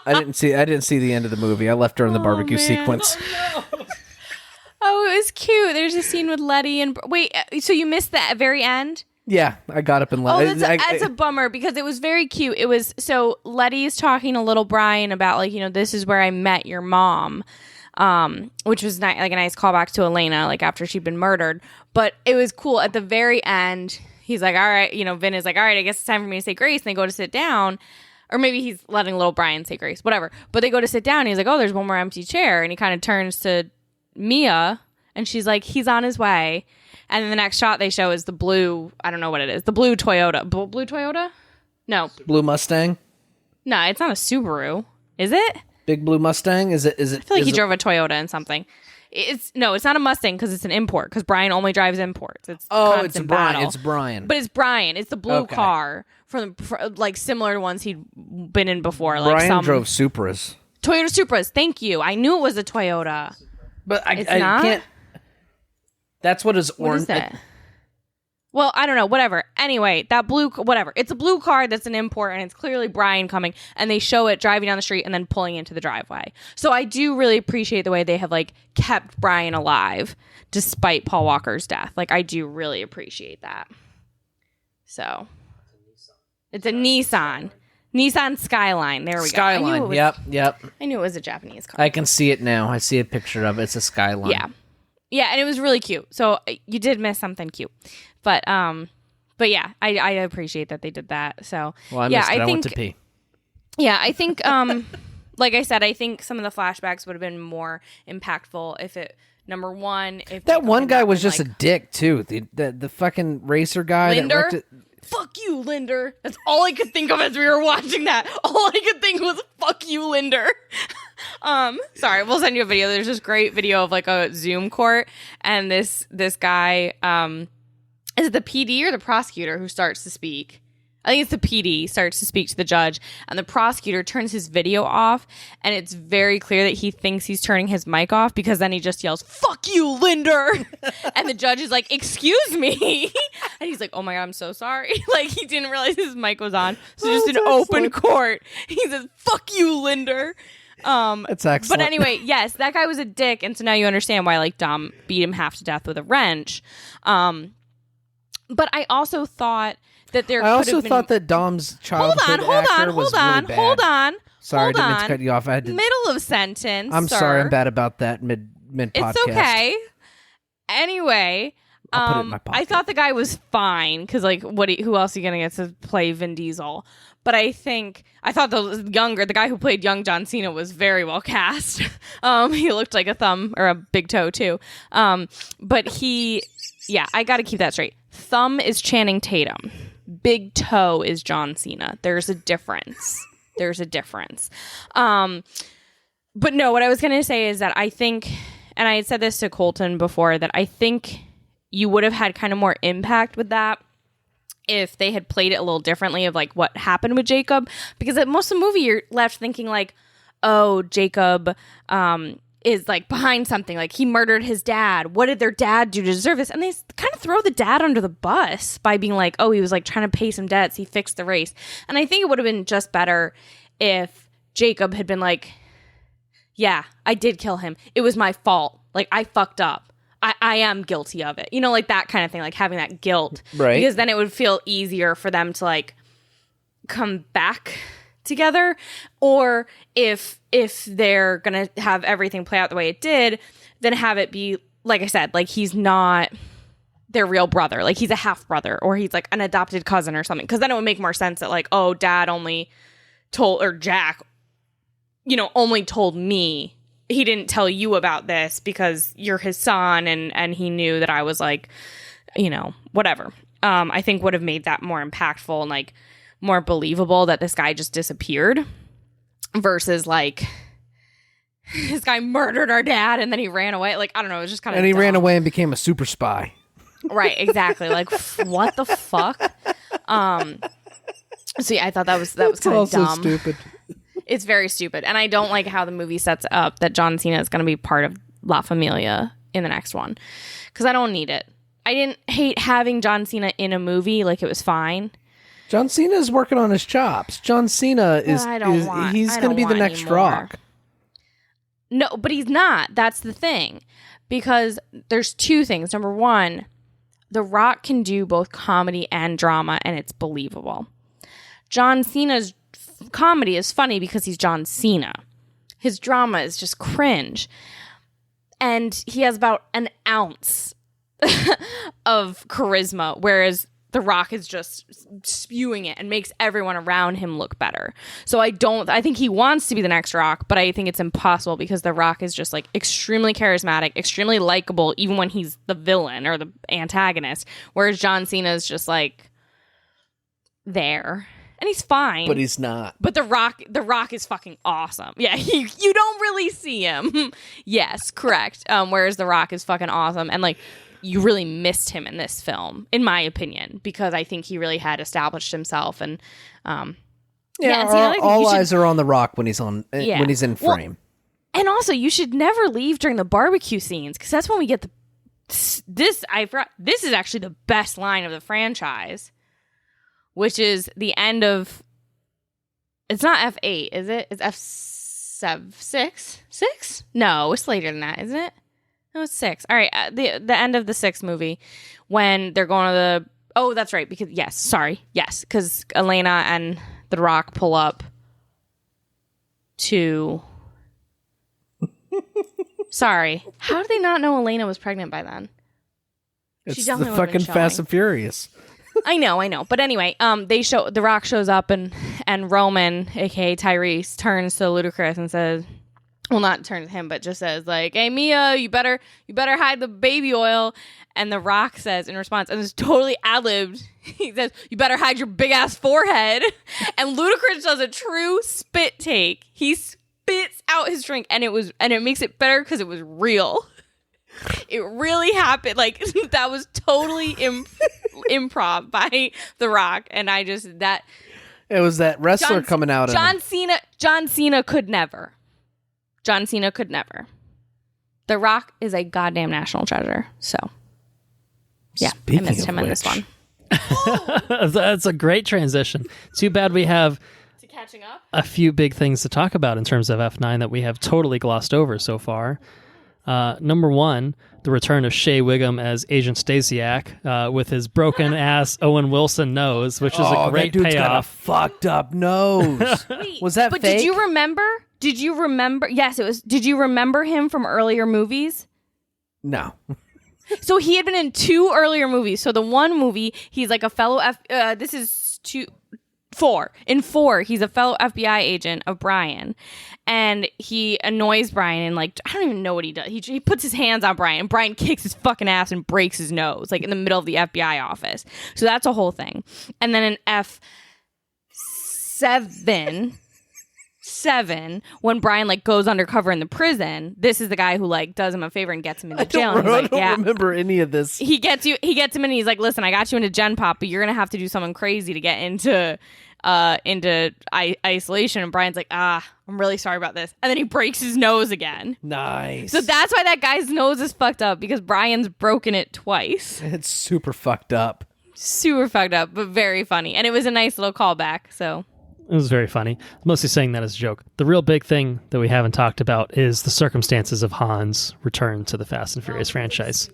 I didn't see the end of the movie. I left during the barbecue sequence. Oh, it was cute. There's a scene with Letty and wait. So you missed that very end? Yeah, I got up and left. Oh, that's a bummer because it was very cute. It was so Letty's talking to little Brian about like, you know, this is where I met your mom, which was like a nice callback to Elena, like after she'd been murdered. But it was cool at the very end. He's like, all right, you know, Vin is like, all right, I guess it's time for me to say grace. And they go to sit down. Or maybe he's letting little Brian say grace, whatever. But they go to sit down. And he's like, oh, there's one more empty chair. And he kind of turns to Mia and she's like, he's on his way. And then the next shot they show is the blue, I don't know what it is, the blue Toyota. Blue Toyota? No. Blue Mustang? No, it's not a Subaru. Is it? Big blue Mustang? Is it? I feel like he drove a Toyota and something. It's not a Mustang because it's an import because Brian only drives imports. It's Brian. battle. It's Brian. But it's Brian. It's the blue car for like similar to ones he'd been in before. Like Brian drove Supras. Toyota Supras. Thank you. I knew it was a Toyota. But I not? can't. That's what is orange. What is that? Well, I don't know. Whatever. Anyway, that blue, whatever. It's a blue car that's an import, and it's clearly Brian coming, and they show it driving down the street and then pulling into the driveway. So I do really appreciate the way they have like kept Brian alive despite Paul Walker's death. Like I do really appreciate that. So it's a Nissan Skyline. There we Skyline. go. Yep. I knew it was a Japanese car. I can see it now. I see a picture of it. It's a Skyline. Yeah, and it was really cute. So you did miss something cute, but yeah, I appreciate that they did that. So well, I missed it. I went to pee. Yeah, I think like I said, I think some of the flashbacks would have been more impactful if it. Number one, if that one guy was just like, a dick too. The fucking racer guy. Linder? Fuck you, Linder. That's all I could think of as we were watching that. All I could think was fuck you, Linder. Sorry, we'll send you a video. There's this great video of like a Zoom court, and this guy, is it the PD or the prosecutor who starts to speak? I think it's the PD starts to speak to the judge, and the prosecutor turns his video off, and it's very clear that he thinks he's turning his mic off because then he just yells, "Fuck you, Linder!" And the judge is like, "Excuse me," and he's like, "Oh my god, I'm so sorry." Like he didn't realize his mic was on, so just an open court. He says, "Fuck you, Linder." That's excellent. But anyway, yes, that guy was a dick, and so now you understand why like Dom beat him half to death with a wrench. But I also thought that there. I also thought that Dom's childhood actor was really bad. Hold on. Sorry, I didn't mean to cut you off. I had to. Middle of sentence. I'm sorry. I'm bad about that mid podcast. It's okay. Anyway, I'll put it in my pocket. I thought the guy was fine because like, who else are you gonna get to play Vin Diesel? But I thought the guy who played young John Cena was very well cast. He looked like a thumb or a big toe too. But I got to keep that straight. Thumb is Channing Tatum. Big toe is John Cena. There's a difference. But no, what I was going to say is that I think, and I had said this to Colton before, that I think you would have had kind of more impact with that if they had played it a little differently of like what happened with Jacob. Because at most of the movie, you're left thinking like, oh, Jacob is like behind something. Like he murdered his dad. What did their dad do to deserve this? And they kind of throw the dad under the bus by being like, oh, he was like trying to pay some debts. He fixed the race. And I think it would have been just better if Jacob had been like, yeah, I did kill him. It was my fault. Like I fucked up. I am guilty of it. You know, like that kind of thing, like having that guilt. Right. Because then it would feel easier for them to like come back together. Or if they're going to have everything play out the way it did, then have it be, like I said, like he's not their real brother. Like he's a half brother or he's like an adopted cousin or something. Because then it would make more sense that like, oh, dad only told, or Jack, you know, only told me. He didn't tell you about this because you're his son and he knew that I was like, you know, whatever. I think would have made that more impactful and like more believable that this guy just disappeared. versus like this guy murdered our dad and then he ran away. Like, I don't know, it was just kind of And he dumb. ran away and became a super spy. Right, exactly. Like, what the fuck? So yeah, I thought that was kind of also dumb. stupid. It's very stupid, and I don't like how the movie sets up that John Cena is going to be part of La Familia in the next one, because I don't need it. I didn't hate having John Cena in a movie; like, it was fine. John Cena is working on his chops. John Cena he's going to be the next Rock. No, but he's not. That's the thing, because there's two things. Number one, The Rock can do both comedy and drama, and it's believable. John Cena's comedy is funny because he's John Cena. His drama is just cringe. And he has about an ounce of charisma, whereas The Rock is just spewing it and makes everyone around him look better. So I think he wants to be the next Rock, but I think it's impossible because The Rock is just like extremely charismatic, extremely likable, even when he's the villain or the antagonist, whereas John Cena is just like there. And he's fine. But he's not. But The Rock is fucking awesome. Yeah, you don't really see him. Yes, correct. Whereas The Rock is fucking awesome. And, like, you really missed him in this film, in my opinion, because I think he really had established himself. And, all eyes are on The Rock when he's when he's in frame. And also, you should never leave during the barbecue scenes, because that's when we get this is actually the best line of the franchise. Which is the end of... It's not F8, is it? It's F6? 6? No, it's later than that, isn't it? No, it's 6. All right, the end of the 6th movie, when they're going to the... Oh, that's right, because... Yes, because Elena and The Rock pull up to... Sorry. How did they not know Elena was pregnant by then? It's the fucking Fast and Furious. I know. But anyway, The Rock shows up and Roman, aka Tyrese, turns to Ludacris and says, well, not turns to him, but just says like, "Hey Mia, you better hide the baby oil." And The Rock says in response, and it's totally ad-libbed, he says, "You better hide your big ass forehead." And Ludacris does a true spit take. He spits out his drink, and it makes it better because it was real. It really happened. Like, that was totally improv by The Rock, and it was that wrestler coming out. John Cena could never. The Rock is a goddamn national treasure. So, yeah, I missed him in this one. That's a great transition. Too bad we have catching up a few big things to talk about in terms of F9 that we have totally glossed over so far. Number one, the return of Shea Wiggum as Agent Stasiak with his broken ass Owen Wilson nose, which is a great that dude's payoff. Got a fucked up nose. Wait, was that but fake? Did you remember? Yes, it was. Did you remember him from earlier movies? No. So he had been in 2 earlier movies. So the one movie, he's like a fellow this is 4. In 4, he's a fellow FBI agent of Brian, and he annoys Brian, and like, I don't even know what he does. He puts his hands on Brian, and Brian kicks his fucking ass and breaks his nose, like in the middle of the FBI office. So that's a whole thing. And then in F7, when Brian like goes undercover in the prison, this is the guy who like does him a favor and gets him into jail. I don't remember any of this. He gets him and he's like, "Listen, I got you into Gen Pop, but you're gonna have to do something crazy to get into isolation." And Brian's like, "I'm really sorry about this," and then he breaks his nose again. Nice. So that's why that guy's nose is fucked up, because Brian's broken it twice. It's super fucked up, but very funny, and it was a nice little callback. So it was very funny. Mostly saying that as a joke. The real big thing that we haven't talked about is the circumstances of Han's return to the Fast and Furious franchise.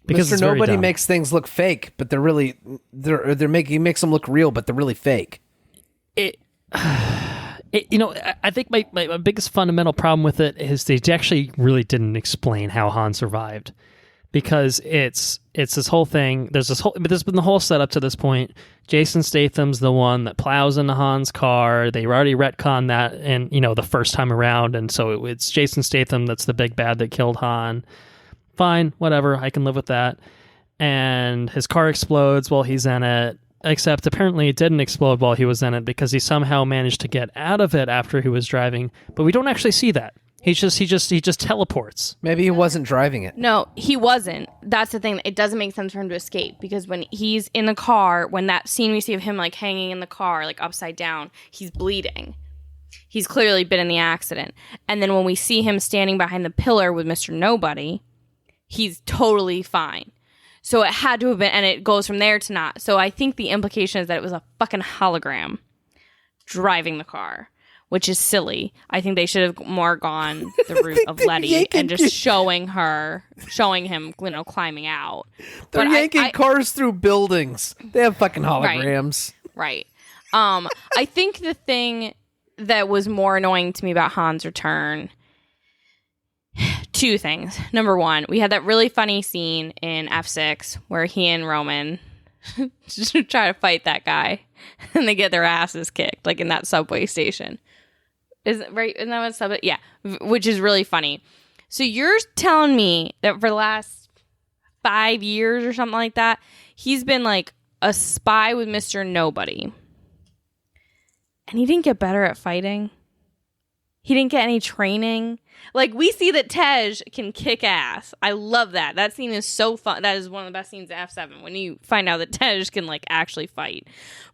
Because Mr. Nobody makes things look fake, but he makes them look real, but they're really fake. I think my biggest fundamental problem with it is they actually really didn't explain how Han survived, because it's this whole thing. There's been the whole setup to this point. Jason Statham's the one that plows into Han's car. They already retconned that, and the first time around, and so it's Jason Statham that's the big bad that killed Han. Fine, whatever, I can live with that. And his car explodes while he's in it. except apparently it didn't explode while he was in it because he somehow managed to get out of it after he was driving. But we don't actually see that. He just teleports. Maybe he wasn't driving it. No, he wasn't. That's the thing. It doesn't make sense for him to escape because when he's in the car, when that scene we see of him like hanging in the car, like upside down, he's bleeding. He's clearly been in the accident. And then when we see him standing behind the pillar with Mr. Nobody, he's totally fine. So it had to have been, and it goes from there to not. So I think the implication is that it was a fucking hologram driving the car, which is silly. I think they should have more gone the route of Letty and just showing him, climbing out. They're yanking cars through buildings. They have fucking holograms. Right. I think the thing that was more annoying to me about Han's return, two things. Number one, we had that really funny scene in F6 where he and Roman just try to fight that guy and they get their asses kicked, like in that subway station. Isn't that what subway? Yeah, which is really funny. So you're telling me that for the last 5 years or something like that, he's been like a spy with Mr. Nobody. And he didn't get better at fighting. He didn't get any training. Like, we see that Tej can kick ass. I love that. That scene is so fun. That is one of the best scenes in F7 when you find out that Tej can, like, actually fight.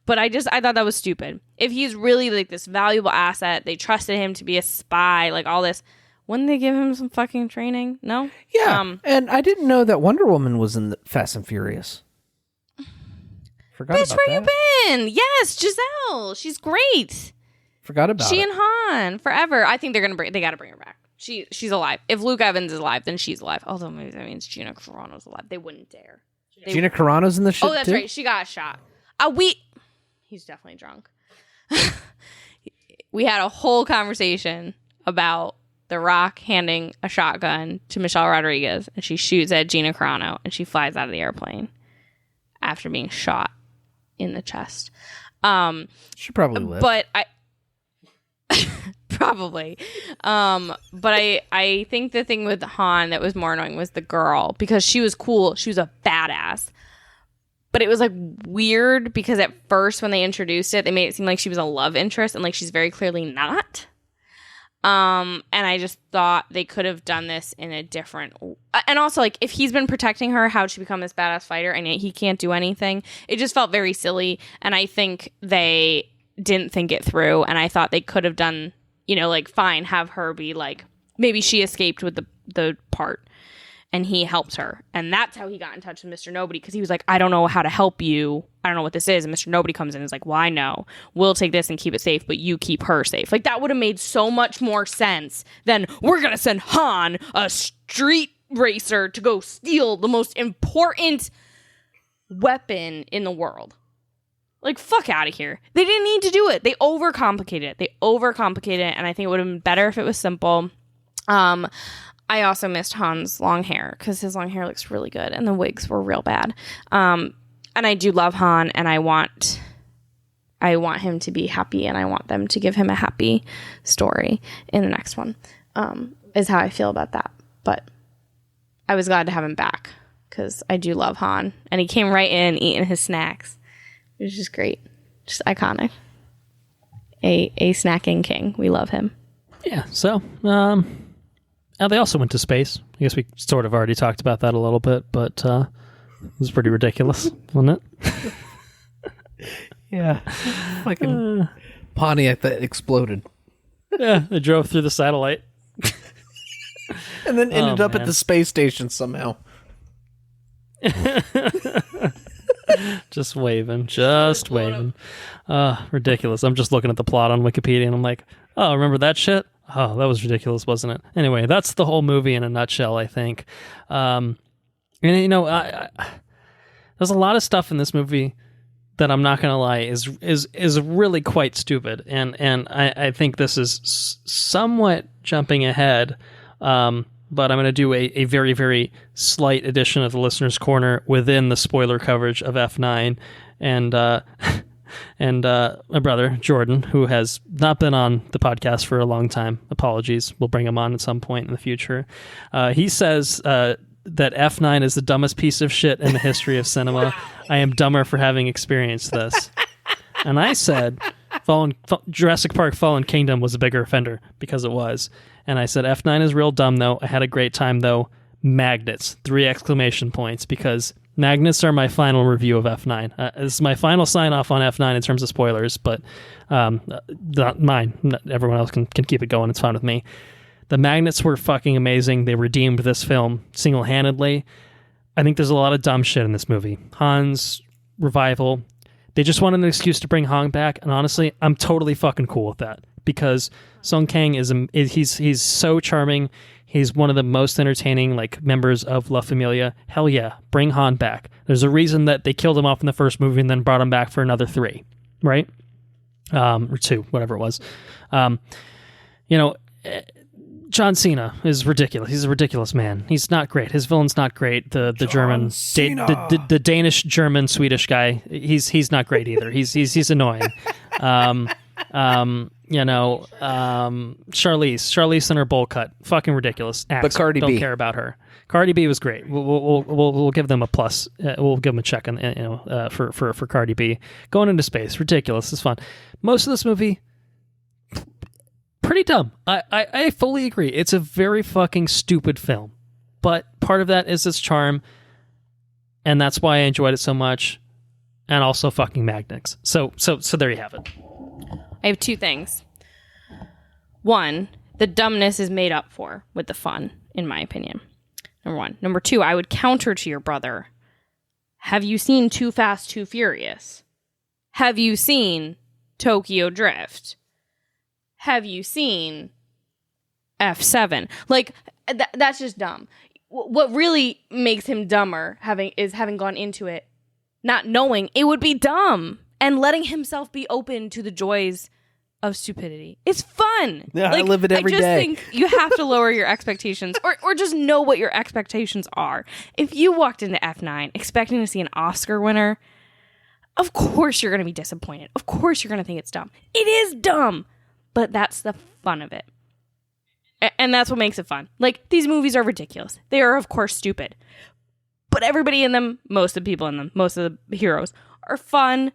But I thought that was stupid. If he's really, like, this valuable asset, they trusted him to be a spy, like, all this, wouldn't they give him some fucking training? No? Yeah. And I didn't know that Wonder Woman was in the Fast and Furious. Bitch, where you been? Yes, Giselle. She's great. Forgot about she and Han forever. I think they got to bring her back. She's alive. If Luke Evans is alive, then she's alive. Although maybe that means Gina Carano's alive. They wouldn't dare. Gina Carano's in the shit. Oh, that's too? right. She got shot. He's definitely drunk. We had a whole conversation about The Rock handing a shotgun to Michelle Rodriguez, and she shoots at Gina Carano, and she flies out of the airplane after being shot in the chest. She probably lived. But probably. But I think the thing with Han that was more annoying was the girl, because she was cool. She was a badass. But it was like weird because at first when they introduced it, they made it seem like she was a love interest, and like she's very clearly not. And I just thought they could have done this in a different, and also like if he's been protecting her, how'd she become this badass fighter and yet he can't do anything? It just felt very silly, and I think they didn't think it through, and I thought they could have done, like fine, have her be like, maybe she escaped with the part and he helps her, and that's how he got in touch with Mr. Nobody, because he was like, I don't know how to help you, I don't know what this is, and Mr. Nobody comes in and is like, well, I know, we'll take this and keep it safe, but you keep her safe. Like, that would have made so much more sense than we're gonna send Han, a street racer, to go steal the most important weapon in the world. Like, fuck out of here. They didn't need to do it. They overcomplicated it, and I think it would have been better if it was simple. I also missed Han's long hair, because his long hair looks really good, and the wigs were real bad. And I do love Han, and I want him to be happy, and I want them to give him a happy story in the next one, is how I feel about that. But I was glad to have him back, because I do love Han, and he came right in eating his snacks. It was just great. Just iconic. A snacking king. We love him. Yeah, so, they also went to space. I guess we sort of already talked about that a little bit, but it was pretty ridiculous, wasn't it? Yeah. Fucking Pontiac that exploded. Yeah, they drove through the satellite. And then ended up at the space station somehow. Just waving. Ridiculous. I'm just looking at the plot on Wikipedia and I'm like, oh, remember that shit? Oh, that was ridiculous, wasn't it? Anyway, that's the whole movie in a nutshell, I think. And there's a lot of stuff in this movie that I'm not going to lie is really quite stupid, and I think this is somewhat jumping ahead. But I'm going to do a very, very slight addition of the listener's corner within the spoiler coverage of F9, and my brother, Jordan, who has not been on the podcast for a long time, apologies, we'll bring him on at some point in the future. He says that F9 is the dumbest piece of shit in the history of cinema. I am dumber for having experienced this. And I said Jurassic Park Fallen Kingdom was a bigger offender, because it was. And I said F9 is real dumb, though. I had a great time, though. Magnets, 3 exclamation points, because magnets are my final review of F9. This is my final sign-off on F9 in terms of spoilers, but not mine. Everyone else can keep it going. It's fine with me. The magnets were fucking amazing. They redeemed this film single-handedly. I think there's a lot of dumb shit in this movie. Han's revival. They just wanted an excuse to bring Han back, and honestly, I'm totally fucking cool with that, because Sung Kang he's so charming. He's one of the most entertaining members of La Familia. Hell yeah, bring Han back. There's a reason that they killed him off in the first movie and then brought him back for another 3, right? Or 2, whatever it was. John Cena is ridiculous. He's a ridiculous man. He's not great. His villain's not great. The German, the Danish, German, Swedish guy. He's not great either. He's annoying. Charlize and her bowl cut, fucking ridiculous. But Cardi B, don't care about her. Cardi B was great. We'll give them a plus. We'll give them a check on for Cardi B going into space. Ridiculous. It's fun. Most of this movie, pretty dumb. I fully agree. It's a very fucking stupid film, but part of that is its charm, and that's why I enjoyed it so much. And also fucking magnets. So there you have it. I have 2 things. 1, the dumbness is made up for with the fun, in my opinion. Number 1. Number 2, I would counter to your brother. Have you seen Too Fast, Too Furious? Have you seen Tokyo Drift? Have you seen F7? That's just dumb. What really makes him dumber having gone into it, not knowing it would be dumb, and letting himself be open to the joys of stupidity. It's fun. Yeah, I live it every day. I just think you have to lower your expectations, or just know what your expectations are. If you walked into F9 expecting to see an Oscar winner, of course you're going to be disappointed. Of course you're going to think it's dumb. It is dumb, but that's the fun of it. And that's what makes it fun. These movies are ridiculous. They are, of course, stupid. But everybody in them, most of the people in them, most of the heroes, are fun.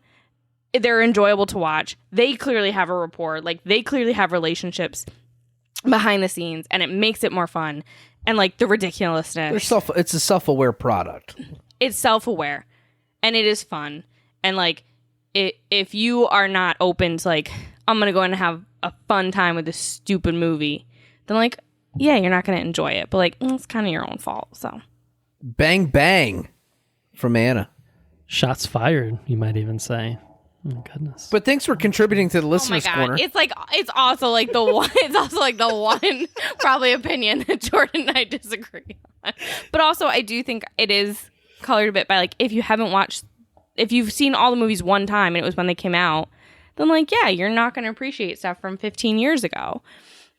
They're enjoyable to watch. They clearly have a rapport. They clearly have relationships behind the scenes, and it makes it more fun. And the ridiculousness. It's a self-aware product. It's self-aware, and it is fun. And if you are not open to I'm gonna go in and have a fun time with this stupid movie, then yeah, you're not gonna enjoy it. But it's kind of your own fault. So, bang bang, from Anna. Shots fired, you might even say. Oh, goodness. But thanks for contributing to the listeners' corner. It's also the one. It's also the one probably opinion that Jordan and I disagree on. But also, I do think it is colored a bit by if you've seen all the movies one time and it was when they came out, then yeah, you're not going to appreciate stuff from 15 years ago.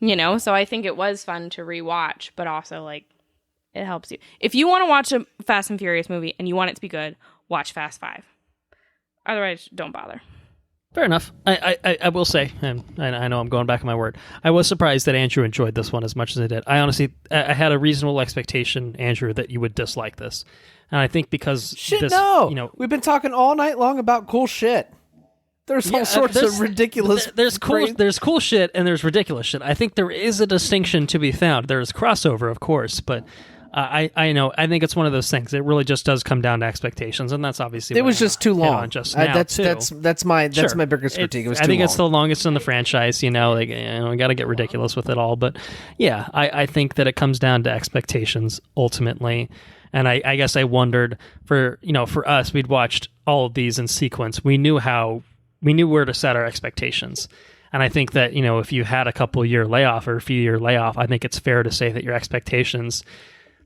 So I think it was fun to rewatch, but also it helps you. If you want to watch a Fast and Furious movie and you want it to be good, watch Fast 5. Otherwise, don't bother. Fair enough. I will say, and I know I'm going back on my word, I was surprised that Andrew enjoyed this one as much as I did. I honestly, I had a reasonable expectation, Andrew, that you would dislike this. And I think because we've been talking all night long about cool shit. There's all sorts of ridiculous. There's cool shit and there's ridiculous shit. I think there is a distinction to be found. There's crossover, of course, but I know. I think it's one of those things. It really just does come down to expectations, and that's obviously it was just too long. That's my biggest critique. It was too long. I think it's the longest in the franchise. We got to get ridiculous with it all. But yeah, I think that it comes down to expectations ultimately. And I guess I wondered for us, we'd watched all of these in sequence. We knew where to set our expectations. And I think that, if you had a couple year layoff or a few year layoff, I think it's fair to say that your expectations,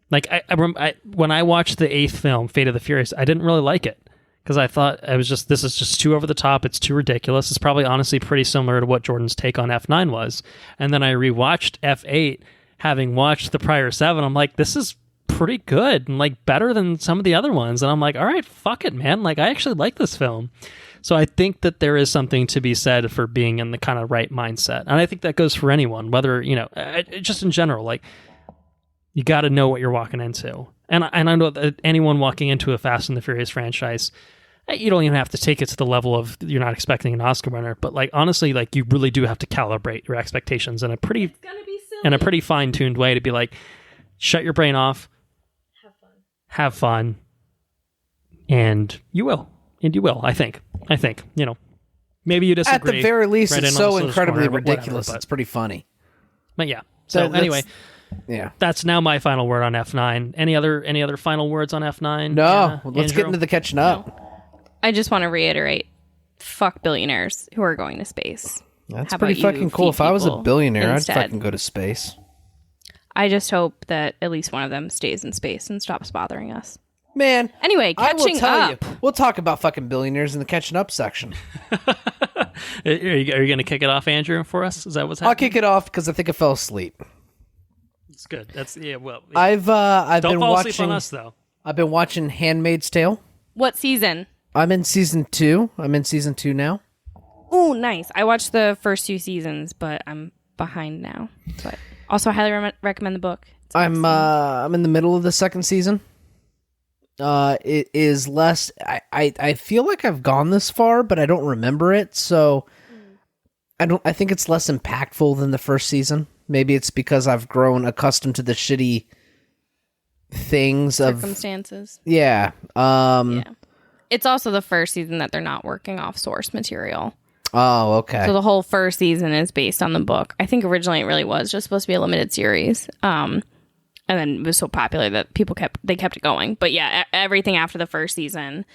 when I watched the 8th film, Fate of the Furious, I didn't really like it because I thought this is just too over the top. It's too ridiculous. It's probably honestly pretty similar to what Jordan's take on F9 was. And then I rewatched F8, having watched the prior 7. I'm like, this is pretty good and better than some of the other ones. And I'm like, all right, fuck it, man. I actually like this film. So I think that there is something to be said for being in the kind of right mindset. And I think that goes for anyone, whether, just in general, You got to know what you're walking into. And I know that anyone walking into a Fast and the Furious franchise, you don't even have to take it to the level of you're not expecting an Oscar winner, but like honestly, like you really do have to calibrate your expectations in a pretty fine-tuned way to be like, shut your brain off, have fun, and you will. I think, maybe you disagree. At the very least, right, it's so incredibly ridiculous. It's pretty funny. But yeah. So anyway, yeah, that's now my final word on F9. Any other final words on F9? No. Let's get into the catching up. I just want to reiterate, fuck billionaires who are going to space. That's pretty fucking cool. If I was a billionaire, I'd fucking go to space. I just hope that at least one of them stays in space and stops bothering us. Man. Anyway, catching up. We'll talk about fucking billionaires in the catching up section. Are you going to kick it off, Andrew, for us? Is that what's happening? I'll kick it off because I think I fell asleep. It's good. That's well. I've don't been fall watching. Asleep on us though. I've been watching Handmaid's Tale. What season? I'm in season 2. I'm in season 2 now. Oh, nice. I watched the first 2 seasons, but I'm behind now. But also, I highly recommend the book. I'm in the middle of the second season. It is less. I feel like I've gone this far, but I don't remember it. So I think it's less impactful than the first season. Maybe it's because I've grown accustomed to the shitty things circumstances. Yeah. Yeah. It's also the first season that they're not working off source material. Oh, okay. So the whole first season is based on the book. I think originally it really was just supposed to be a limited series. And then it was so popular that people kept it going. But yeah, everything after the first season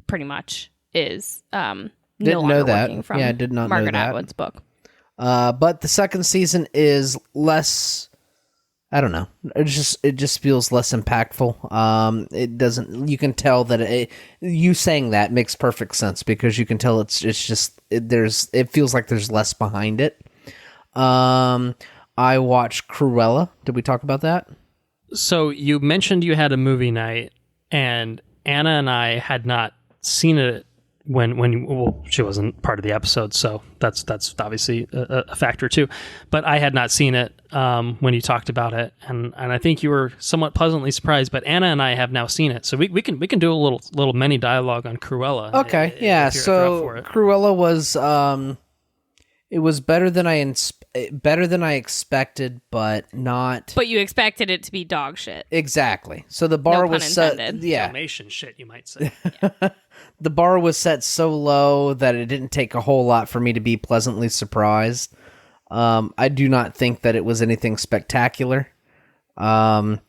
pretty much is no longer working from I did not Margaret know that. Atwood's book. But the second season is less. I don't know. It just feels less impactful. It doesn't. You can tell that you saying that makes perfect sense because you can tell it feels like there's less behind it. I watched Cruella. Did we talk about that? So you mentioned you had a movie night, and Anna and I had not seen it when she wasn't part of the episode, so that's obviously a factor too. But I had not seen it when you talked about it, and I think you were somewhat pleasantly surprised. But Anna and I have now seen it, so we can do a little mini dialogue on Cruella. Okay, yeah. So Cruella was it was better than I expected, but not. But you expected it to be dog shit. Exactly. So the bar was set. Yeah, Dalmatian shit, you might say. Yeah. The bar was set so low that it didn't take a whole lot for me to be pleasantly surprised. I do not think that it was anything spectacular. And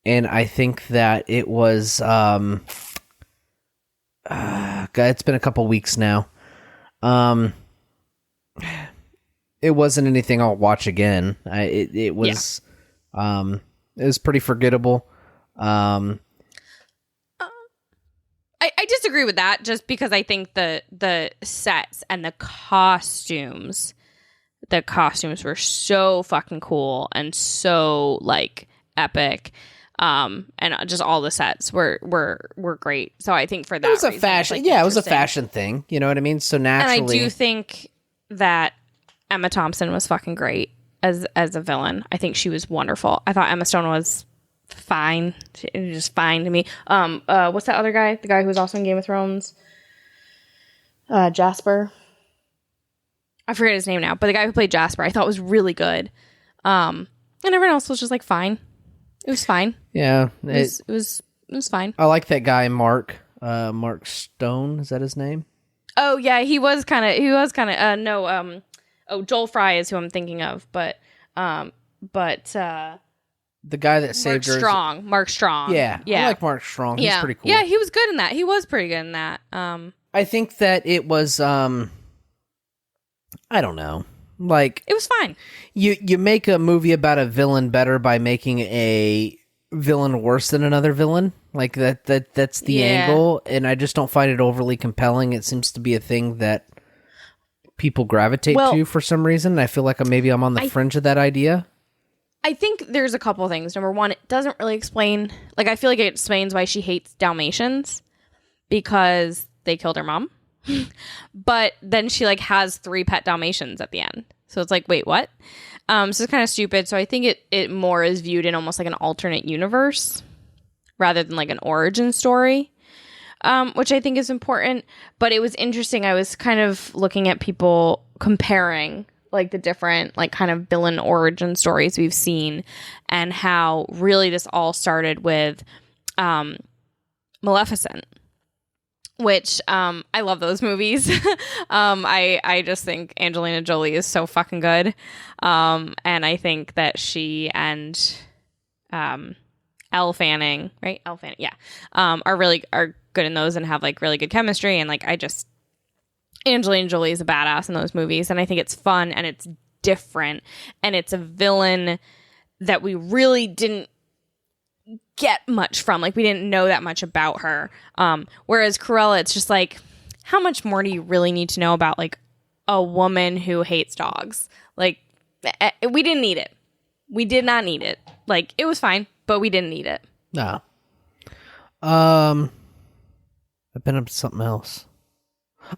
I think that it was... it's been a couple weeks now. It wasn't anything I'll watch again. It was... it was pretty forgettable. I disagree with that just because I think the sets and the costumes were so fucking cool and so like epic. And just all the sets were great. So I think for that it was a reason, fashion. like, it was a fashion thing. You know what I mean? So naturally, and I do think that Emma Thompson was fucking great as a villain. I think she was wonderful. I thought Emma Stone was fine. It was just fine to me. What's that other guy? The guy who was also in Game of Thrones? Jasper. I forget his name now, but the guy who played Jasper I thought was really good. And everyone else was just like fine. It was fine. Yeah. It was fine. I like that guy, Mark Stone. Is that his name? Oh yeah, he was kind of Joel Fry is who I'm thinking of, but the guy that saved her. Mark Strong. Yeah. I like Mark Strong. He's pretty cool. Yeah, he was good in that. He was pretty good in that. I think that it was, I don't know. Like, it was fine. You make a movie about a villain better by making a villain worse than another villain. Like that's the angle, and I just don't find it overly compelling. It seems to be a thing that people gravitate to for some reason. I feel like maybe I'm on the fringe of that idea. I think there's a couple of things. Number one, it doesn't really explain. Like, I feel like it explains why she hates Dalmatians because they killed her mom. But then she like has 3 pet Dalmatians at the end. So it's like, wait, what? So it's kind of stupid. So I think it more is viewed in almost like an alternate universe rather than like an origin story, which I think is important. But it was interesting. I was kind of looking at people comparing like the different like kind of villain origin stories we've seen and how really this all started with Maleficent, which I love those movies. I just think Angelina Jolie is so fucking good. And I think that she and Elle Fanning, right? Elle Fanning, yeah, are good in those and have like really good chemistry. And like Angelina Jolie is a badass in those movies, and I think it's fun and it's different, and it's a villain that we really didn't get much from. Like, we didn't know that much about her. Whereas Cruella, it's just like, how much more do you really need to know about like a woman who hates dogs? Like, we didn't need it. We did not need it. Like, it was fine, but we didn't need it. No. I've been up to something else.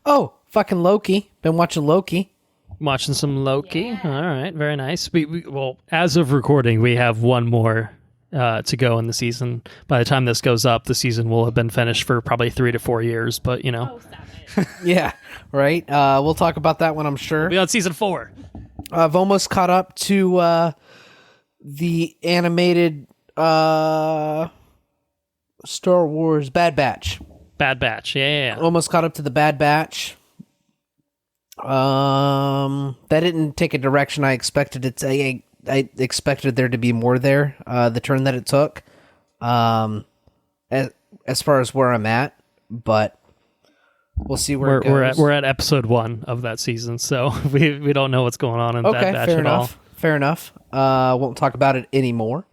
Oh, fucking Loki. Been watching Loki. Watching some Loki. Yeah. All right, very nice. Well, as of recording, we have one more to go in the season. By the time this goes up, the season will have been finished for probably 3 to 4 years. But you know, yeah, right. We'll talk about that one, I'm sure. We'll be on season 4. I've almost caught up to the animated Star Wars Bad Batch. Bad Batch, yeah. Almost caught up to the Bad Batch. That didn't take a direction I expected it to. I expected there to be more there. The turn that it took, as far as where I'm at, but we'll see where it goes. We're at episode 1 of that season, so we don't know what's going on in Bad Batch at all. Fair enough. Won't talk about it anymore.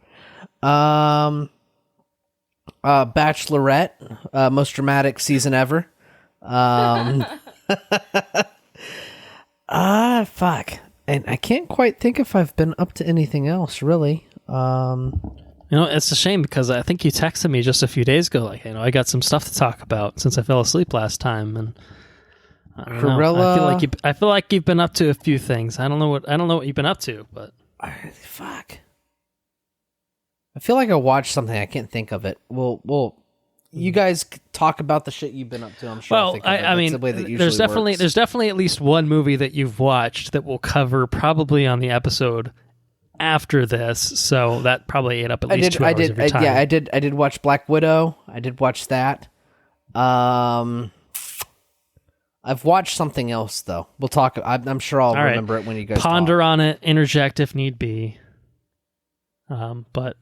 Bachelorette, most dramatic season ever. Fuck. And I can't quite think if I've been up to anything else, really. You know, it's a shame because I think you texted me just a few days ago, like, you know, I got some stuff to talk about since I fell asleep last time, and Cruella. I feel like you've been up to a few things. I don't know what you've been up to, but fuck. I feel like I watched something. I can't think of it. Well, you guys talk about the shit you've been up to. I'm sure. Well, I mean, the way that there's definitely at least one movie that you've watched that we'll cover probably on the episode after this. So that probably ate up at least 2 hours of your time. Yeah, I did watch Black Widow. I did watch that. I've watched something else though. We'll talk. I'm sure I'll remember it when you guys ponder on it. Interject if need be. But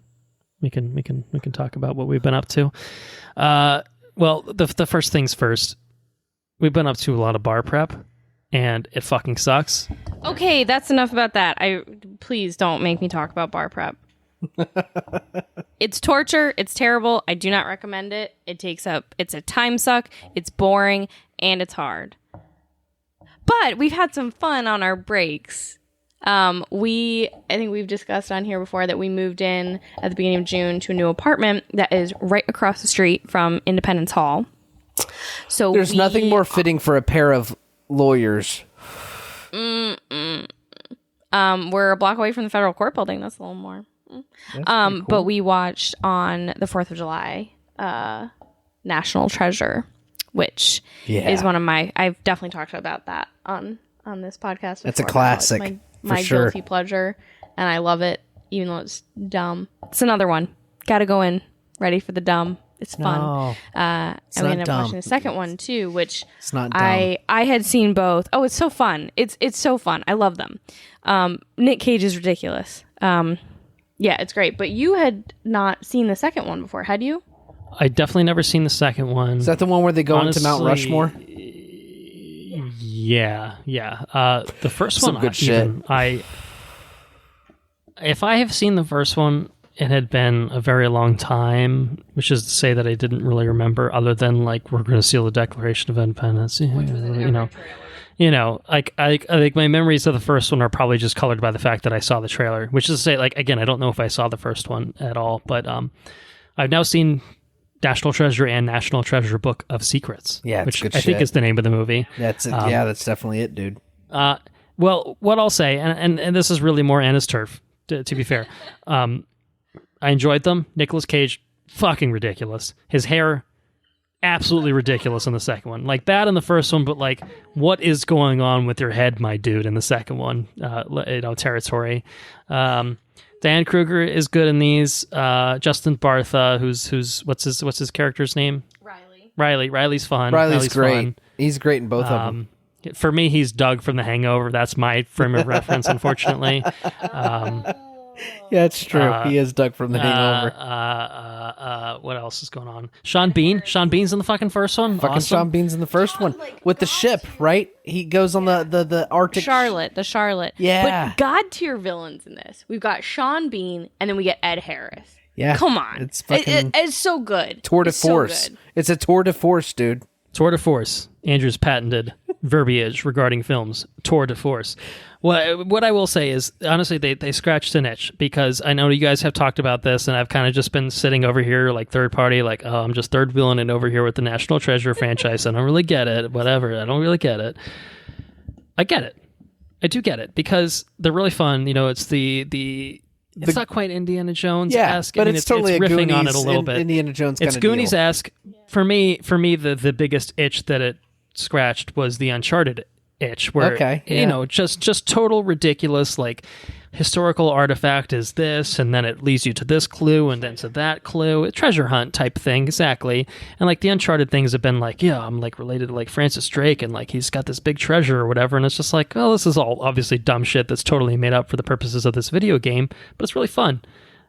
we can talk about what we've been up to. Well, the first things first. We've been up to a lot of bar prep, and it fucking sucks. Okay, that's enough about that. Please don't make me talk about bar prep. It's torture. It's terrible. I do not recommend it. It's a time suck. It's boring, and it's hard. But we've had some fun on our breaks. I think we've discussed on here before that we moved in at the beginning of June to a new apartment that is right across the street from Independence Hall. So there's nothing more fitting for a pair of lawyers. We're a block away from the federal court building. That's a little more. Cool. But we watched on the 4th of July, National Treasure, which is one of my. I've definitely talked about that on this podcast. That's a classic. It's my guilty pleasure, and I love it, even though it's dumb. It's another one. Got to go in ready for the dumb. It's fun. No, and we ended up watching the second one too, which it's not dumb. I had seen both. Oh, it's so fun. It's so fun. I love them. Nick Cage is ridiculous. Yeah, it's great. But you had not seen the second one before, had you? I definitely never seen the second one. Is that the one where they go into Mount Rushmore? Yeah. The first one, good shit. If I have seen the first one, it had been a very long time, which is to say that I didn't really remember, other than like we're going to seal the Declaration of Independence. Like I think my memories of the first one are probably just colored by the fact that I saw the trailer. Which is to say, like, again, I don't know if I saw the first one at all, but I've now seen National Treasure and National Treasure Book of Secrets. Yeah, which good I think is the name of the movie. That's it. Yeah, that's definitely it, dude. Well, what I'll say, and this is really more Anna's turf, to be fair. I enjoyed them. Nicolas Cage, fucking ridiculous. His hair, absolutely ridiculous in the second one. Like, bad in the first one, but like, what is going on with your head, my dude, in the second one? Territory. Diane Kruger is good in these. Justin Bartha, who's what's his character's name? Riley's fun. Riley's great. Fun. He's great in both of them. For me, he's Doug from The Hangover. That's my frame of reference, unfortunately. Yeah, it's true. He is Doug from The Hangover. What else is going on? Sean Bean. Sean Bean's in the fucking first one. Fucking Awesome. Sean Bean's in the first one with the ship, right? He goes on the Arctic. The Charlotte. Yeah. But God tier villains in this. We've got Sean Bean, and then we get Ed Harris. Yeah. Come on. It's fucking it's so good. tour de It's so force. good. It's a tour de force, dude. Tour de force. Andrew's patented verbiage regarding films. Tour de force. What I will say is, honestly, they scratched an itch, because I know you guys have talked about this, and I've kind of just been sitting over here like third party, like, oh, I'm just third wheeling it over here with the National Treasure franchise. I don't really get it. Whatever. I don't really get it. I get it. I do get it, because they're really fun. You know, it's it's not quite Indiana Jones-esque. Yeah, but it's totally it's riffing Goonies, on it a little bit. Indiana Jones kind It's of deal. Goonies-esque. For me, the biggest itch that it scratched was the Uncharted itch, where just total ridiculous, like, historical artifact is this, and then it leads you to this clue, and then to that clue, a treasure hunt type thing, exactly. And like the Uncharted things have been like, yeah, I'm like related to like Francis Drake, and like he's got this big treasure or whatever, and it's just like, oh, this is all obviously dumb shit that's totally made up for the purposes of this video game, but it's really fun.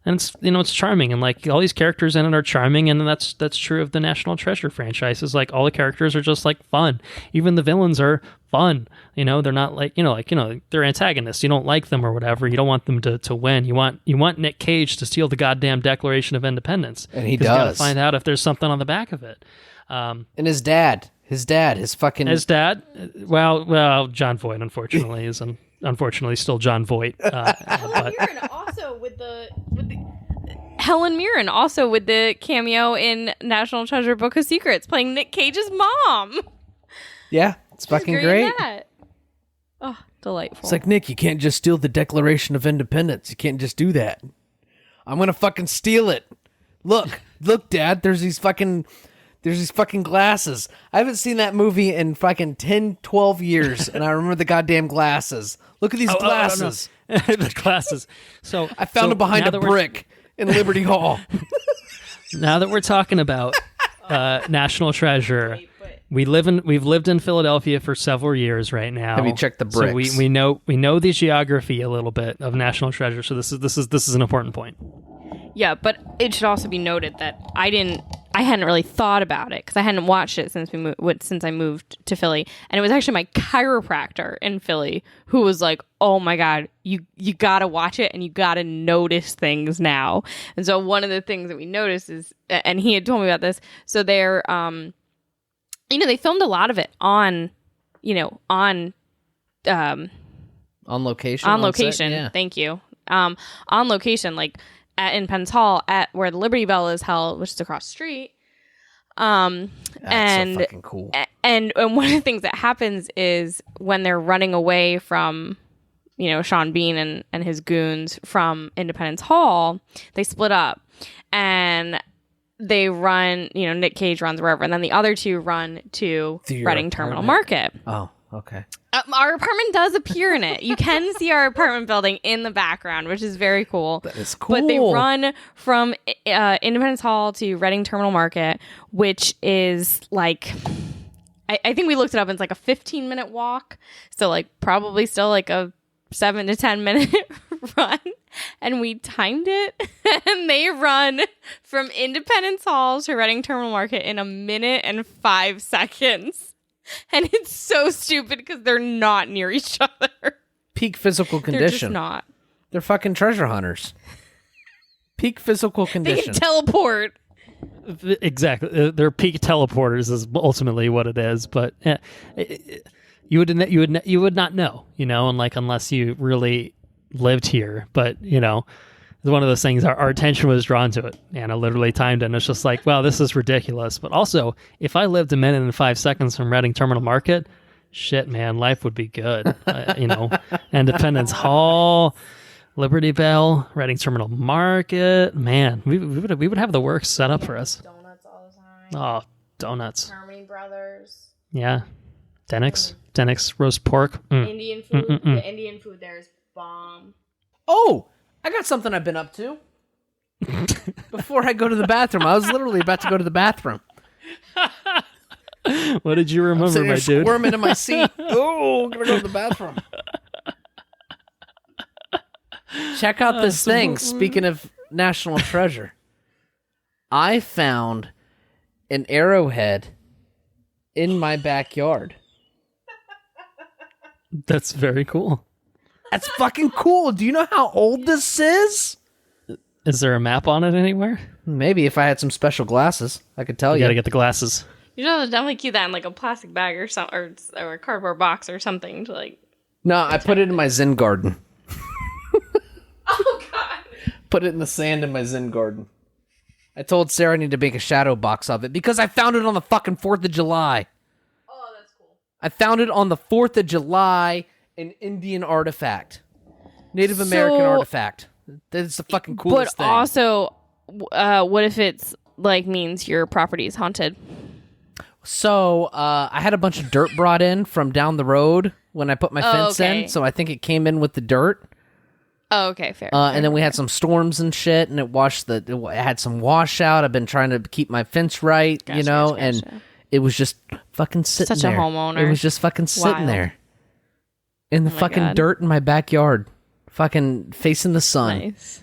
And it's, it's charming, and like all these characters in it are charming, and that's true of the National Treasure franchise. Is like all the characters are just like fun. Even the villains are fun. They're not like they're antagonists. You don't like them or whatever. You don't want them to win. You want Nick Cage to steal the goddamn Declaration of Independence, and he does. You gotta find out if there's something on the back of it. And his dad, his dad. Well, John Voight, unfortunately, is unfortunately still John Voight. Helen Mirren also with the cameo in National Treasure Book of Secrets, playing Nick Cage's mom. Yeah, it's fucking great. Oh, delightful. It's like, Nick, you can't just steal the Declaration of Independence. You can't just do that. I'm gonna fucking steal it. Look, Dad. There's these fucking glasses. I haven't seen that movie in fucking 10, 12 years, and I remember the goddamn glasses. Look at these glasses. The glasses. So I found them behind a brick in Liberty Hall. Now that we're talking about National Treasure, we've lived in Philadelphia for several years right now. Have you checked the bricks? So we know the geography a little bit of National Treasure. So this is an important point. Yeah, but it should also be noted that I hadn't really thought about it because I hadn't watched it since I moved to Philly, and it was actually my chiropractor in Philly who was like, "Oh my God, you gotta watch it and you gotta notice things now." And so one of the things that we noticed is, and he had told me about this, so they're they filmed a lot of it on location. On location, set, yeah. Thank you. On location, like in Penn's Hall, at where the Liberty Bell is held, which is across the street. That's so fucking cool. And one of the things that happens is when they're running away from, Sean Bean and his goons from Independence Hall, they split up and they run, Nick Cage runs wherever, and then the other two run to Reading Terminal Market. Oh, okay. Our apartment does appear in it. You can see our apartment building in the background, which is very cool. That is cool. But they run from Independence Hall to Reading Terminal Market, which is like, I think we looked it up, and it's like a 15-minute walk. So like probably still like a 7 to 10 minute run. And we timed it, and they run from Independence Hall to Reading Terminal Market in 1 minute and 5 seconds. And it's so stupid because they're not near each other. Peak physical condition. They're just not. They're fucking treasure hunters. Peak physical condition. They can teleport. Exactly. They're peak teleporters is ultimately what it is. But you would not know, and like unless you really lived here. But it's one of those things, our attention was drawn to it. Anna literally timed it, and it's just like, wow, this is ridiculous. But also, if I lived 1 minute and 5 seconds from Reading Terminal Market, shit, man, life would be good. Independence Hall, Liberty Bell, Reading Terminal Market. Man, we would have the works set up for us. Donuts all the time. Oh, donuts. Harmony Brothers. Yeah. Denix roast pork. Indian food. The Indian food there is bomb. Oh, I got something I've been up to. Before I go to the bathroom, I was literally about to go to the bathroom. What did you remember, my dude? Squirming in my seat. Oh, I'm gonna go to the bathroom. Check out this thing. Speaking of national treasure, I found an arrowhead in my backyard. That's very cool. That's fucking cool. Do you know how old this is? Is there a map on it anywhere? Maybe if I had some special glasses, I could tell you. You gotta get the glasses. You should definitely keep that in like a plastic bag or something, or a cardboard box or something to like. No, I put it in my Zen garden. Oh God! Put it in the sand in my Zen garden. I told Sarah I need to make a shadow box of it because I found it on the fucking 4th of July. Oh, that's cool. I found it on the 4th of July, an Indian artifact. Native American artifact. That's the fucking coolest thing. But also, what if it's like means your property is haunted? So, I had a bunch of dirt brought in from down the road when I put my fence okay. in, so I think it came in with the dirt. Oh, okay, fair. And then we had some storms and shit, and it had some washout. I've been trying to keep my fence right, Gotcha. and it was just fucking sitting Such there. a homeowner. It was just fucking sitting Wild. there. In the fucking God. dirt in my backyard. Fucking facing the sun. Nice.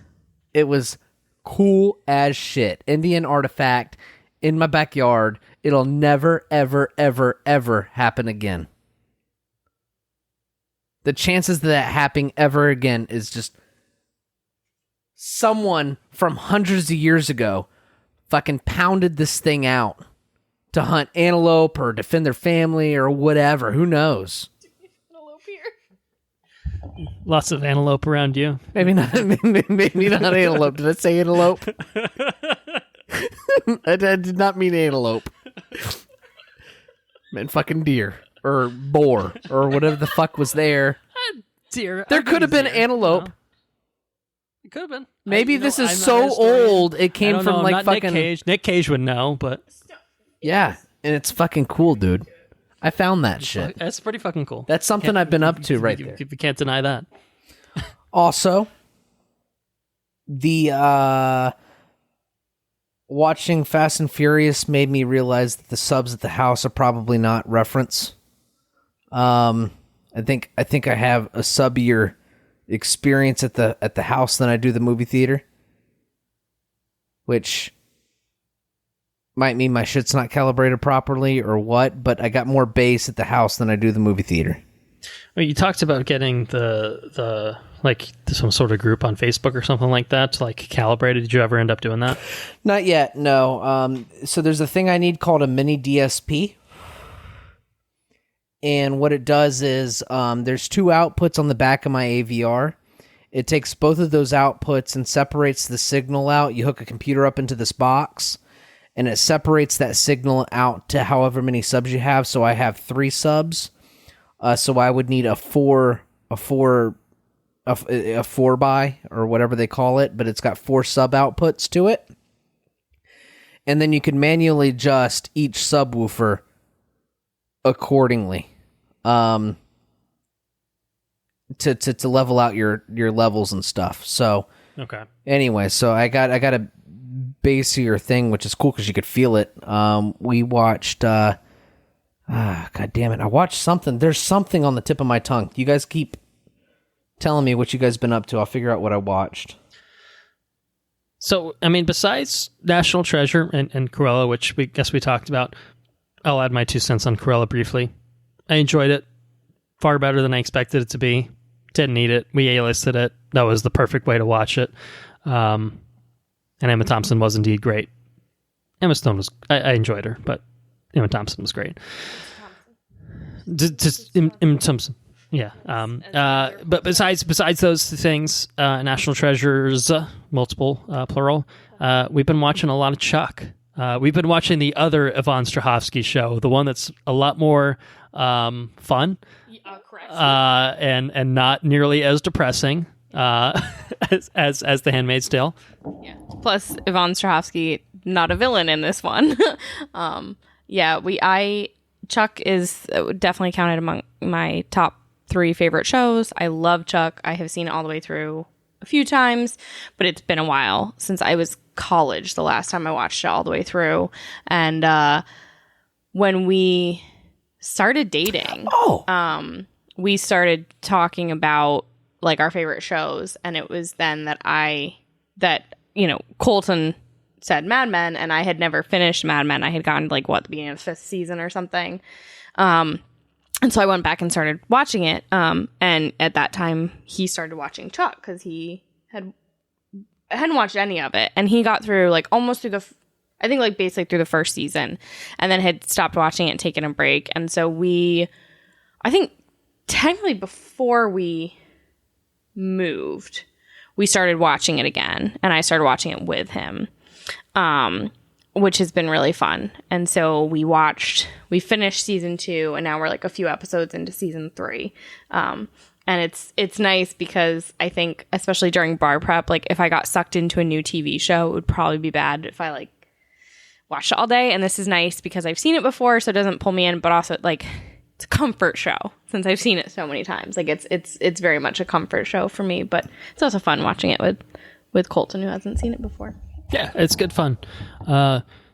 It was cool as shit. Indian artifact in my backyard. It'll never, ever, ever, ever happen again. The chances of that happening ever again is just someone from hundreds of years ago fucking pounded this thing out to hunt antelope or defend their family or whatever. Who knows? Lots of antelope around you. Maybe not. Maybe not antelope. Did I say antelope? I did not mean antelope. I meant fucking deer or boar or whatever the fuck was there. Deer. There could have been antelope. It could have been. Maybe this is so old it came from like not fucking. Nick Cage. Nick Cage would know, but Yeah, and it's fucking cool, dude. I found that shit. that's pretty fucking cool. That's something I've been up to right you, there. You can't deny that. Also, the watching Fast and Furious made me realize that the subs at the house are probably not reference. I think I have a subbier experience at the house than I do the movie theater, which might mean my shit's not calibrated properly or what, but I got more bass at the house than I do the movie theater. Well, you talked about getting the like some sort of group on Facebook or something like that to like calibrate it. Did you ever end up doing that? Not yet, no. So there's a thing I need called a mini DSP. And what it does is there's two outputs on the back of my AVR. It takes both of those outputs and separates the signal out. You hook a computer up into this box, and it separates that signal out to however many subs you have. So I have 3 subs. So I would need a 4 by or whatever they call it, but it's got 4 sub outputs to it. And then you can manually adjust each subwoofer accordingly to level out your levels and stuff. So Okay. anyway, so I got a bassier thing, which is cool because you could feel it. We watched God damn it, I watched something. There's something on the tip of my tongue. You guys keep telling me what you guys been up to. I'll figure out what I watched. So, I mean, besides National Treasure and Cruella, which we talked about, I'll add my 2 cents on Cruella briefly. I enjoyed it. Far better than I expected it to be. Didn't need it. We A-listed it. That was the perfect way to watch it. And Emma Thompson was indeed great. Emma Stone was... I enjoyed her, but Emma Thompson was great. Just Emma Thompson. Yeah. But besides those things, National Treasures, multiple, plural, we've been watching a lot of Chuck. We've been watching the other Yvonne Strahovski show, the one that's a lot more fun, correct. and not nearly as depressing as The Handmaid's Tale. Yeah. Plus, Yvonne Strahovski, not a villain in this one. Chuck is definitely counted among my top 3 favorite shows. I love Chuck. I have seen it all the way through a few times, but it's been a while since I was college the last time I watched it all the way through. And when we started dating, we started talking about like our favorite shows, and it was then that Colton said Mad Men, and I had never finished Mad Men. I had gotten the beginning of the 5th season or something. And so I went back and started watching it. And at that time, he started watching Chuck because he hadn't watched any of it. And he got through almost through basically through the first season, and then had stopped watching it and taken a break. And so I think technically before we moved, we started watching it again, and I started watching it with him. Which has been really fun. And so we finished season 2, and now we're a few episodes into season 3. And it's nice because I think, especially during bar prep, if I got sucked into a new TV show, it would probably be bad if I watched it all day. And this is nice because I've seen it before, so it doesn't pull me in, but also it's a comfort show since I've seen it so many times. It's very much a comfort show for me, but it's also fun watching it with Colton, who hasn't seen it before. Yeah, it's good fun.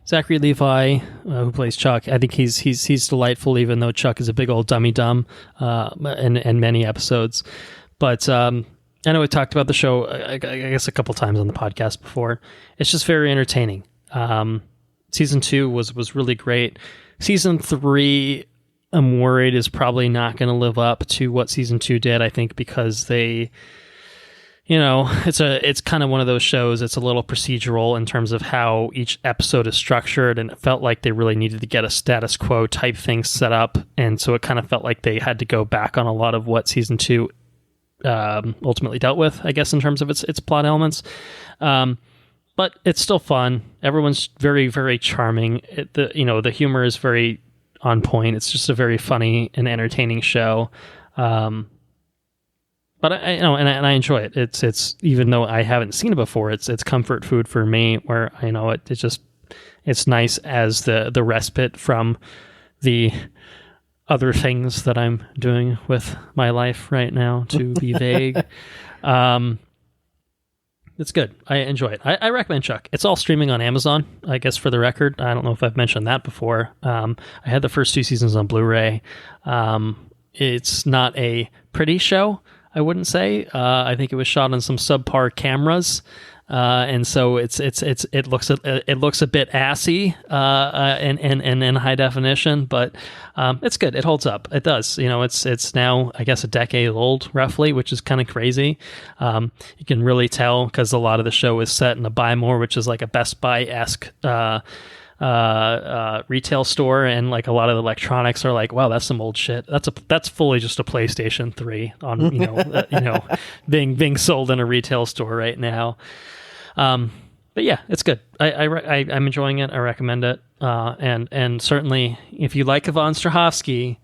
Zachary Levi, who plays Chuck, I think he's delightful, even though Chuck is a big old dummy-dumb in many episodes. But I know we talked about the show, I guess, a couple times on the podcast before. It's just very entertaining. Season 2 was really great. Season 3, I'm worried, is probably not going to live up to what Season 2 did, I think, because they... it's kind of one of those shows. It's a little procedural in terms of how each episode is structured, and it felt like they really needed to get a status quo type thing set up, and so it kind of felt like they had to go back on a lot of what season 2 ultimately dealt with, I guess, in terms of its plot elements. But it's still fun. Everyone's very, very charming. The humor is very on point. It's just a very funny and entertaining show. But I enjoy it. It's even though I haven't seen it before, it's comfort food for me. Where it's nice as the respite from the other things that I'm doing with my life right now. To be vague, it's good. I enjoy it. I recommend Chuck. It's all streaming on Amazon. I guess for the record, I don't know if I've mentioned that before. I had the first 2 seasons on Blu-ray. It's not a pretty show, I wouldn't say. I think it was shot on some subpar cameras, and so it looks a bit assy in high definition, but it's good. It holds up. It does. It's now, I guess, a decade old roughly, which is kind of crazy. You can really tell because a lot of the show is set in a Buy More, which is like a Best Buy-esque retail store, and a lot of the electronics are wow, that's some old shit. That's fully just a PlayStation 3 on being sold in a retail store right now. But yeah, it's good. I'm enjoying it. I recommend it. And certainly if you like Yvonne Strahovski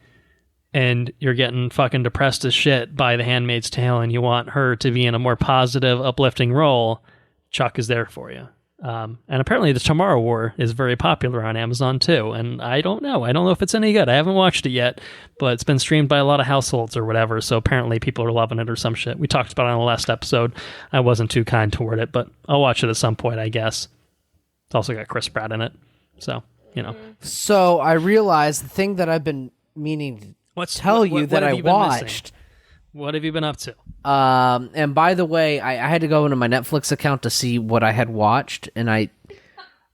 and you're getting fucking depressed as shit by The Handmaid's Tale and you want her to be in a more positive, uplifting role, Chuck is there for you. And apparently the Tomorrow War is very popular on Amazon too, and I don't know if it's any good. I haven't watched it yet, but it's been streamed by a lot of households or whatever, so apparently people are loving it or some shit. We talked about it on the last episode. I wasn't too kind toward it, but I'll watch it at some point, I guess. It's also got Chris Pratt in it, so So I realized the thing that I've been meaning to tell you that I watched. What have you been up to? And by the way, I had to go into my Netflix account to see what I had watched, and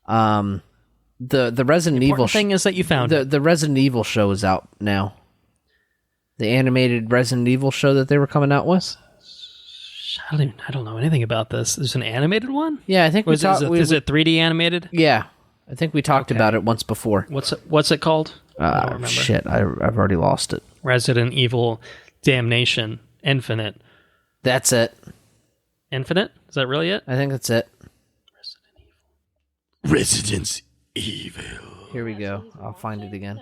the Resident Evil thing is that you found the Resident Evil show is out now. The animated Resident Evil show that they were coming out with. I don't know anything about this. There's an animated one? Yeah, I think is it 3D animated? Yeah, I think we talked about it once before. What's it called? I don't remember. Shit, I've already lost it. Resident Evil Damnation Infinite. That's it. Infinite? Is that really it? I think that's it. Resident evil. Here we go. I'll find it again.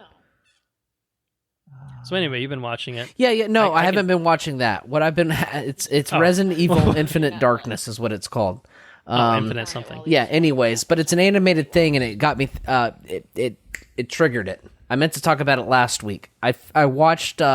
So anyway, you've been watching it. Yeah. No, I haven't been watching that. What I've been it's Resident Evil Infinite Darkness is what it's called. Infinite something. Yeah. Anyways, but it's an animated thing, and it got me. It triggered it. I meant to talk about it last week. I watched. It's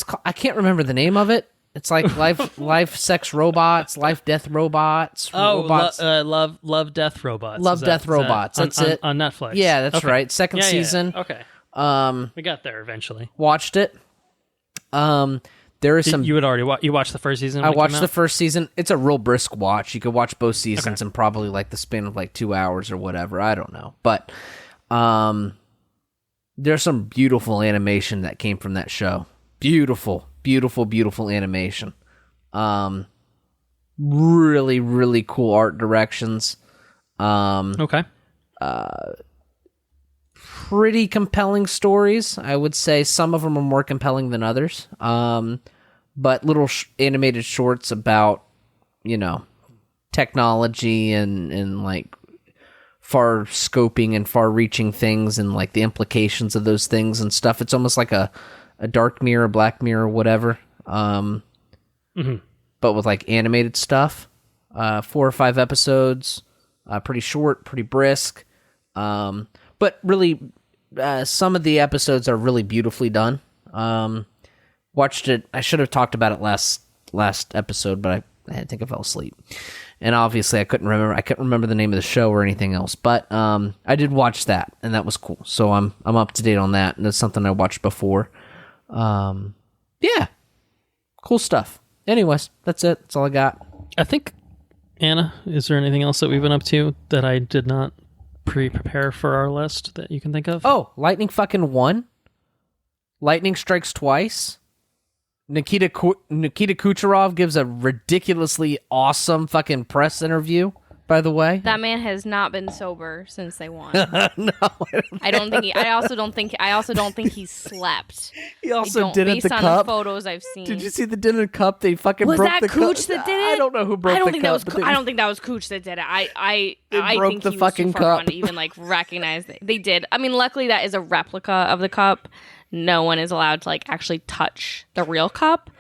called, I can't remember the name of it. It's like life, sex robots, life, death robots. Robots. Love, death robots. Love, death robots. That's it on Netflix. Yeah, that's okay. right. Second season. Yeah. Okay. We got there eventually. Watched it. There is some. You had already you watched the first season. I watched the first season. It's a real brisk watch. You could watch both seasons in probably like the span of like 2 hours or whatever. I don't know, but there's some beautiful animation that came from that show. Beautiful animation. Really, really cool art directions. Okay. Pretty compelling stories. I would say some of them are more compelling than others. But little animated shorts about, technology and like far scoping and far reaching things and like the implications of those things and stuff. It's almost like a Dark Mirror, Black Mirror, whatever. But with like animated stuff. 4 or 5 episodes. Pretty short, pretty brisk. But really, some of the episodes are really beautifully done. Watched it. I should have talked about it last episode, but I think I fell asleep. And obviously, I couldn't remember the name of the show or anything else. But I did watch that, and that was cool. So I'm up to date on that, and it's something I watched before. Yeah, cool stuff. Anyways, that's it. That's all I got. I think, Anna, is there anything else that we've been up to that I did not prepare for our list that you can think of? Oh, Lightning fucking won. Lightning strikes twice. Nikita Kucherov gives a ridiculously awesome fucking press interview, by the way. That man has not been sober since they won. No, I don't think I also don't think he slept. He also did it the cup. Based on the photos I've seen. Did you see the dinner cup? They fucking broke the cup. Was that Cooch that did it? I don't know who broke the cup. I don't think that was Cooch that did it. I broke think the he fucking was too far cup. gone to even like recognize that they did. I mean, luckily that is a replica of the cup. No one is allowed to like actually touch the real cup.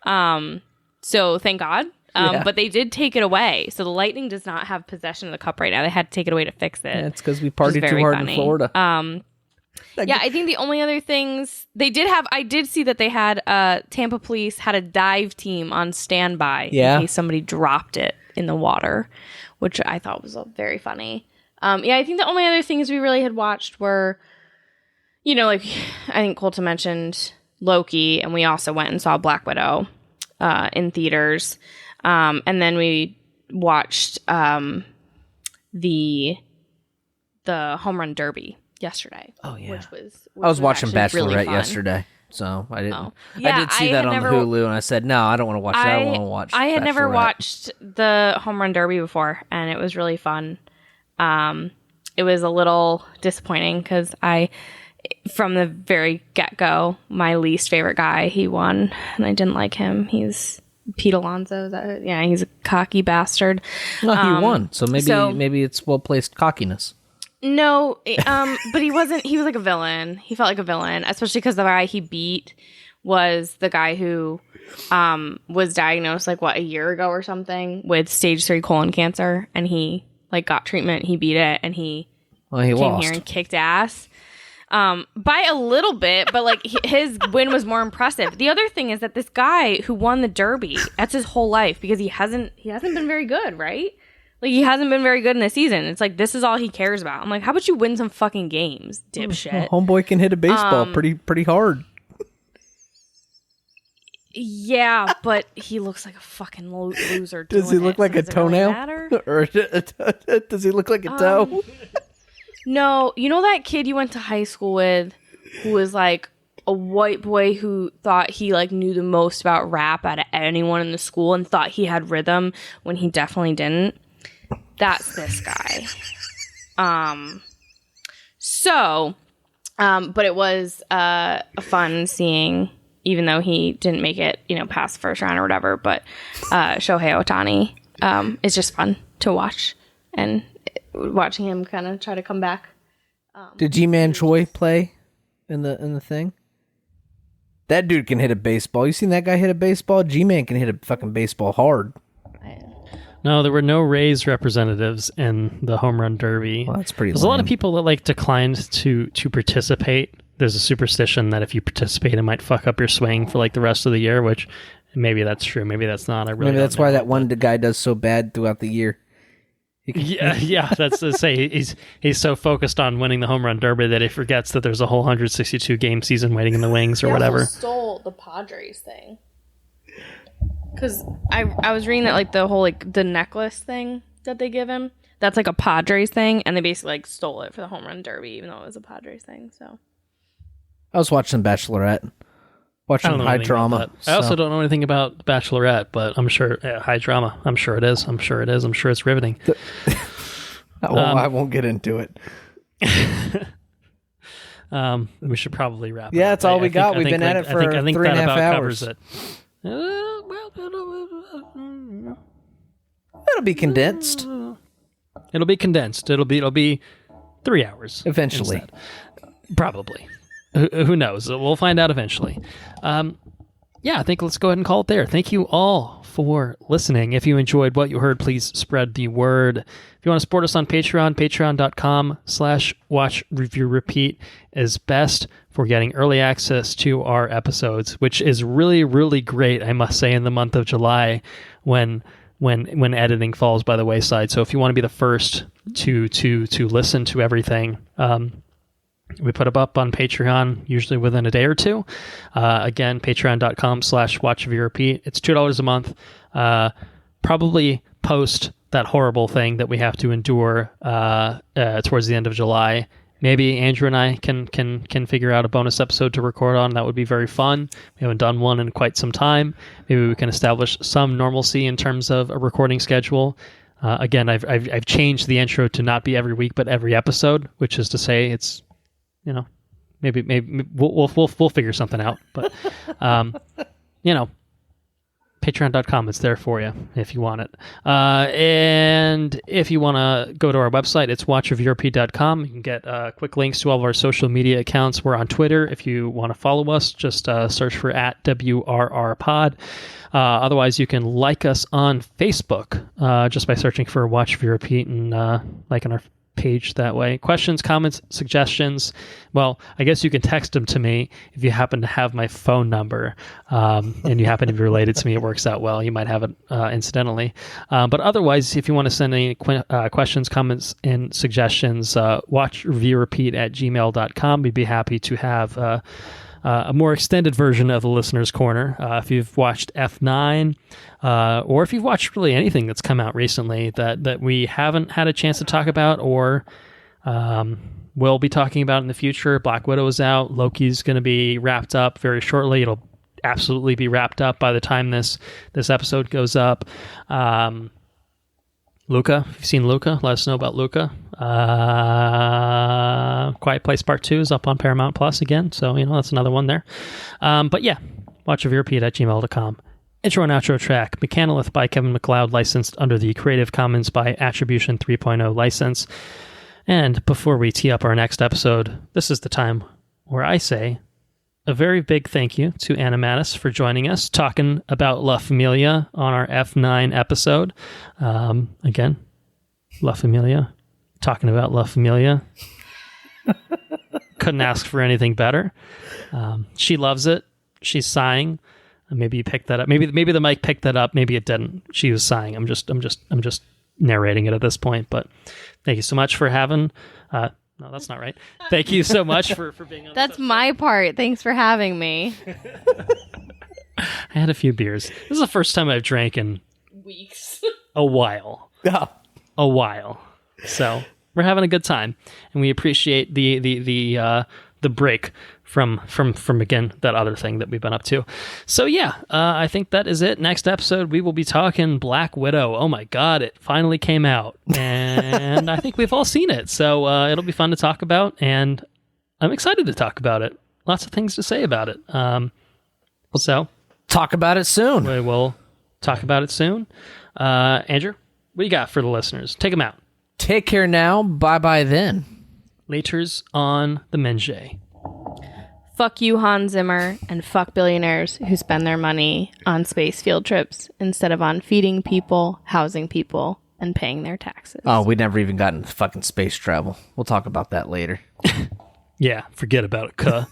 So thank God. But they did take it away. So the Lightning does not have possession of the cup right now. They had to take it away to fix it. Yeah, it's because we partied too hard in Florida. Yeah, I think the only other things they did have, I did see that they had Tampa Police had a dive team on standby in case somebody dropped it in the water, which I thought was very funny. I think the only other things we really had watched were, like I think Colton mentioned Loki, and we also went and saw Black Widow in theaters. And then we watched the Home Run Derby yesterday. Oh yeah, which I was watching Bachelorette really yesterday, so I didn't. Oh. I did see that on Hulu, and I said, no, I don't want to watch that. I want to watch. I had never Bachelorette. watched the Home Run Derby before, and it was really fun. It was a little disappointing because from the very get-go, my least favorite guy, he won, and I didn't like him. He's Pete Alonso. He's a cocky bastard. Well, he won, so maybe it's well-placed cockiness. No, but he wasn't. He was like a villain. He felt like a villain, especially because the guy he beat was the guy who was diagnosed a year ago or something with stage 3 colon cancer, and he got treatment. He beat it, and he came lost here and kicked ass. By a little bit, but his win was more impressive. The other thing is that this guy who won the Derby, that's his whole life because he hasn't been very good, right? He hasn't been very good in the season. It's this is all he cares about. I'm like, how about you win some fucking games, dipshit? Homeboy can hit a baseball pretty hard. Yeah, but he looks like a fucking loser. Does he look like a toenail? Really or does he look like a toe? No, you know that kid you went to high school with who was a white boy who thought he knew the most about rap out of anyone in the school and thought he had rhythm when he definitely didn't? That's this guy. But it was fun seeing, even though he didn't make it, past the first round or whatever, but Shohei Ohtani it's just fun to watch, and watching him kind of try to come back. Did G-Man Choi play in the thing? That dude can hit a baseball. You seen that guy hit a baseball? G-Man can hit a fucking baseball hard. No, there were no Rays representatives in the home run derby. Well, that's pretty. There's a lot of people that declined to participate. There's a superstition that if you participate, it might fuck up your swing for the rest of the year. Which maybe that's true. Maybe that's not. Maybe that's why that one guy does so bad throughout the year. Yeah. That's to say he's so focused on winning the home run derby that he forgets that there's a whole 162 game season waiting in the wings or whatever. Also stole the Padres thing. Because I was reading that the whole the necklace thing that they give him, that's a Padres thing, and they basically stole it for the home run derby, even though it was a Padres thing. So I was watching Bachelorette, watching high drama. I also don't know anything about Bachelorette, but I'm sure high drama. I'm sure it is. I'm sure it's riveting. I won't get into it. We should probably wrap. Yeah, that's all we got. We've been at it for 3.5 hours. Covers it. It'll be condensed. It'll be condensed. It'll be 3 hours eventually. Instead. Probably. Who knows? We'll find out eventually. I think let's go ahead and call it there. Thank you all for listening. If you enjoyed what you heard, please spread the word. If you want to support us on Patreon, patreon.com/watchreviewrepeat is best for getting early access to our episodes, which is really, really great, I must say, in the month of July when editing falls by the wayside. So if you want to be the first to listen to everything, we put them up on Patreon, usually within a day or two. Again, patreon.com/watchreviewrepeat. It's $2 a month. Probably post that horrible thing that we have to endure towards the end of July. Maybe Andrew and I can figure out a bonus episode to record on. That would be very fun. We haven't done one in quite some time. Maybe we can establish some normalcy in terms of a recording schedule. Again, I've changed the intro to not be every week but every episode, which is to say it's maybe we'll figure something out. But Patreon.com, it's there for you if you want it. And if you want to go to our website, it's watchreviewrepeat.com. You can get quick links to all of our social media accounts. We're on Twitter. If you want to follow us, just search for @WRRpod. Otherwise, you can like us on Facebook just by searching for Watch Review Repeat and liking our page that way. Questions, comments, suggestions, well, I guess you can text them to me if you happen to have my phone number and you happen to be related to me. It works out well. You might have it incidentally. But otherwise, if you want to send any questions, comments, and suggestions, watchreviewrepeat@gmail.com. We'd be happy to have a more extended version of the Listener's Corner. If you've watched F9, or if you've watched really anything that's come out recently that we haven't had a chance to talk about or will be talking about in the future. Black Widow is out. Loki's going to be wrapped up very shortly. It'll absolutely be wrapped up by the time this episode goes up. Luca, if you've seen Luca, let us know about Luca. Quiet Place Part 2 is up on Paramount Plus again, so that's another one there. But yeah, watchreviewrepeat@gmail.com. Intro and outro track, Mechanolith by Kevin MacLeod, licensed under the Creative Commons by Attribution 3.0 license. And before we tee up our next episode, this is the time where I say a very big thank you to Anna Mattis for joining us, talking about La Familia on our F9 episode. Again, La Familia, talking about La Familia. Couldn't ask for anything better. She loves it. She's sighing. Maybe you picked that up. Maybe the mic picked that up. Maybe it didn't. She was sighing. I'm just narrating it at this point. But thank you so much for having. No, that's not right. Thank you so much for being on. That's my part. Thanks for having me. I had a few beers. This is the first time I've drank in weeks. A while. A while. So we're having a good time, and we appreciate the break from again that other thing that we've been up to. So yeah, I think that is it. Next episode we will be talking Black Widow. Oh my god, it finally came out, and I think we've all seen it. So it'll be fun to talk about, and I'm excited to talk about it. Lots of things to say about it. So talk about it soon. We will talk about it soon. Andrew, what do you got for the listeners? Take them out. Take care now. Bye-bye then. Laters on the Menjay. Fuck you, Hans Zimmer, and fuck billionaires who spend their money on space field trips instead of on feeding people, housing people, and paying their taxes. Oh, we never even got into fucking space travel. We'll talk about that later. Yeah, forget about it, cuh.